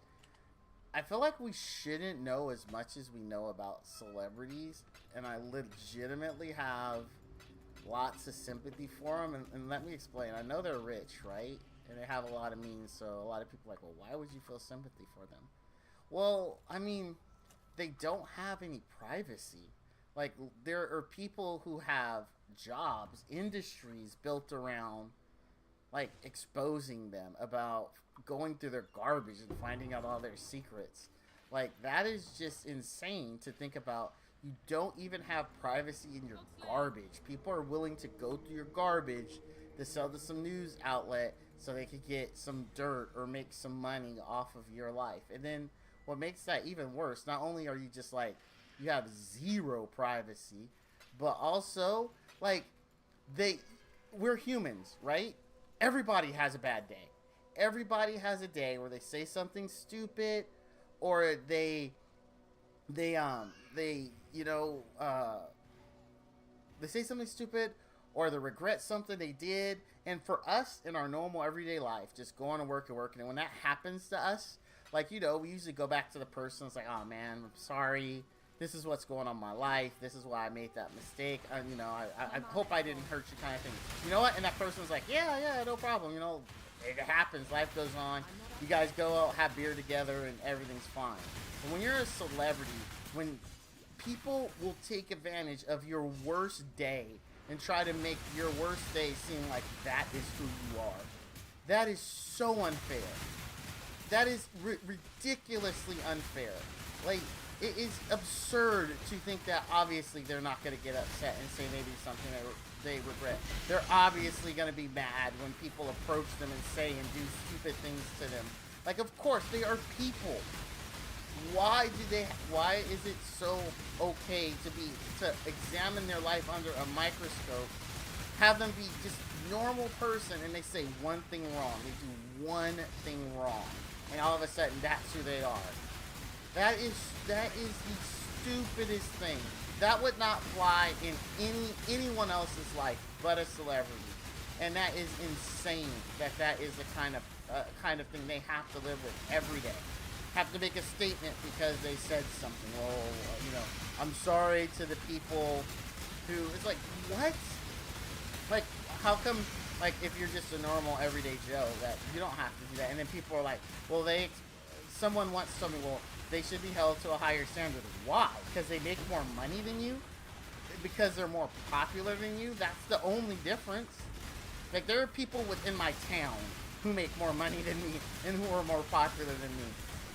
I feel like we shouldn't know as much as we know about celebrities. And I legitimately have lots of sympathy for them. And let me explain. I know they're rich, right? And they have a lot of means. So a lot of people are like, well, why would you feel sympathy for them? Well, I mean, they don't have any privacy. Like, there are people who have jobs, industries built around, like, exposing them about going through their garbage and finding out all their secrets. Like, that is just insane to think about. You don't even have privacy in your garbage. People are willing to go through your garbage to sell to some news outlet so they could get some dirt or make some money off of your life. And then what makes that even worse, not only are you just like, you have zero privacy, but also, like, we're humans, right? Everybody has a bad day. Everybody has a day where they say something stupid, or they say something stupid, or they regret something they did. And for us in our normal everyday life, just going to work and working, and when that happens to us, like, we usually go back to the person. It's like, oh man, I'm sorry. This is what's going on in my life. This is why I made that mistake. I hope I didn't hurt you, kind of thing. You know what? And that person's like, yeah, no problem. It happens. Life goes on. You guys go out, have beer together, and everything's fine. But when you're a celebrity, when people will take advantage of your worst day and try to make your worst day seem like that is who you are, that is so unfair. That is ridiculously unfair. Like, it is absurd to think that obviously they're not going to get upset and say maybe something that they regret. They're obviously going to be mad when people approach them and say and do stupid things to them. Like, of course, they are people. Why is it so okay to examine their life under a microscope, have them be just normal person, and they say one thing wrong, they do one thing wrong, and all of a sudden that's who they are. That is the stupidest thing. That would not fly in anyone else's life but a celebrity, and that is insane. That is the kind of thing they have to live with every day. Have to make a statement because they said something. Well, I'm sorry to the people who. It's like, what? Like, how come? Like, if you're just a normal everyday Joe, that you don't have to do that, and then people are like, well, someone wants something. Well, they should be held to a higher standard. Why? Because they make more money than you? Because they're more popular than you? That's the only difference. Like, there are people within my town who make more money than me and who are more popular than me.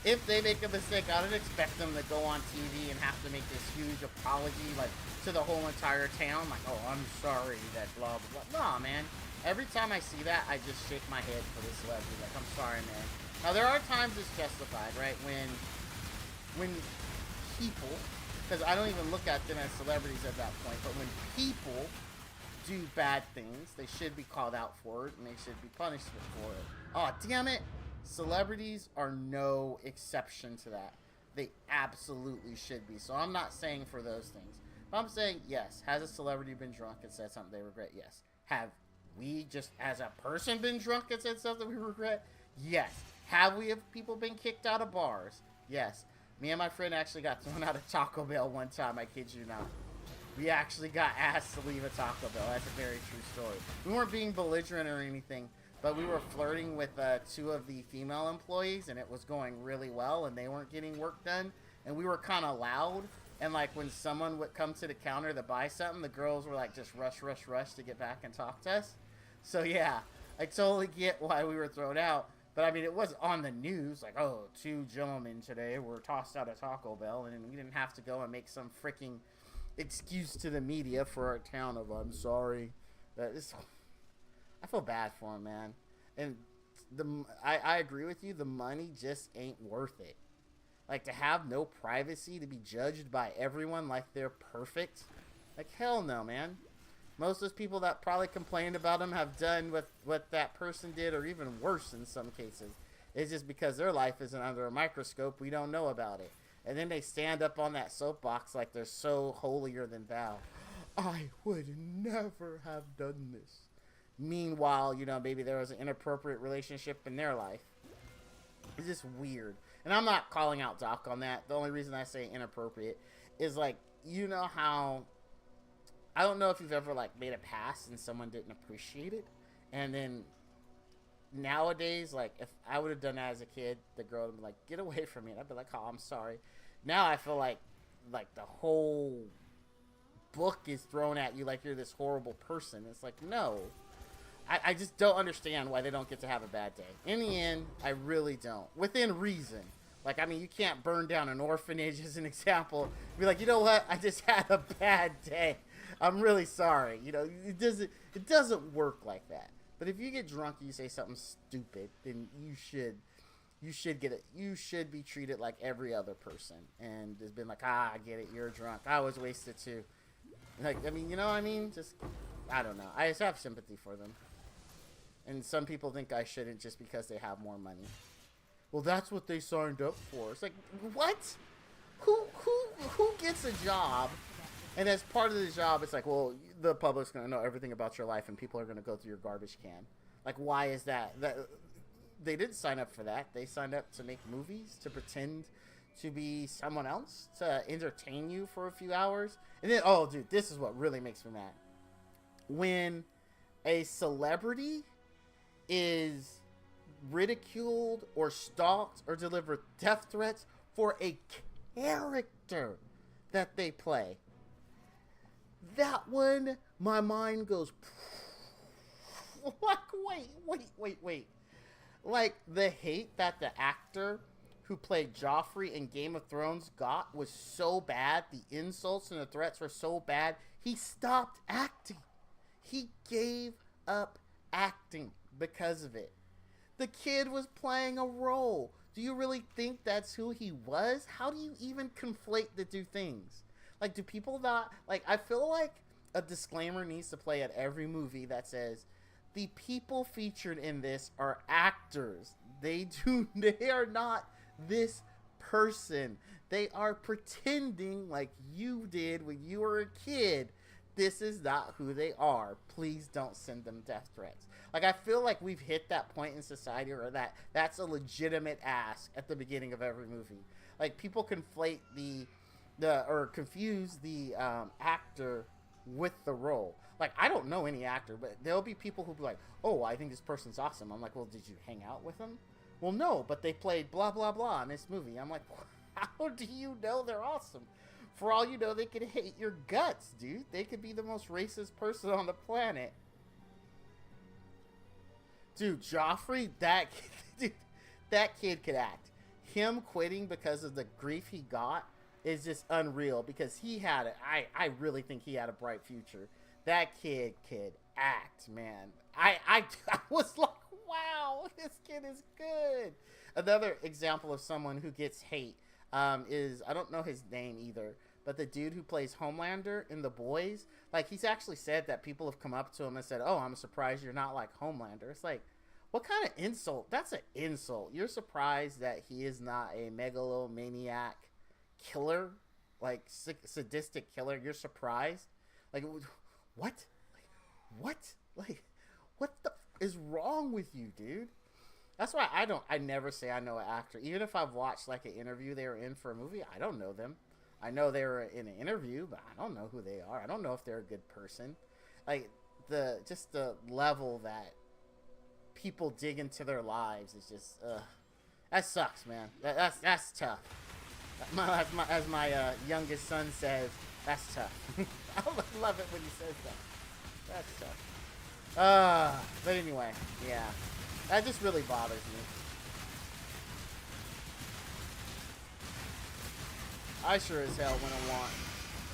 If they make a mistake, I would expect them to go on TV and have to make this huge apology, like, to the whole entire town. Like, oh, I'm sorry that blah, blah, blah. Nah, man. Every time I see that, I just shake my head for the celebrity. Like, I'm sorry, man. Now, there are times it's justified, right? When people, because I don't even look at them as celebrities at that point, but when people do bad things, they should be called out for it, and they should be punished for it. Oh, damn it. Celebrities are no exception to that. They absolutely should be. So I'm not saying for those things. But I'm saying, yes, has a celebrity been drunk and said something they regret? Yes. Have we just, as a person, been drunk and said something we regret? Yes. Have people been kicked out of bars? Yes. Me and my friend actually got thrown out of Taco Bell one time, I kid you not. We actually got asked to leave a Taco Bell. That's a very true story. We weren't being belligerent or anything, but we were flirting with 2 of the female employees, and it was going really well, and they weren't getting work done, and we were kind of loud, and like when someone would come to the counter to buy something, the girls were like just rush to get back and talk to us. So yeah, I totally get why we were thrown out. But, I mean, it was on the news, like, oh, 2 gentlemen today were tossed out of Taco Bell, and we didn't have to go and make some freaking excuse to the media for our town of, I'm sorry. I feel bad for him, man. And I agree with you, the money just ain't worth it. Like, to have no privacy, to be judged by everyone like they're perfect, like, hell no, man. Most of those people that probably complained about him have done what that person did, or even worse in some cases. It's just because their life isn't under a microscope, we don't know about it. And then they stand up on that soapbox like they're so holier than thou. I would never have done this. Meanwhile, maybe there was an inappropriate relationship in their life. It's just weird. And I'm not calling out Doc on that. The only reason I say inappropriate is, like, how... I don't know if you've ever, like, made a pass and someone didn't appreciate it. And then nowadays, like, if I would have done that as a kid, the girl would be like, get away from me. And I'd be like, oh, I'm sorry. Now I feel like the whole book is thrown at you like you're this horrible person. It's like, no. I just don't understand why they don't get to have a bad day. In the end, I really don't. Within reason. Like, I mean, you can't burn down an orphanage as an example. Be like, you know what? I just had a bad day. I'm really sorry. It doesn't work like that. But if you get drunk and you say something stupid, then you should get it. You should be treated like every other person. And it's been like, I get it. You're drunk. I was wasted too. Like, I mean, you know what I mean? Just, I don't know. I just have sympathy for them. And some people think I shouldn't just because they have more money. Well, that's what they signed up for. It's like, what? Who gets a job? And as part of the job, it's like, well, the public's going to know everything about your life and people are going to go through your garbage can. Like, why is that? They didn't sign up for that. They signed up to make movies, to pretend to be someone else, to entertain you for a few hours. And then, oh, dude, this is what really makes me mad. When a celebrity is ridiculed or stalked or delivered death threats for a character that they play. That one, my mind goes, like, wait. Like, the hate that the actor who played Joffrey in Game of Thrones got was so bad, the insults and the threats were so bad, he stopped acting. He gave up acting because of it. The kid was playing a role. Do you really think that's who he was? How do you even conflate the two things? Like, do people not... Like, I feel like a disclaimer needs to play at every movie that says, the people featured in this are actors. They are not this person. They are pretending like you did when you were a kid. This is not who they are. Please don't send them death threats. Like, I feel like we've hit that point in society where that's a legitimate ask at the beginning of every movie. Like, people conflate or confuse the actor with the role. Like, I don't know any actor, but there'll be people who'll be like, oh, I think this person's awesome. I'm like, well, did you hang out with them? Well, no, but they played blah, blah, blah in this movie. I'm like, how do you know they're awesome? For all you know, they could hate your guts, dude. They could be the most racist person on the planet. Dude, Joffrey, that kid could act. Him quitting because of the grief he got is just unreal, because I really think he had a bright future. That kid could act, man. I was like, wow, this kid is good. Another example of someone who gets hate is, I don't know his name either, but the dude who plays Homelander in The Boys, like, he's actually said that people have come up to him and said, oh, I'm surprised you're not like Homelander. It's like, what kind of insult? That's an insult. You're surprised that he is not a megalomaniac killer, like sadistic killer. You're surprised? Like, what? Like, what the is wrong with you, dude? That's why I never say I know an actor. Even if I've watched like an interview they were in for a movie, I don't know them. I know they were in an interview, but I don't know who they are. I don't know if they're a good person. Like, the level that people dig into their lives is just, that sucks, man. That's tough. As my youngest son says, that's tough. I love it when he says that. That's tough. But anyway, yeah. That just really bothers me. I sure as hell wouldn't want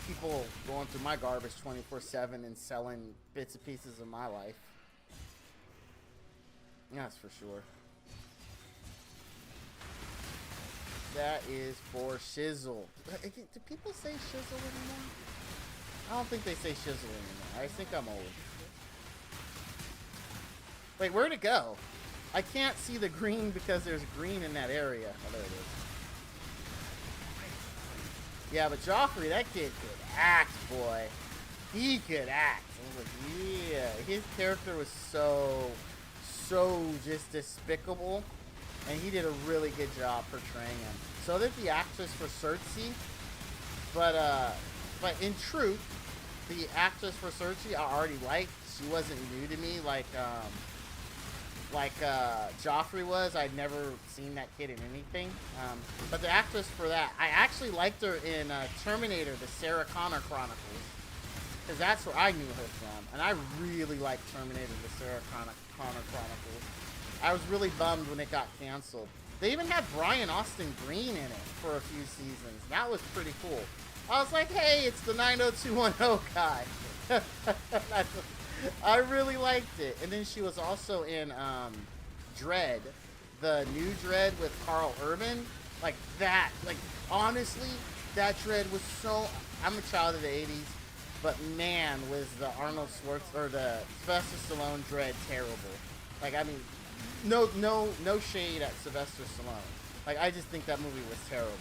people going through my garbage 24/7 and selling bits and pieces of my life. That's for sure. That is for shizzle. Do people say shizzle anymore? I don't think they say shizzle anymore. I think I'm old. Wait, where'd it go? I can't see the green because there's green in that area. Oh, there it is. Yeah, but Joffrey, that kid could act, boy. He could act. I was like, yeah. His character was so just despicable. And he did a really good job portraying him. So did the actress for Cersei. But in truth, the actress for Cersei I already liked. She wasn't new to me like Joffrey was. I'd never seen that kid in anything. But the actress for that, I actually liked her in Terminator, the Sarah Connor Chronicles. Because that's where I knew her from. And I really liked Terminator, the Sarah Connor Chronicles. I was really bummed when it got canceled. They even had Brian Austin Green in it for a few seasons. That was pretty cool. I was like, hey, it's the 90210 guy. I really liked it. And then she was also in Dredd, the new Dredd with Carl Urban. Like that. Like, honestly, that Dredd was so... I'm a child of the 80s. But man, was the Arnold Schwarzenegger or the Sylvester Stallone Dredd terrible. Like, I mean, no shade at Sylvester Stallone. Like, I just think that movie was terrible.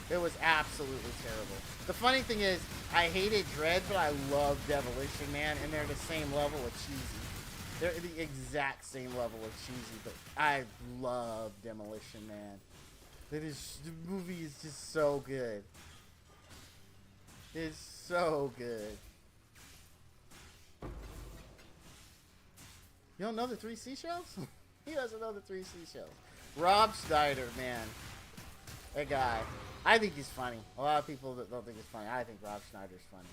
It was absolutely terrible. The funny thing is, I hated Dredd, but I love Demolition Man, and they're the same level of cheesy. They're the exact same level of cheesy, but I love Demolition Man. The movie is just so good. It's so good. You don't know the Three Seashells? He doesn't know the Three Seashells. Rob Schneider, man. That guy. I think he's funny. A lot of people that don't think he's funny. I think Rob Schneider's funny.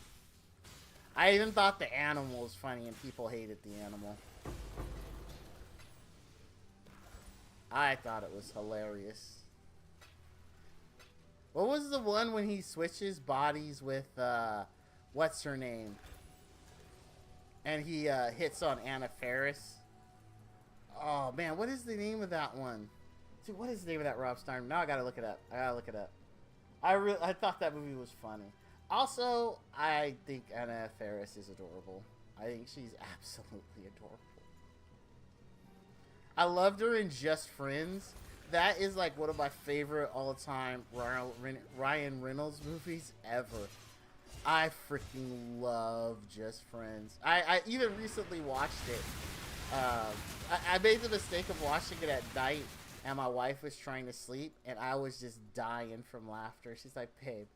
I even thought the animal was funny and people hated the animal. I thought it was hilarious. What was the one when he switches bodies with what's her name? And he hits on Anna Faris. Oh man, what is the name of that one? Dude, what is the name of that Rob Stein? Now I gotta look it up. I thought that movie was funny. Also, I think Anna Faris is adorable. I think she's absolutely adorable. I loved her in Just Friends. That is like one of my favorite all-time Ryan Reynolds movies ever. I freaking love Just Friends. I even recently watched it. I made the mistake of watching it at night, and my wife was trying to sleep, and I was just dying from laughter. She's like, babe,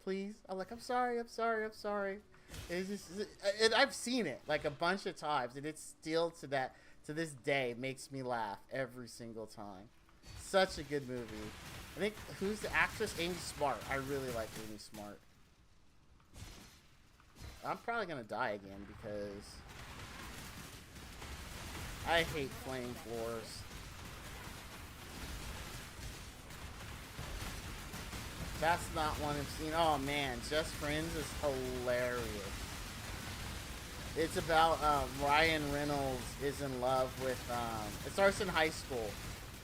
please? I'm like, I'm sorry. It's just, and I've seen it like a bunch of times, and it's still to this day makes me laugh every single time. Such a good movie. I think, who's the actress? Amy Smart. I really like Amy Smart. I'm probably gonna die again because I hate flame floors. That's not one I've seen. Oh man, Just Friends is hilarious. It's about Ryan Reynolds is in love with. It starts in high school,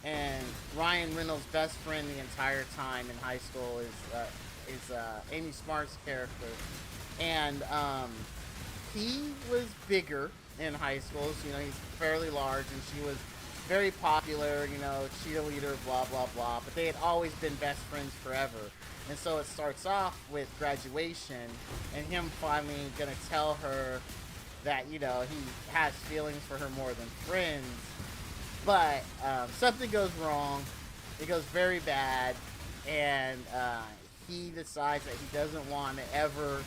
and Ryan Reynolds' best friend the entire time in high school is Amy Smart's character, and he was bigger in high school. So, you know, he's fairly large, and she was very popular. You know, cheerleader, blah blah blah. But they had always been best friends forever. And so it starts off with graduation, and him finally gonna tell her that, you know, he has feelings for her more than friends. But something goes wrong. It goes very bad, and he decides that he doesn't want to ever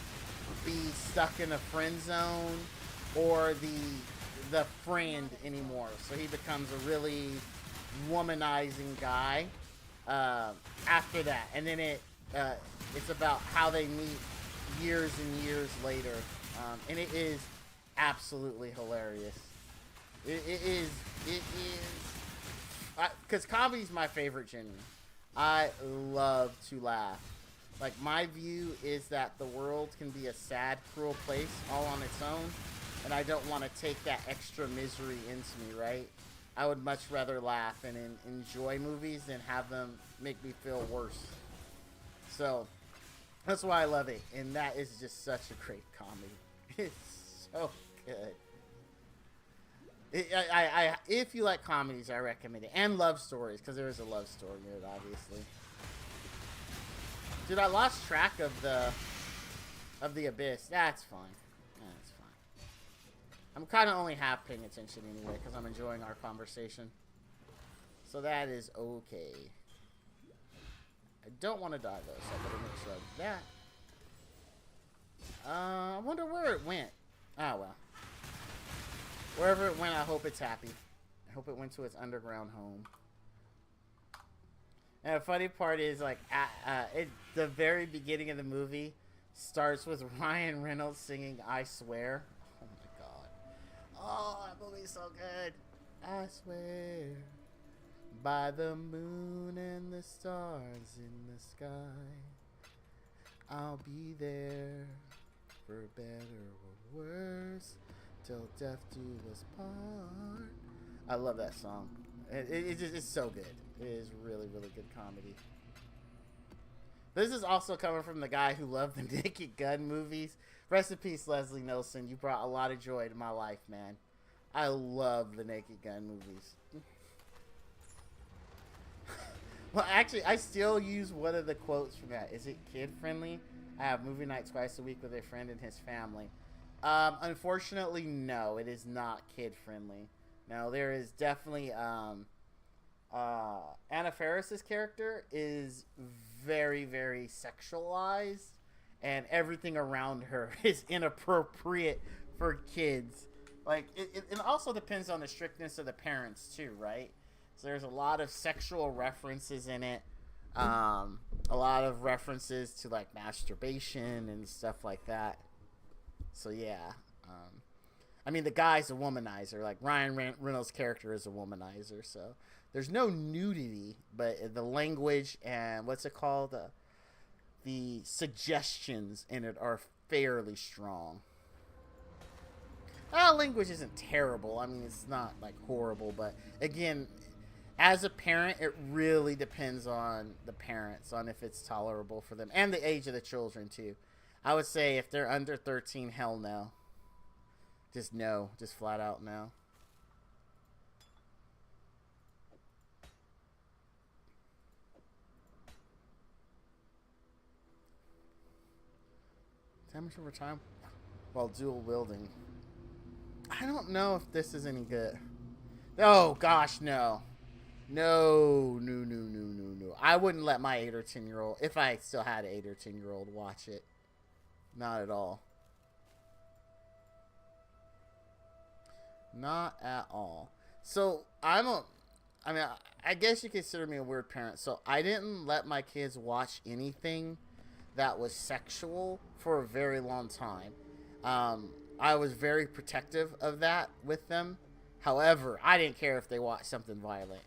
be stuck in a friend zone or the friend anymore. So he becomes a really womanizing guy after that, and then it's about how they meet years and years later, and it is absolutely hilarious. It is because comedy's my favorite genre. I love to laugh. Like, my view is that the world can be a sad, cruel place all on its own, and I don't want to take that extra misery into me, right? I would much rather laugh and enjoy movies than have them make me feel worse. So that's why I love it, and that is just such a great comedy. It's so good. If you like comedies, I recommend it, and love stories, because there is a love story in it, obviously. Dude, I lost track of the Abyss. That's fine. That's fine. I'm kind of only half paying attention anyway, because I'm enjoying our conversation. So that is okay. I don't want to die though, so I better make sure of that. I wonder where it went. Oh well. Wherever it went, I hope it's happy. I hope it went to its underground home. And the funny part is, like, the very beginning of the movie starts with Ryan Reynolds singing "I Swear." Oh my god. Oh, that movie's so good. I swear by the moon and the stars in the sky, I'll be there for better or worse, till death do us part. I love that song. It's so good. It is really, really good comedy. This is also coming from the guy who loved the Naked Gun movies. Rest in peace, Leslie Nielsen. You brought a lot of joy to my life, man. I love the Naked Gun movies. Well, actually, I still use one of the quotes from that. Is it kid-friendly? I have movie night twice a week with a friend and his family. Unfortunately, no. It is not kid-friendly. No, there is definitely... Anna Faris's character is very, very sexualized, and everything around her is inappropriate for kids. Like, it also depends on the strictness of the parents too, right? So there's a lot of sexual references in it, a lot of references to like masturbation and stuff like that. So yeah, I mean, the guy's a womanizer. Like, Ryan Reynolds' character is a womanizer, so there's no nudity, but the language and what's it called? the suggestions in it are fairly strong. Language isn't terrible. I mean, it's not like horrible, but again, as a parent, it really depends on the parents, on if it's tolerable for them, and the age of the children too. I would say if they're under 13, hell no. Just no. Just flat out no. Damage over time while dual wielding. I don't know if this is any good. Oh, gosh, no. No. I wouldn't let my 8 or 10-year-old, if I still had an 8 or 10-year-old, watch it. Not at all. Not at all. So, I guess you consider me a weird parent. So, I didn't let my kids watch anything that was sexual for a very long time. I was very protective of that with them. However, I didn't care if they watched something violent.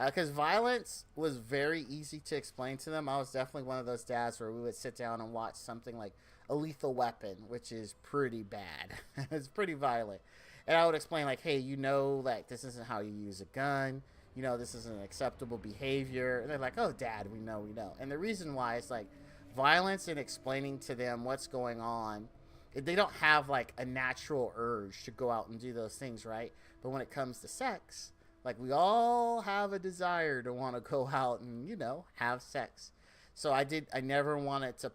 Because violence was very easy to explain to them. I was definitely one of those dads where we would sit down and watch something like A Lethal Weapon, which is pretty bad. It's pretty violent. And I would explain, like, hey, you know, like, this isn't how you use a gun. You know, this isn't acceptable behavior. And they're like, oh, Dad, we know. And the reason why is, like, violence and explaining to them what's going on, they don't have, like, a natural urge to go out and do those things, right? But when it comes to sex, like, we all have a desire to want to go out and, you know, have sex. So I never wanted to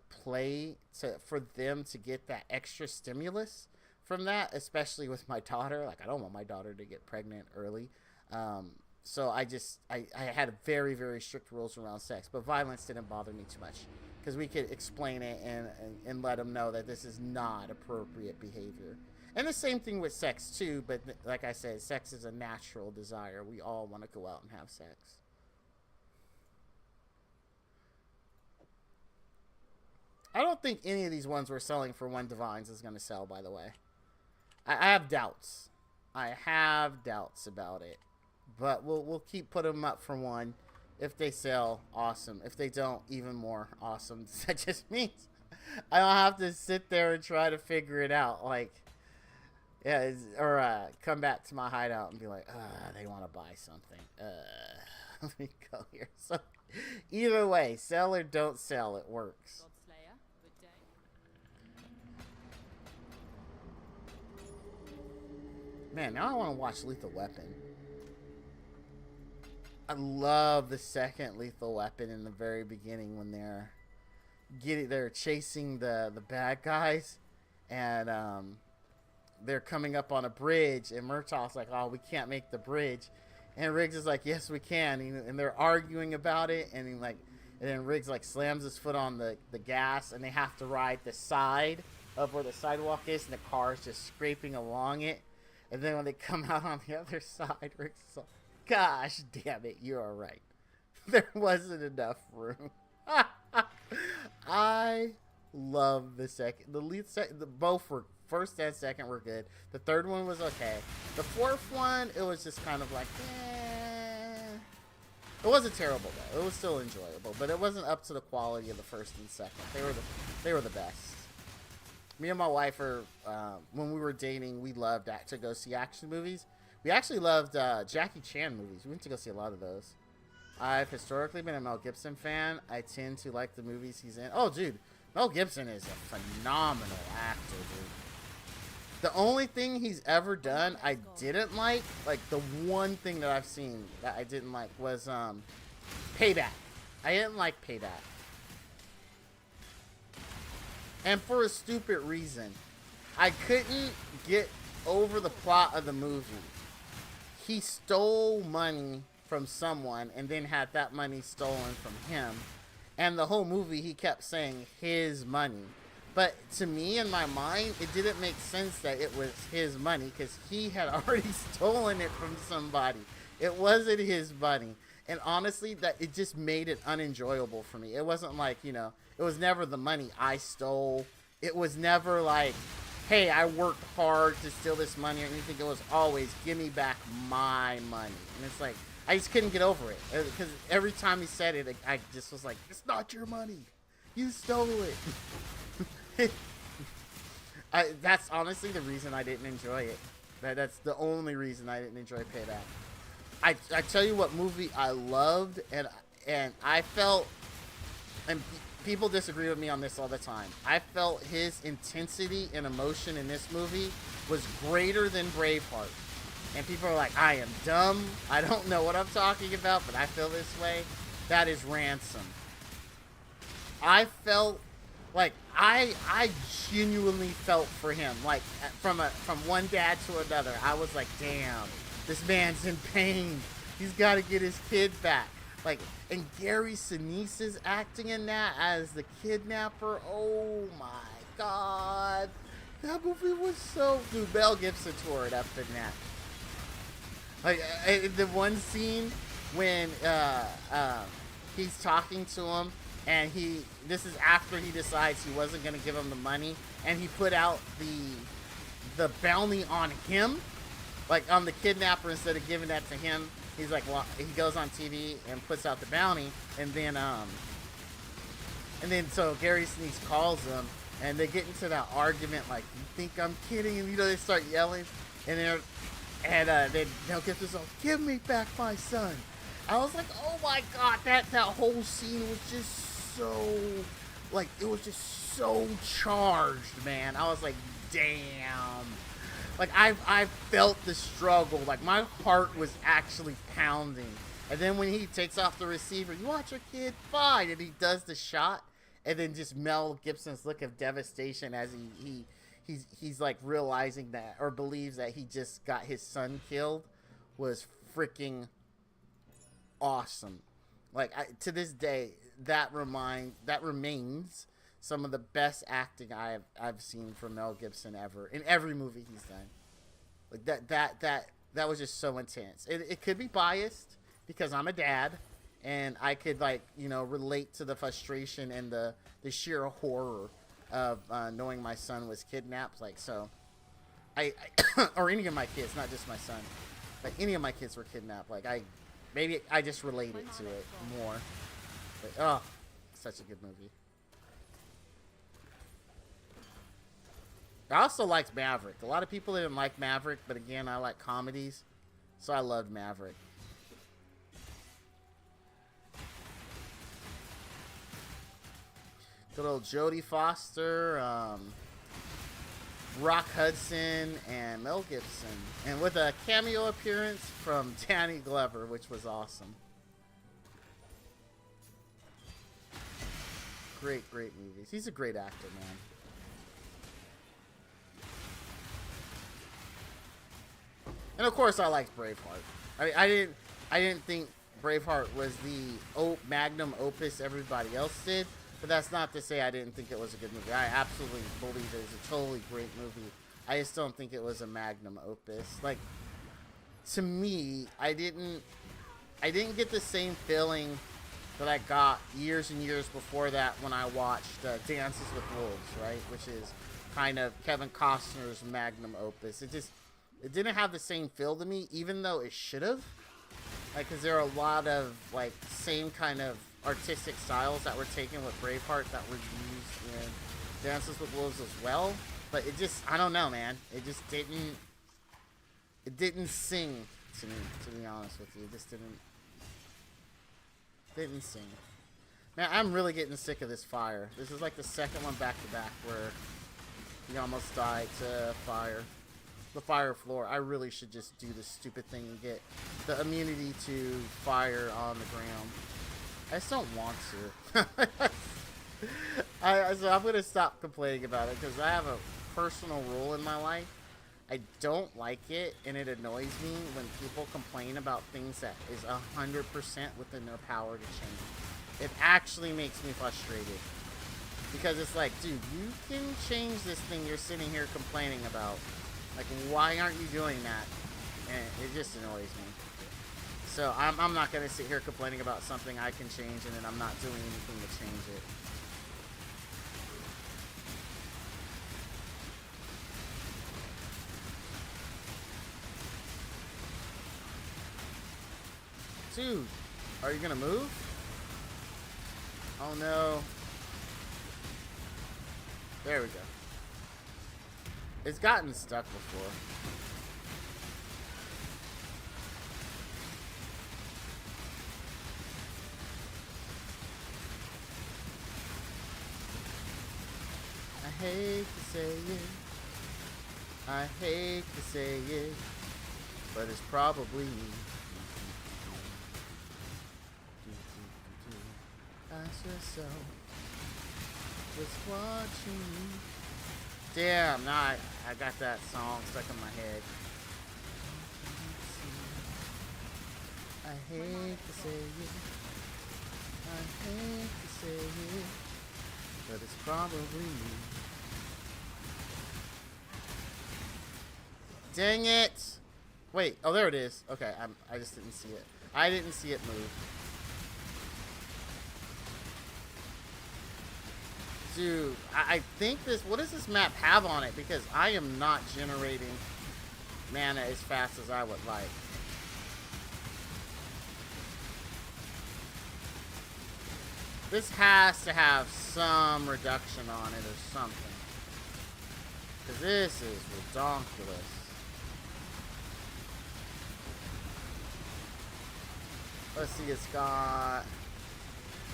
for them to get that extra stimulus from that, especially with my daughter. Like, I don't want my daughter to get pregnant early. So I had very, very strict rules around sex, but violence didn't bother me too much because we could explain it and let them know that this is not appropriate behavior. And the same thing with sex too, but like I said, sex is a natural desire. We all want to go out and have sex. I don't think any of these ones we're selling for One Divines is going to sell, by the way. I have doubts. I have doubts about it. But we'll keep putting them up for one. If they sell, awesome. If they don't, even more awesome. That just means I don't have to sit there and try to figure it out. Like, yeah, or come back to my hideout and be like, they want to buy something. Let me go here. So, either way, sell or don't sell, it works. Man, now I want to watch Lethal Weapon. I love the second Lethal Weapon in the very beginning when they're chasing the bad guys, and they're coming up on a bridge, and Murtaugh's like, oh, we can't make the bridge, and Riggs is like, yes, we can, and they're arguing about it, and then Riggs like slams his foot on the gas, and they have to ride the side of where the sidewalk is, and the car's just scraping along it, and then when they come out on the other side, Riggs is like, gosh damn it, you are right. There wasn't enough room. I love the second. Both were, first and second were good. The third one was okay. The fourth one, it was just kind of like, It wasn't terrible though. It was still enjoyable, but it wasn't up to the quality of the first and second. They were the best. Me and my wife when we were dating, we loved to go see action movies. We actually loved Jackie Chan movies. We went to go see a lot of those. I've historically been a Mel Gibson fan. I tend to like the movies he's in. Oh, dude, Mel Gibson is a phenomenal actor, dude. The only thing he's ever done I didn't like the one thing that I've seen that I didn't like was Payback. I didn't like Payback. And for a stupid reason. I couldn't get over the plot of the movie. He stole money from someone and then had that money stolen from him. And the whole movie he kept saying his money. But to me, in my mind, it didn't make sense that it was his money because he had already stolen it from somebody. It wasn't his money. And honestly, that it just made it unenjoyable for me. It wasn't like, it was never the money I stole. It was never like, hey, I worked hard to steal this money or anything. It was always, give me back my money. And it's like, I just couldn't get over it. Because every time he said it, I just was like, it's not your money. You stole it. That's honestly the reason I didn't enjoy it. That's the only reason I didn't enjoy Payback. I tell you what movie I loved, and I felt, and people disagree with me on this all the time, I felt his intensity and emotion in this movie was greater than Braveheart. And people are like, I am dumb, I don't know what I'm talking about, but I feel this way. That is Ransom. I felt like I genuinely felt for him, like from one dad to another. I was like, damn, this man's in pain. He's got to get his kid back. Like, and Gary Sinise's acting in that as the kidnapper. Oh my god, that movie was so. Dude, Mel Gibson tore it up in that. Like the one scene when he's talking to him, and this is after he decides he wasn't gonna give him the money, and he put out the bounty on him, like on the kidnapper, instead of giving that to him. He's like, well, he goes on TV and puts out the bounty, and then so Gary Sinise calls him, and they get into that argument, like, you think I'm kidding? And they start yelling, and then Mel Gibson's like, give me back my son. I was like, oh my god, that whole scene was just so, like, it was just so charged, man. I was like, damn. Like, I felt the struggle. Like, my heart was actually pounding. And then when he takes off the receiver, you want your kid? Fine. And he does the shot. And then just Mel Gibson's look of devastation as he's like realizing that, or believes that he just got his son killed, was freaking awesome. Like, to this day, that remains some of the best acting I've seen from Mel Gibson ever, in every movie he's done. Like, that was just so intense. It could be biased because I'm a dad, and I could, like, relate to the frustration and the sheer horror of knowing my son was kidnapped. Like, so I or any of my kids, not just my son, like any of my kids were kidnapped. Like, maybe I just related to it more. But, oh, such a good movie. I also liked Maverick. A lot of people didn't like Maverick, but again, I like comedies, so I loved Maverick. Good old Jodie Foster, Rock Hudson, and Mel Gibson. And with a cameo appearance from Danny Glover, which was awesome. Great movies. He's a great actor, man. And of course, I liked Braveheart. I didn't think Braveheart was the magnum opus everybody else did, but that's not to say I didn't think it was a good movie. I absolutely believe it was a totally great movie. I just don't think it was a magnum opus. Like, to me, I didn't get the same feeling that I got years and years before that when I watched Dances with Wolves, right? Which is kind of Kevin Costner's magnum opus. It didn't have the same feel to me, even though it should have. Like, because there are a lot of, like, same kind of artistic styles that were taken with Braveheart that were used in Dances with Wolves as well. But it just, I don't know, man. It just didn't sing to me, to be honest with you. It just didn't sing. Man, I'm really getting sick of this fire. This is like the second one back to back where he almost died to fire. The fire floor. I really should just do this stupid thing and get the immunity to fire on the ground. I just don't want to. So I'm gonna stop complaining about it because I have a personal rule in my life. I don't like it, and it annoys me when people complain about things that is 100% within their power to change. It actually makes me frustrated because it's like, dude, you can change this thing you're sitting here complaining about. Like, why aren't you doing that? And it just annoys me. So I'm not going to sit here complaining about something I can change and then I'm not doing anything to change it. Dude, are you going to move? Oh no. There we go. It's gotten stuck before. I hate to say it. I hate to say it. But it's probably me. Ask yourself, what's watching me? Damn, now I got that song stuck in my head. I hate to say it. I hate to say it. But it's probably me. Dang it! Wait, oh there it is. Okay, I just didn't see it. I didn't see it move. Dude, I think this, what does this map have on it? Because I am not generating mana as fast as I would like. This has to have some reduction on it or something. Because this is redonkulous. Let's see, it's got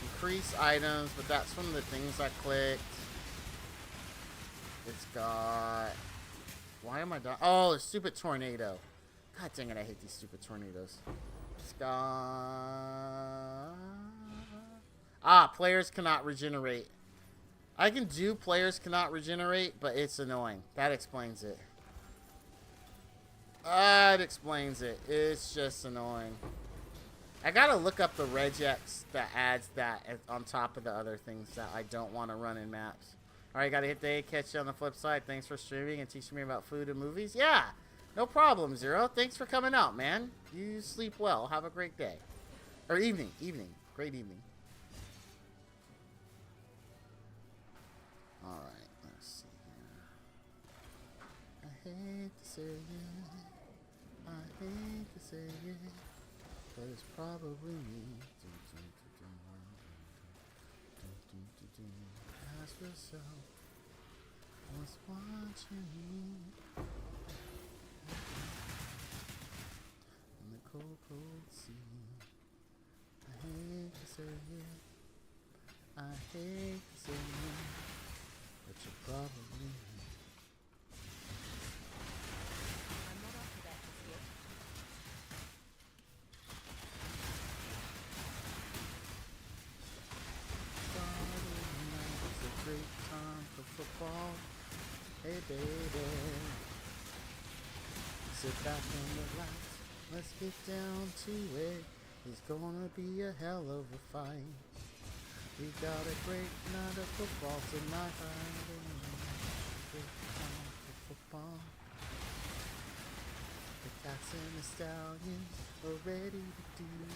increase items, but that's from the things I clicked. It's got... Why am I done? Oh, a stupid tornado. God dang it, I hate these stupid tornadoes. It's got... Ah, players cannot regenerate. I can do players cannot regenerate, but it's annoying. That explains it. That explains it. It's just annoying. I gotta look up the regex that adds that on top of the other things that I don't want to run in maps. Alright, gotta hit the A, catch you on the flip side. Thanks for streaming and teaching me about food and movies. Yeah, no problem, Zero. Thanks for coming out, man. You sleep well. Have a great day. Or evening. Great evening. Alright, let's see here. I hate to say it. I hate to say it. But it's probably me. Ask yourself, what's watching me? In the cold, cold sea. I hate to say it. I hate to say it. But you're probably me. I'm not up to that just yet. It's a great time for football. Hey baby, sit back and relax. Let's get down to it. It's gonna be a hell of a fight. We got a great night of football tonight. Great time for football. The cats and the stallions are ready to do it.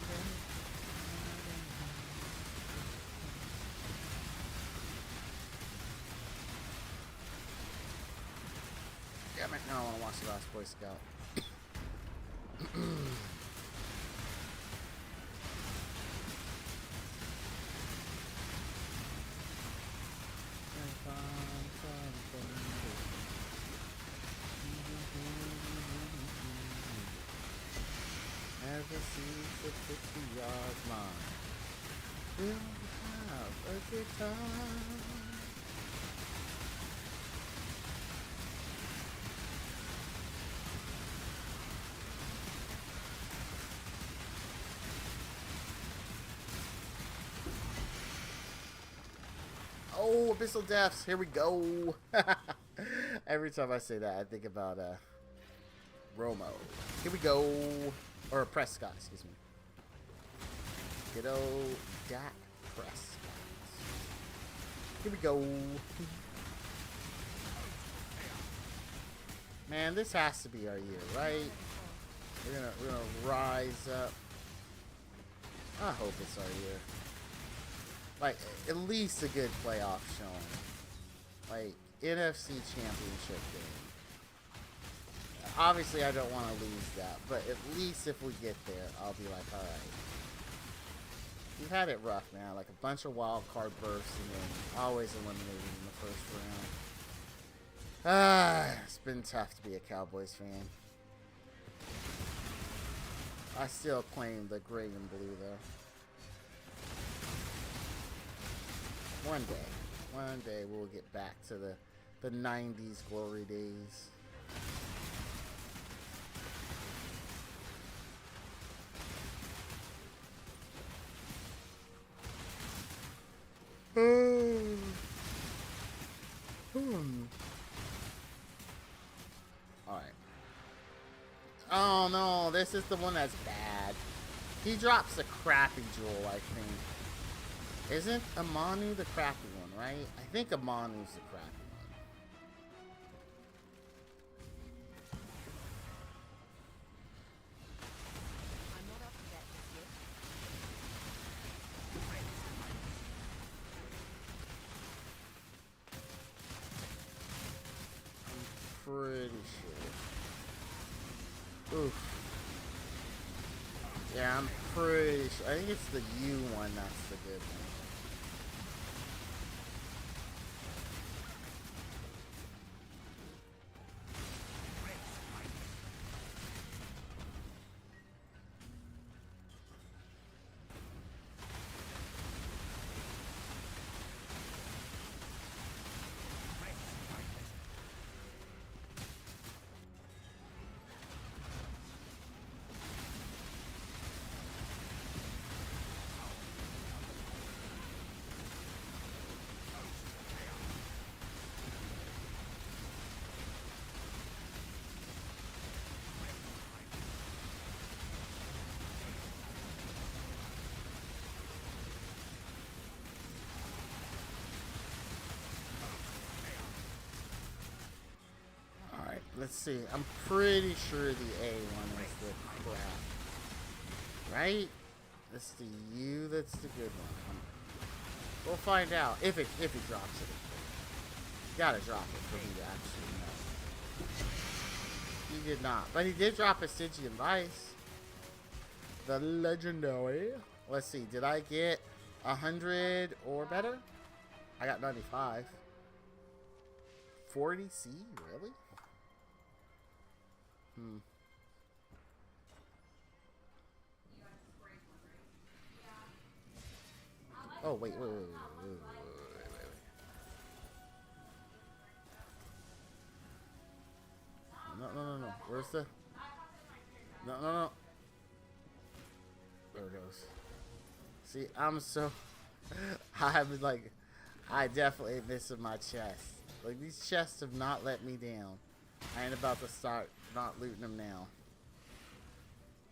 Damn it, now I want to watch The Last Boy Scout. Never sees the 50-yard line. We'll have a good time. Oh, Abyssal Deaths. Here we go. Every time I say that, I think about Romo. Here we go. Or Prescott, excuse me. Good old Dak Prescott. Here we go. Man, this has to be our year, right? We're gonna rise up. I hope it's our year. Like, at least a good playoff showing. Like, NFC Championship game. Obviously, I don't want to lose that, but at least if we get there, I'll be like, alright. We've had it rough, man. Like, a bunch of wild card bursts and then always eliminated in the first round. It's been tough to be a Cowboys fan. I still claim the gray and blue, though. One day we'll get back to the 90s glory days. Alright. Oh no, this is the one that's bad. He drops a crappy jewel, I think. Isn't Amanu the crappy one, right? I think Amanu's the crappy one. I'm not up to that just yet. Pretty sure. Oof. Yeah, I'm pretty sure. I think it's the U one that's the good one. Let's see. I'm pretty sure the A one is the crap. Right? It's the U that's the good one. We'll find out if he drops it. Gotta drop it for me to actually know. He did not. But he did drop a Stygian Vice. The legendary. Let's see. Did I get 100 or better? I got 95. 40C? Really? Oh, wait. No. Where's the... No. There it goes. See, I'm so... I'm like... I definitely missing my chest. Like, these chests have not let me down. I ain't about to start not looting them now.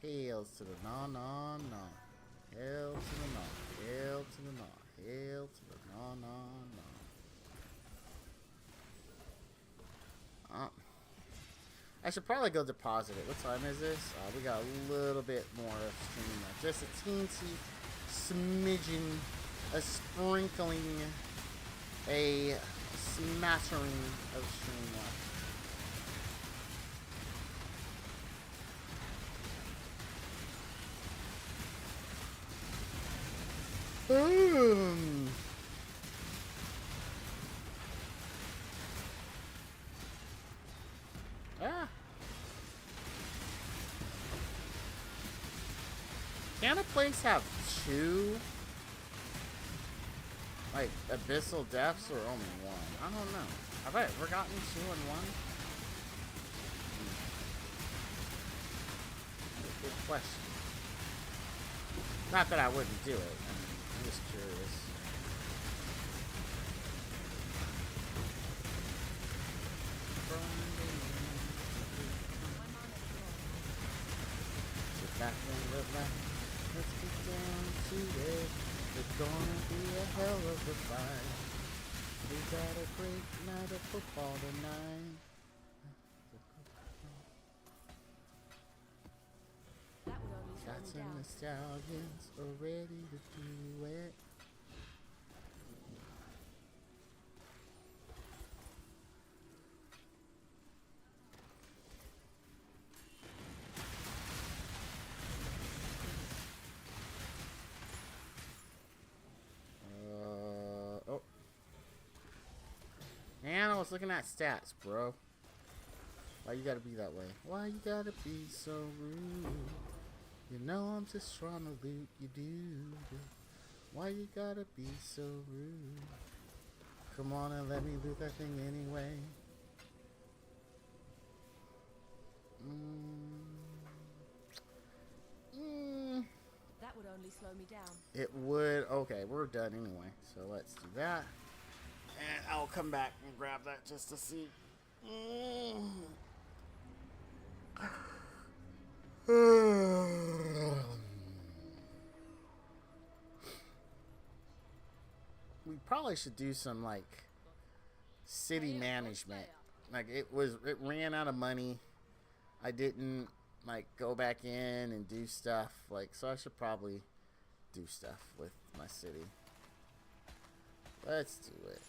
Hails to the no. Hail to the no. Hail to the no. Hail to the no. I should probably go deposit it. What time is this? We got a little bit more of streaming left. Just a teensy smidgen, a sprinkling, a smattering of stream left. Ah. Can a place have two? Like, abyssal depths or only one? I don't know. Have I ever gotten 2 in one? Good question. Not that I wouldn't do it. I'm just curious. Sit back and relax. Let's get down to it. It's gonna be a hell of a fight. We got a great night of football tonight. That would only slow Cats me and down. the stallions are ready to do it. was looking at stats, bro. Why you gotta be that way? Why you gotta be so rude? You know I'm just trying to loot you, dude. Why you gotta be so rude? Come on and let me loot that thing anyway. That would only slow me down. It would. Okay, we're done anyway. So let's do that. And I'll come back and grab that just to see. We probably should do some like city management. Like it ran out of money. I didn't like go back in and do stuff. Like, so I should probably do stuff with my city. Let's do it.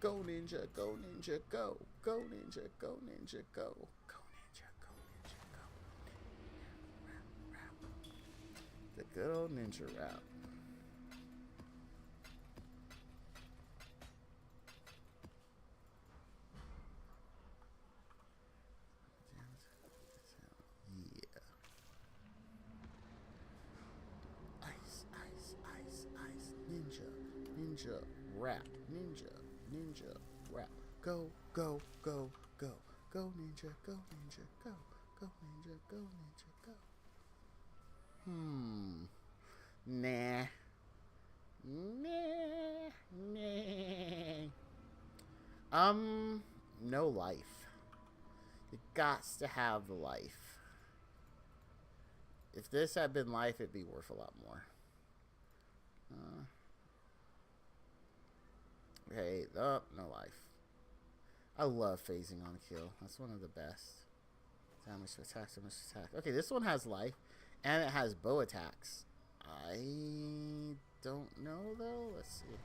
Go ninja, go ninja, go. Go ninja, go ninja, go. Go ninja, go ninja, go. Rap. The good old ninja rap. Yeah. Ice, ice, ice, ice. Ninja, ninja, rap. Ninja, ninja, rap. Go, go, go, go. Go ninja, go ninja, go. Go ninja, go ninja, go. Nah. No life. You gots to have the life. If this had been life, it'd be worth a lot more. Okay, no life. I love phasing on kill. That's one of the best. Damage attack, damage attack. Okay, this one has life, and it has bow attacks. I don't know though. Let's see.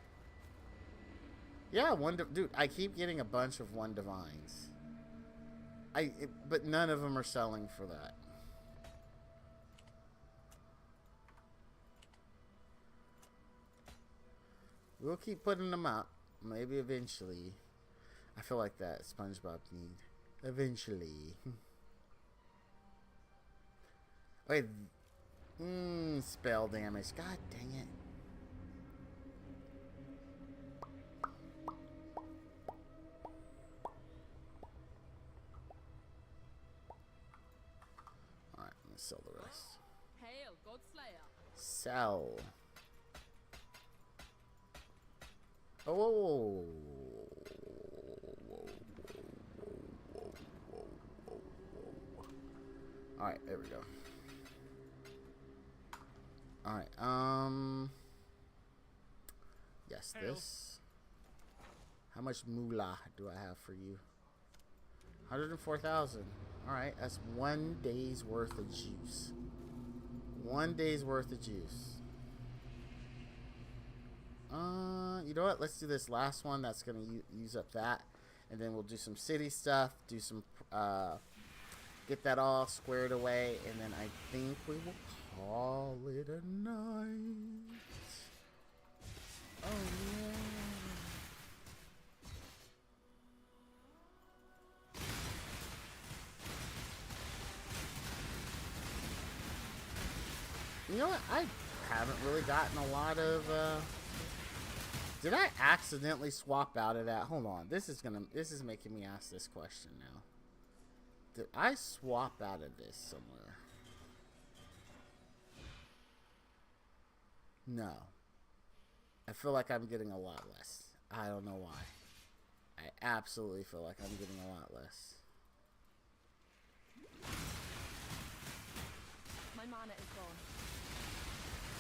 Yeah, dude. I keep getting a bunch of 1 divines. But none of them are selling for that. We'll keep putting them up. Maybe eventually. I feel like that SpongeBob need. Eventually. Wait. Spell damage. God dang it. Alright, I'm gonna sell the rest. Hail, Godslayer. Sell. Oh. Alright, there we go. Alright, yes, this. How much moolah do I have for you? 104,000. Alright, that's 1 day's worth of juice. 1 day's worth of juice. You know what? Let's do this last one. That's gonna use up that, and then we'll do some city stuff. Do some, get that all squared away, and then I think we will call it a night. Oh yeah. You know what? I haven't really gotten a lot of, did I accidentally swap out of that? Hold on. This is making me ask this question now. Did I swap out of this somewhere? No. I feel like I'm getting a lot less. I don't know why. I absolutely feel like I'm getting a lot less. My mana is gone.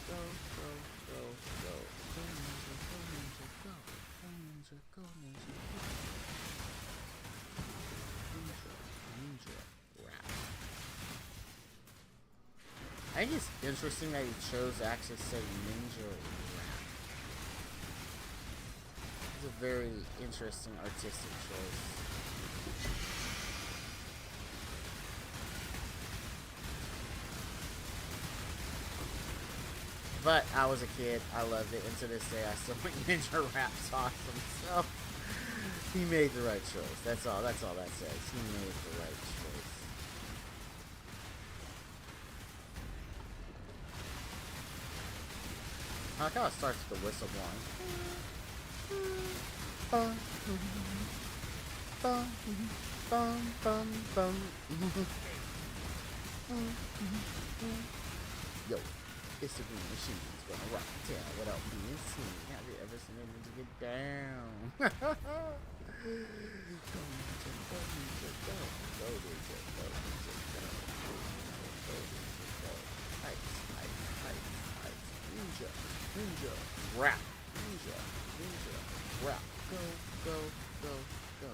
Go, go, go, go. Go ninja, go ninja, go. Go ninja, go ninja, go. Ninja, rap. I think it's interesting that you chose to actually say ninja rap. It's a very interesting artistic choice. But I was a kid. I loved it. And to this day, I still think Ninja Rap's awesome. So he made the right choice. That's all that says. He made the right choice. I like how it starts with the whistle blowing. Bum, bum, bum, bum. Yo, it's the green machine. It's gonna rock town without being seen. Have you ever seen a ninja get down? Go ninja, go ninja, go. Go ninja, go ninja, go. Go ninja, go. Ice, ice, ice, ice. Ninja, ninja, rap. Ninja, ninja, rap. Go, go, go, go.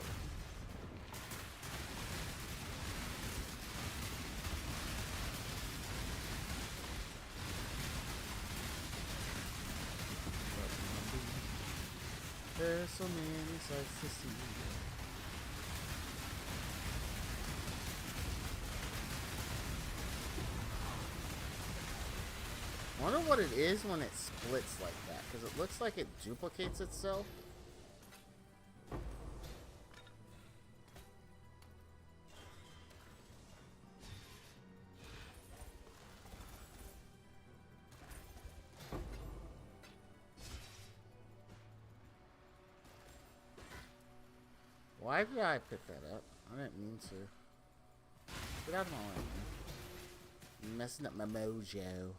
There's so many sights to see. Wonder what it is when it splits like that, because it looks like it duplicates itself. Why did I pick that up? I didn't mean to. Get out of my way, man. You're messing up my mojo.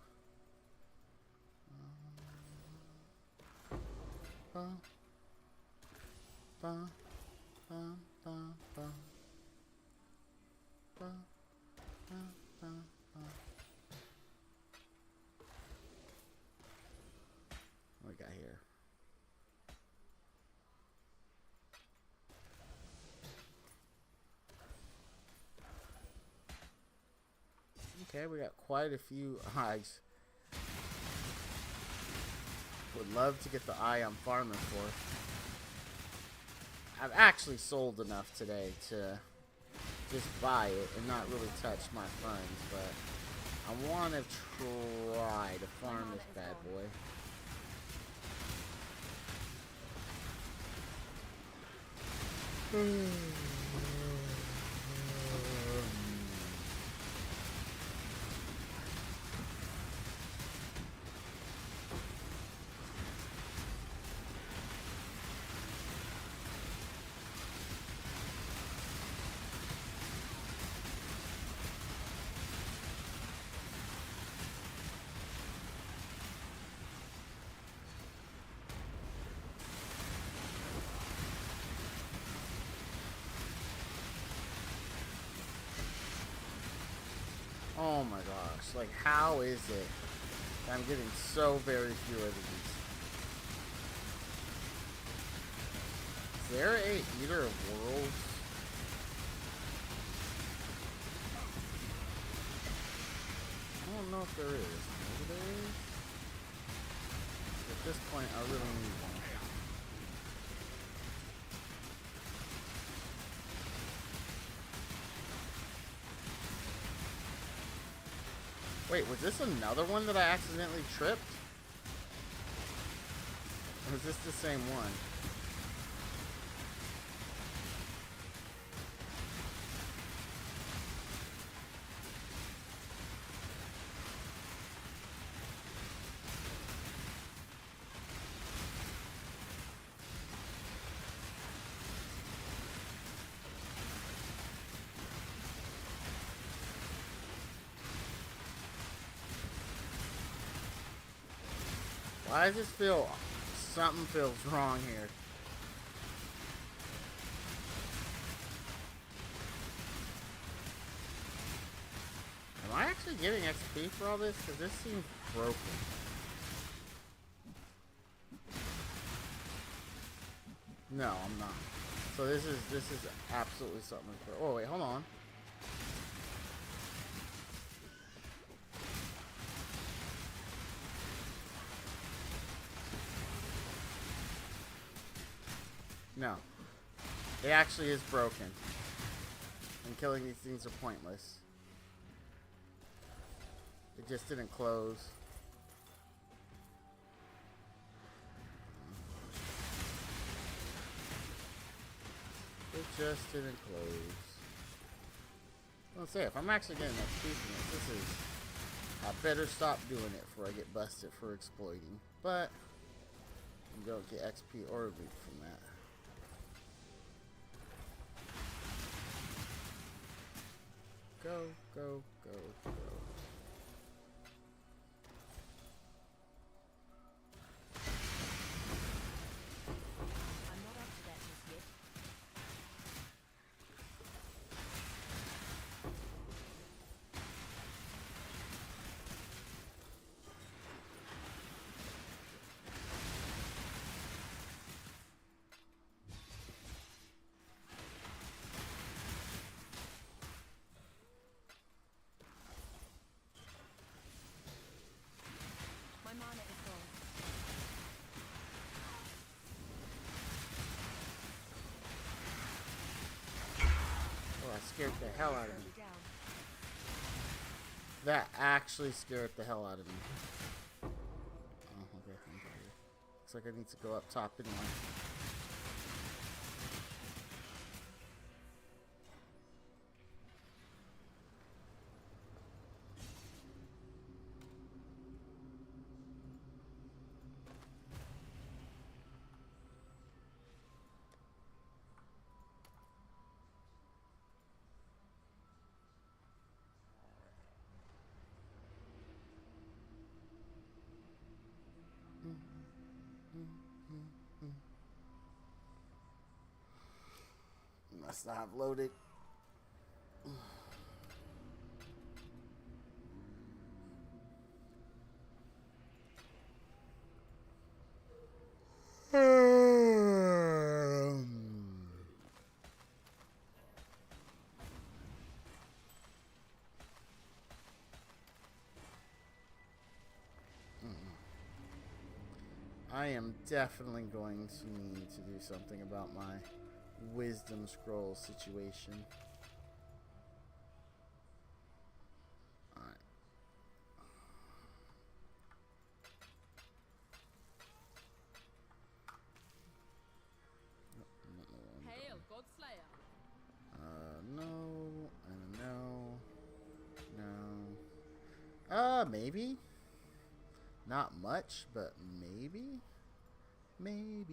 Bum, bum, bum, bum, bum. Bum, bum, bum, bum. What we got here? Okay, we got quite a few eyes. Would love to get the eye I'm farming for. I've actually sold enough today to just buy it and not really touch my funds, but I want to try to farm this bad boy. Oh my gosh, like how is it that I'm getting so very few of these? Is there a Eater of Worlds? I don't know if there is. Maybe there is? At this point, I really need one. Wait, was this another one that I accidentally tripped? Or is this the same one? I just feel something feels wrong here. Am I actually getting XP for all this? Because this seems broken. No, I'm not. So this is absolutely something. Oh wait, hold on. No. It actually is broken. And killing these things are pointless. It just didn't close. just didn't close. Let's say if I'm actually getting XP from this is... I better stop doing it before I get busted for exploiting. But you don't get XP or loot from that. Go, go, go, go. I'm not up to that just yet. My mana is gone. Oh, that scared the hell out of Slow me. me down. That actually scared the hell out of me. Oh, okay. Looks like I need to go up top anyway. Must not have loaded. I am definitely going to need to do something about my wisdom scroll situation. Alright. Hail, Godslayer. No, and no. Maybe. Not much, but maybe. Maybe.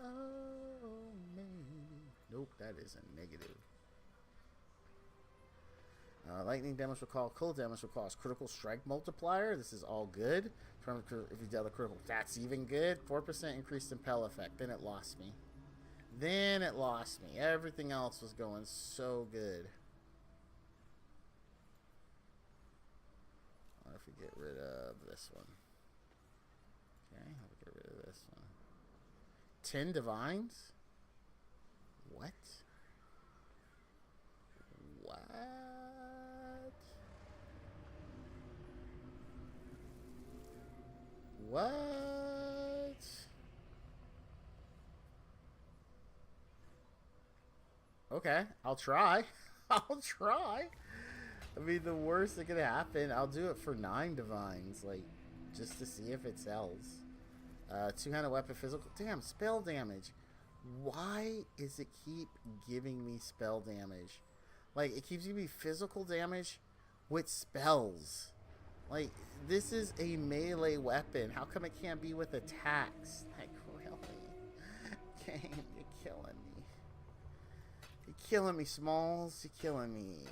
Oh, maybe. Nope, that is a negative. Lightning damage will cause, cold damage will cause critical strike multiplier. This is all good. If you deal the critical, that's even good. 4% increased impel effect. Then it lost me. Everything else was going so good. What if we get rid of this one? Okay, I'll get rid of this one. 10 divines? What? What? Okay, I'll try. I'll try. I mean, the worst that could happen, I'll do it for 9 divines, like, just to see if it sells. Two-handed weapon, physical. Damn, spell damage. Why is it keep giving me spell damage? Like, it keeps giving me physical damage with spells. Like, this is a melee weapon. How come it can't be with attacks? Like, really? Game, you're killing me. You're killing me, Smalls. You're killing me.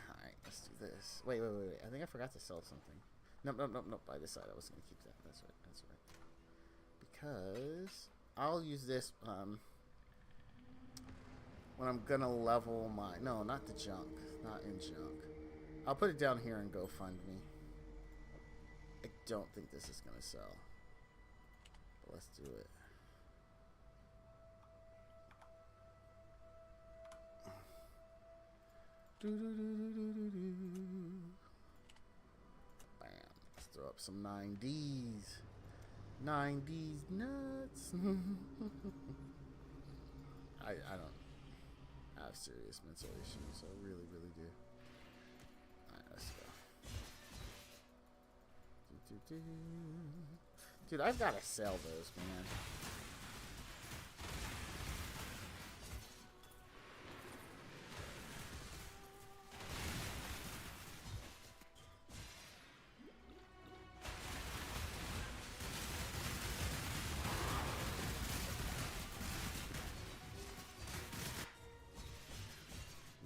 Alright, let's do this. Wait. I think I forgot to sell something. Nope. By this side, I was going to keep that. That's right. Because I'll use this when I'm going to level my... No, not the junk. Not in junk. I'll put it down here and go fund me. I don't think this is going to sell. But let's do it. Bam. Let's throw up some 9Ds. 9Ds nuts. I don't have serious mental issues. I really do. Alright, let's go. Dude, I've got to sell those, man.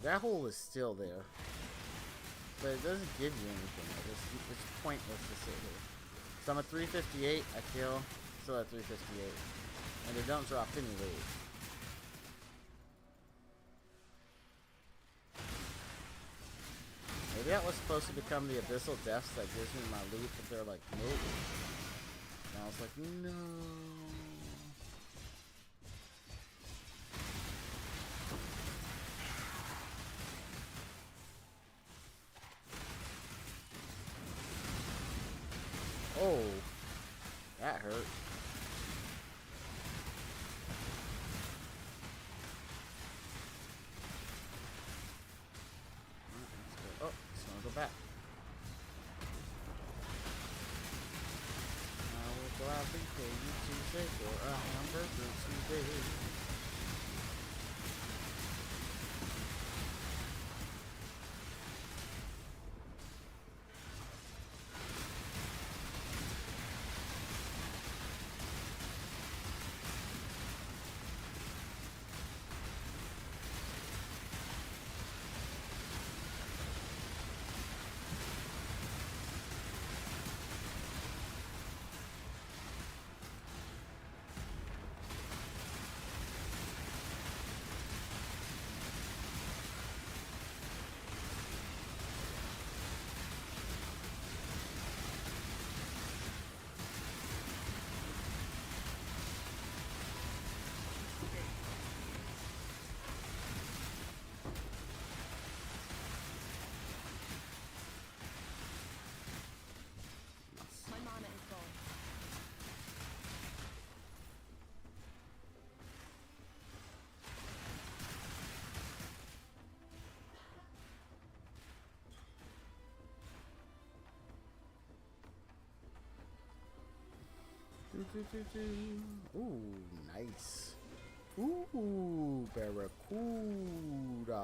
that hole is still there. But it doesn't give you anything. It's pointless to sit here. So I'm at 358. I kill. Still at 358. And they don't drop any loot. Maybe that was supposed to become the Abyssal Deaths that gives me my loot, but they're like, nope. And I was like, no. Oh, that hurt. Oh, just wanna go back. I will gladly pay you Tuesday for a hamburger today. My mana is gone. Ooh, nice. Ooh, Barracuda.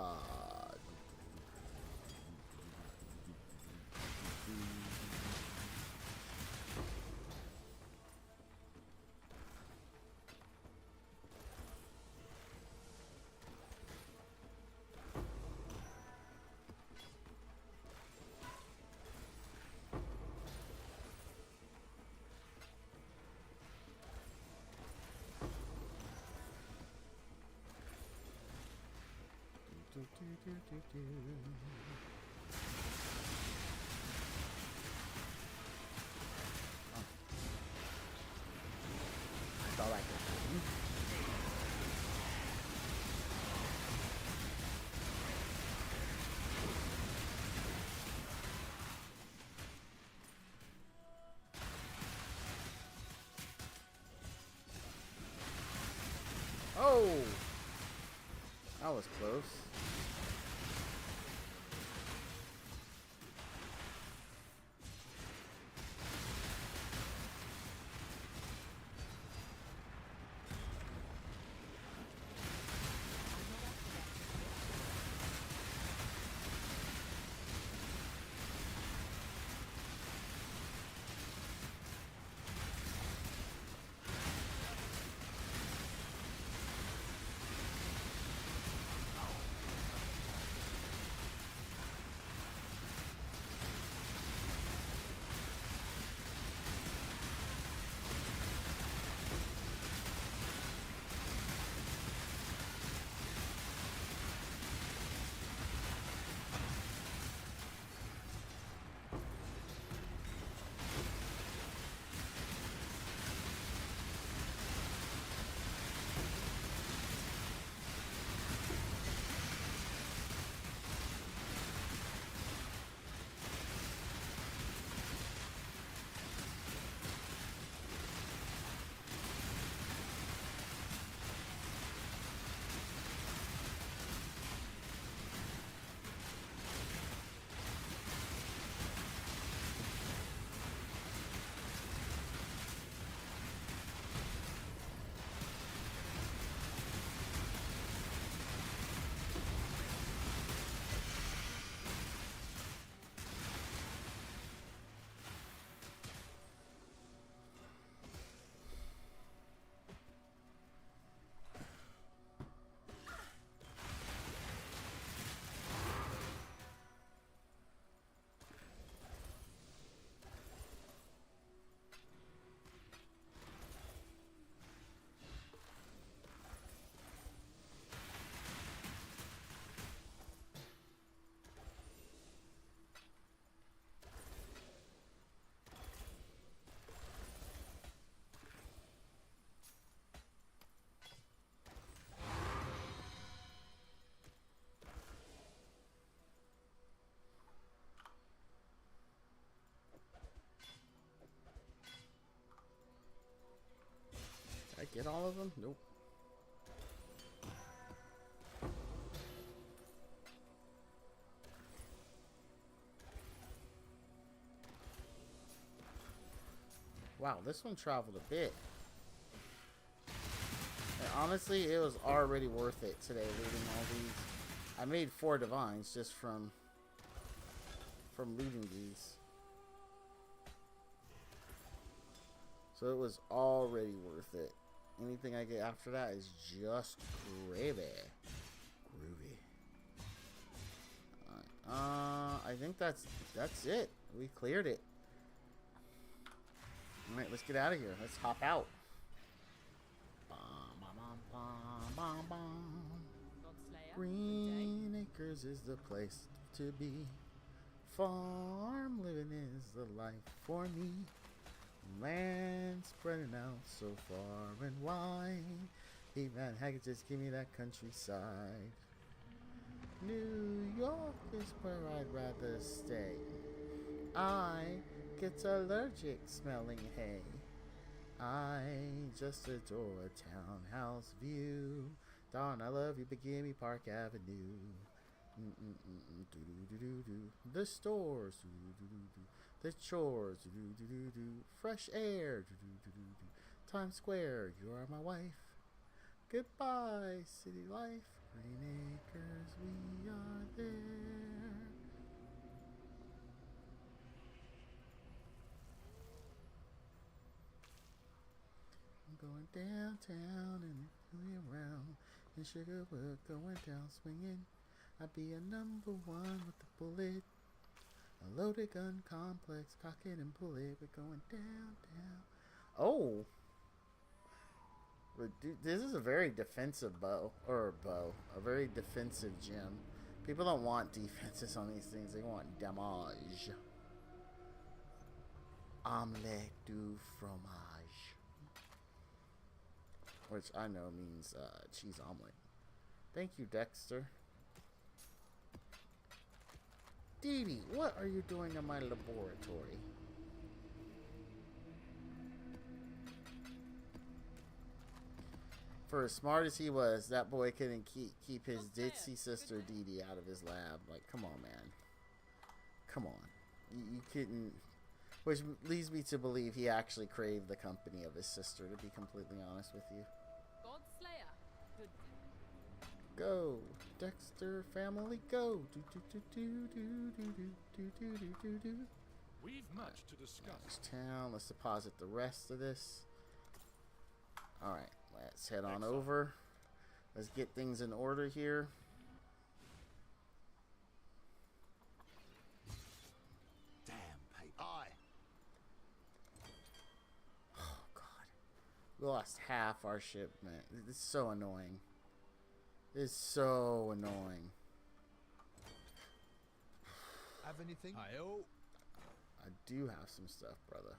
That's all I can do. Oh! That was close. I get all of them? Nope. Wow, this one traveled a bit. And honestly, it was already worth it today looting all these. I made 4 divines just from looting these. So it was already worth it. Anything I get after that is just gravy. Groovy. I think that's it. We cleared it. Alright, let's get out of here. Let's hop out. Godslayer. Green Acres is the place to be. Farm living is the life for me. Land spreading out so far and wide. Hey man, Haggard, just give me that countryside. New York is where I'd rather stay. I get allergic smelling hay. I just adore a townhouse view. Darn, I love you, but give me Park Avenue. The stores, the chores, fresh air, Times Square, you are my wife. Goodbye, city life. Green Acres, we are there. I'm going downtown and going around in Sugarwood, going down swinging. I'd be a number 1 with the bullet. A loaded gun complex, cock it and pull it. We're going down. Oh! This is a very defensive bow. A very defensive gem. People don't want defenses on these things. They want damage. Omelette du fromage. Which I know means cheese omelet. Thank you, Dexter. Dee Dee, what are you doing in my laboratory? For as smart as he was, that boy couldn't keep his ditzy sister Dee Dee out of his lab. Like, come on, man. Come on. You couldn't... Which leads me to believe he actually craved the company of his sister, to be completely honest with you. Godslayer. Good. Go, Dexter family, go. We've much to discuss. Next town. Let's deposit the rest of this. Alright, let's head on Exile. over. Let's get things in order here. Damn paper. Aye. Oh, God. We lost half our shipment. It's so annoying. It's so annoying. Have anything? Hi-oh. I do have some stuff, brother.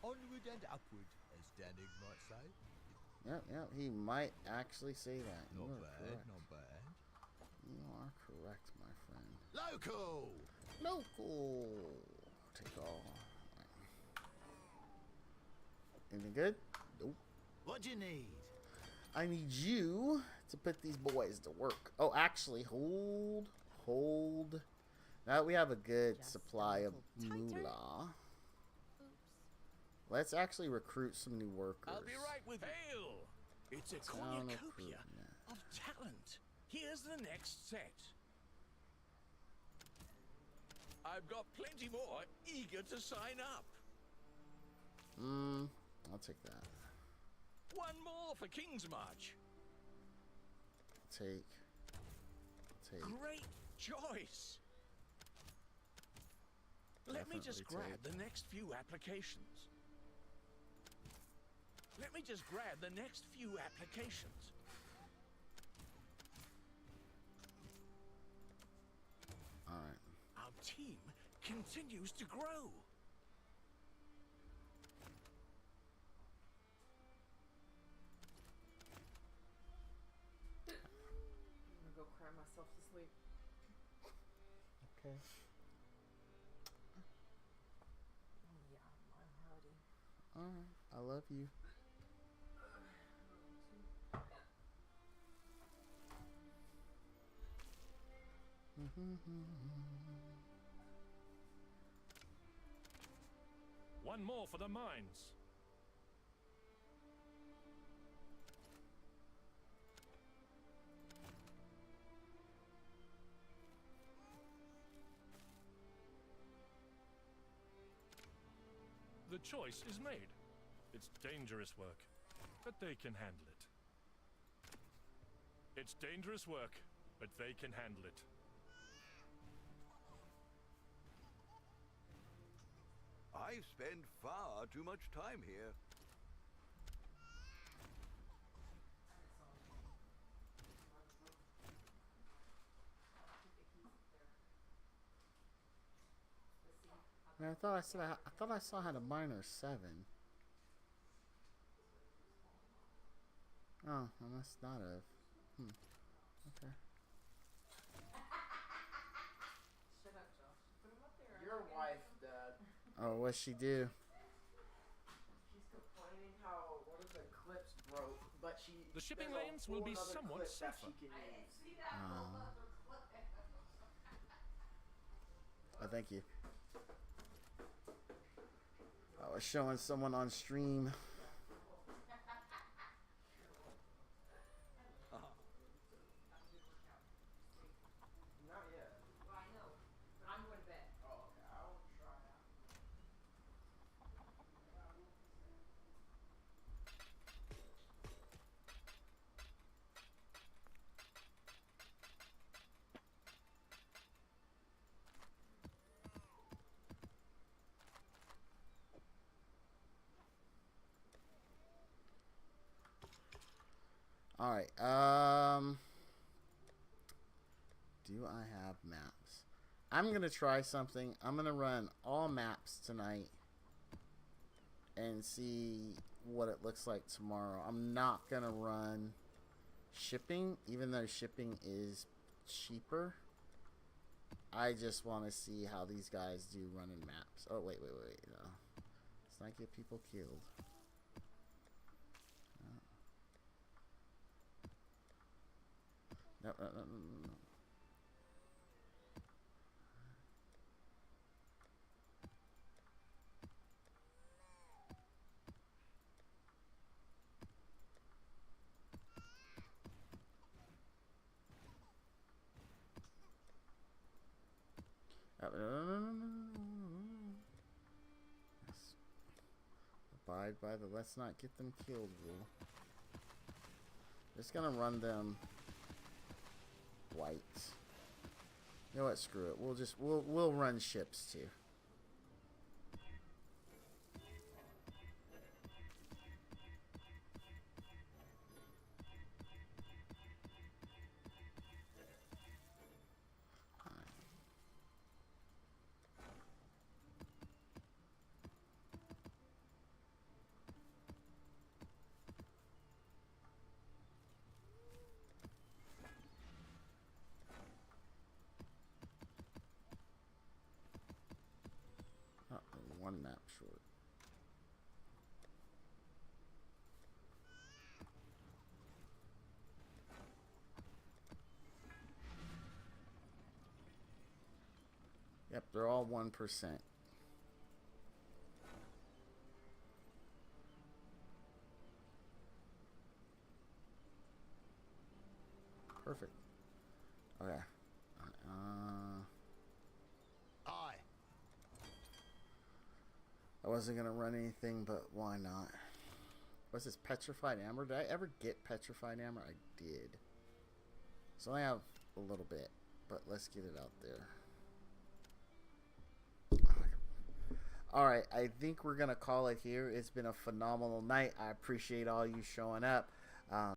Onward and upward, as Danig might say. Yep, he might actually say that. Not You are bad, correct. not bad. You are correct, my friend. Local! Local. Take all. Anything good? Nope. What do you need? I need you to put these boys to work. Oh, actually, hold. Now that we have a good Just supply a of little tighter. moolah, Oops. let's actually recruit some new workers. I'll be right with Hail! It's a Town cornucopia recruitment. of talent. Here's the next set. I've got plenty more eager to sign up. I'll take that. One more for King's March. Take. Great choice. Let me just Definitely grab the next few applications. Alright. Our team continues to grow. I'm gonna go cry myself to sleep. Okay. Oh yeah, I'm ready. Alright. I love you. One more for the mines. The choice is made. It's dangerous work, but they can handle it. It's dangerous work, but they can handle it. I spend far too much time here. Man, I thought I saw how to miner 7. Oh, I must not have. Okay. Shut up, Josh. Put him up there. Your wife, Dad. Oh, what'd she do? She's complaining how one of the clips broke, but The shipping there's a lanes will whole be other somewhat clip that safer. she can use. See that whole other clip. Oh, thank you. I was showing someone on stream. Not yet. Well, I know, but I'm going to bed. Oh, okay. I'll try that. All right. Do I have maps? I'm gonna try something. I'm gonna run all maps tonight and see what it looks like tomorrow. I'm not gonna run shipping, even though shipping is cheaper. I just want to see how these guys do running maps. Oh, wait. No. Let's not get people killed. No. No. Yes. Abide by the let's not get them killed rule. Just gonna run them white. You know what? Screw it. We'll run ships too. One map short. Yep, they're all 1%. Perfect. Okay. I wasn't gonna run anything, but why not? What's this petrified amber? Did I ever get petrified amber? I did. So I have a little bit, but let's get it out there. Alright, I think we're gonna call it here. It's been a phenomenal night. I appreciate all you showing up.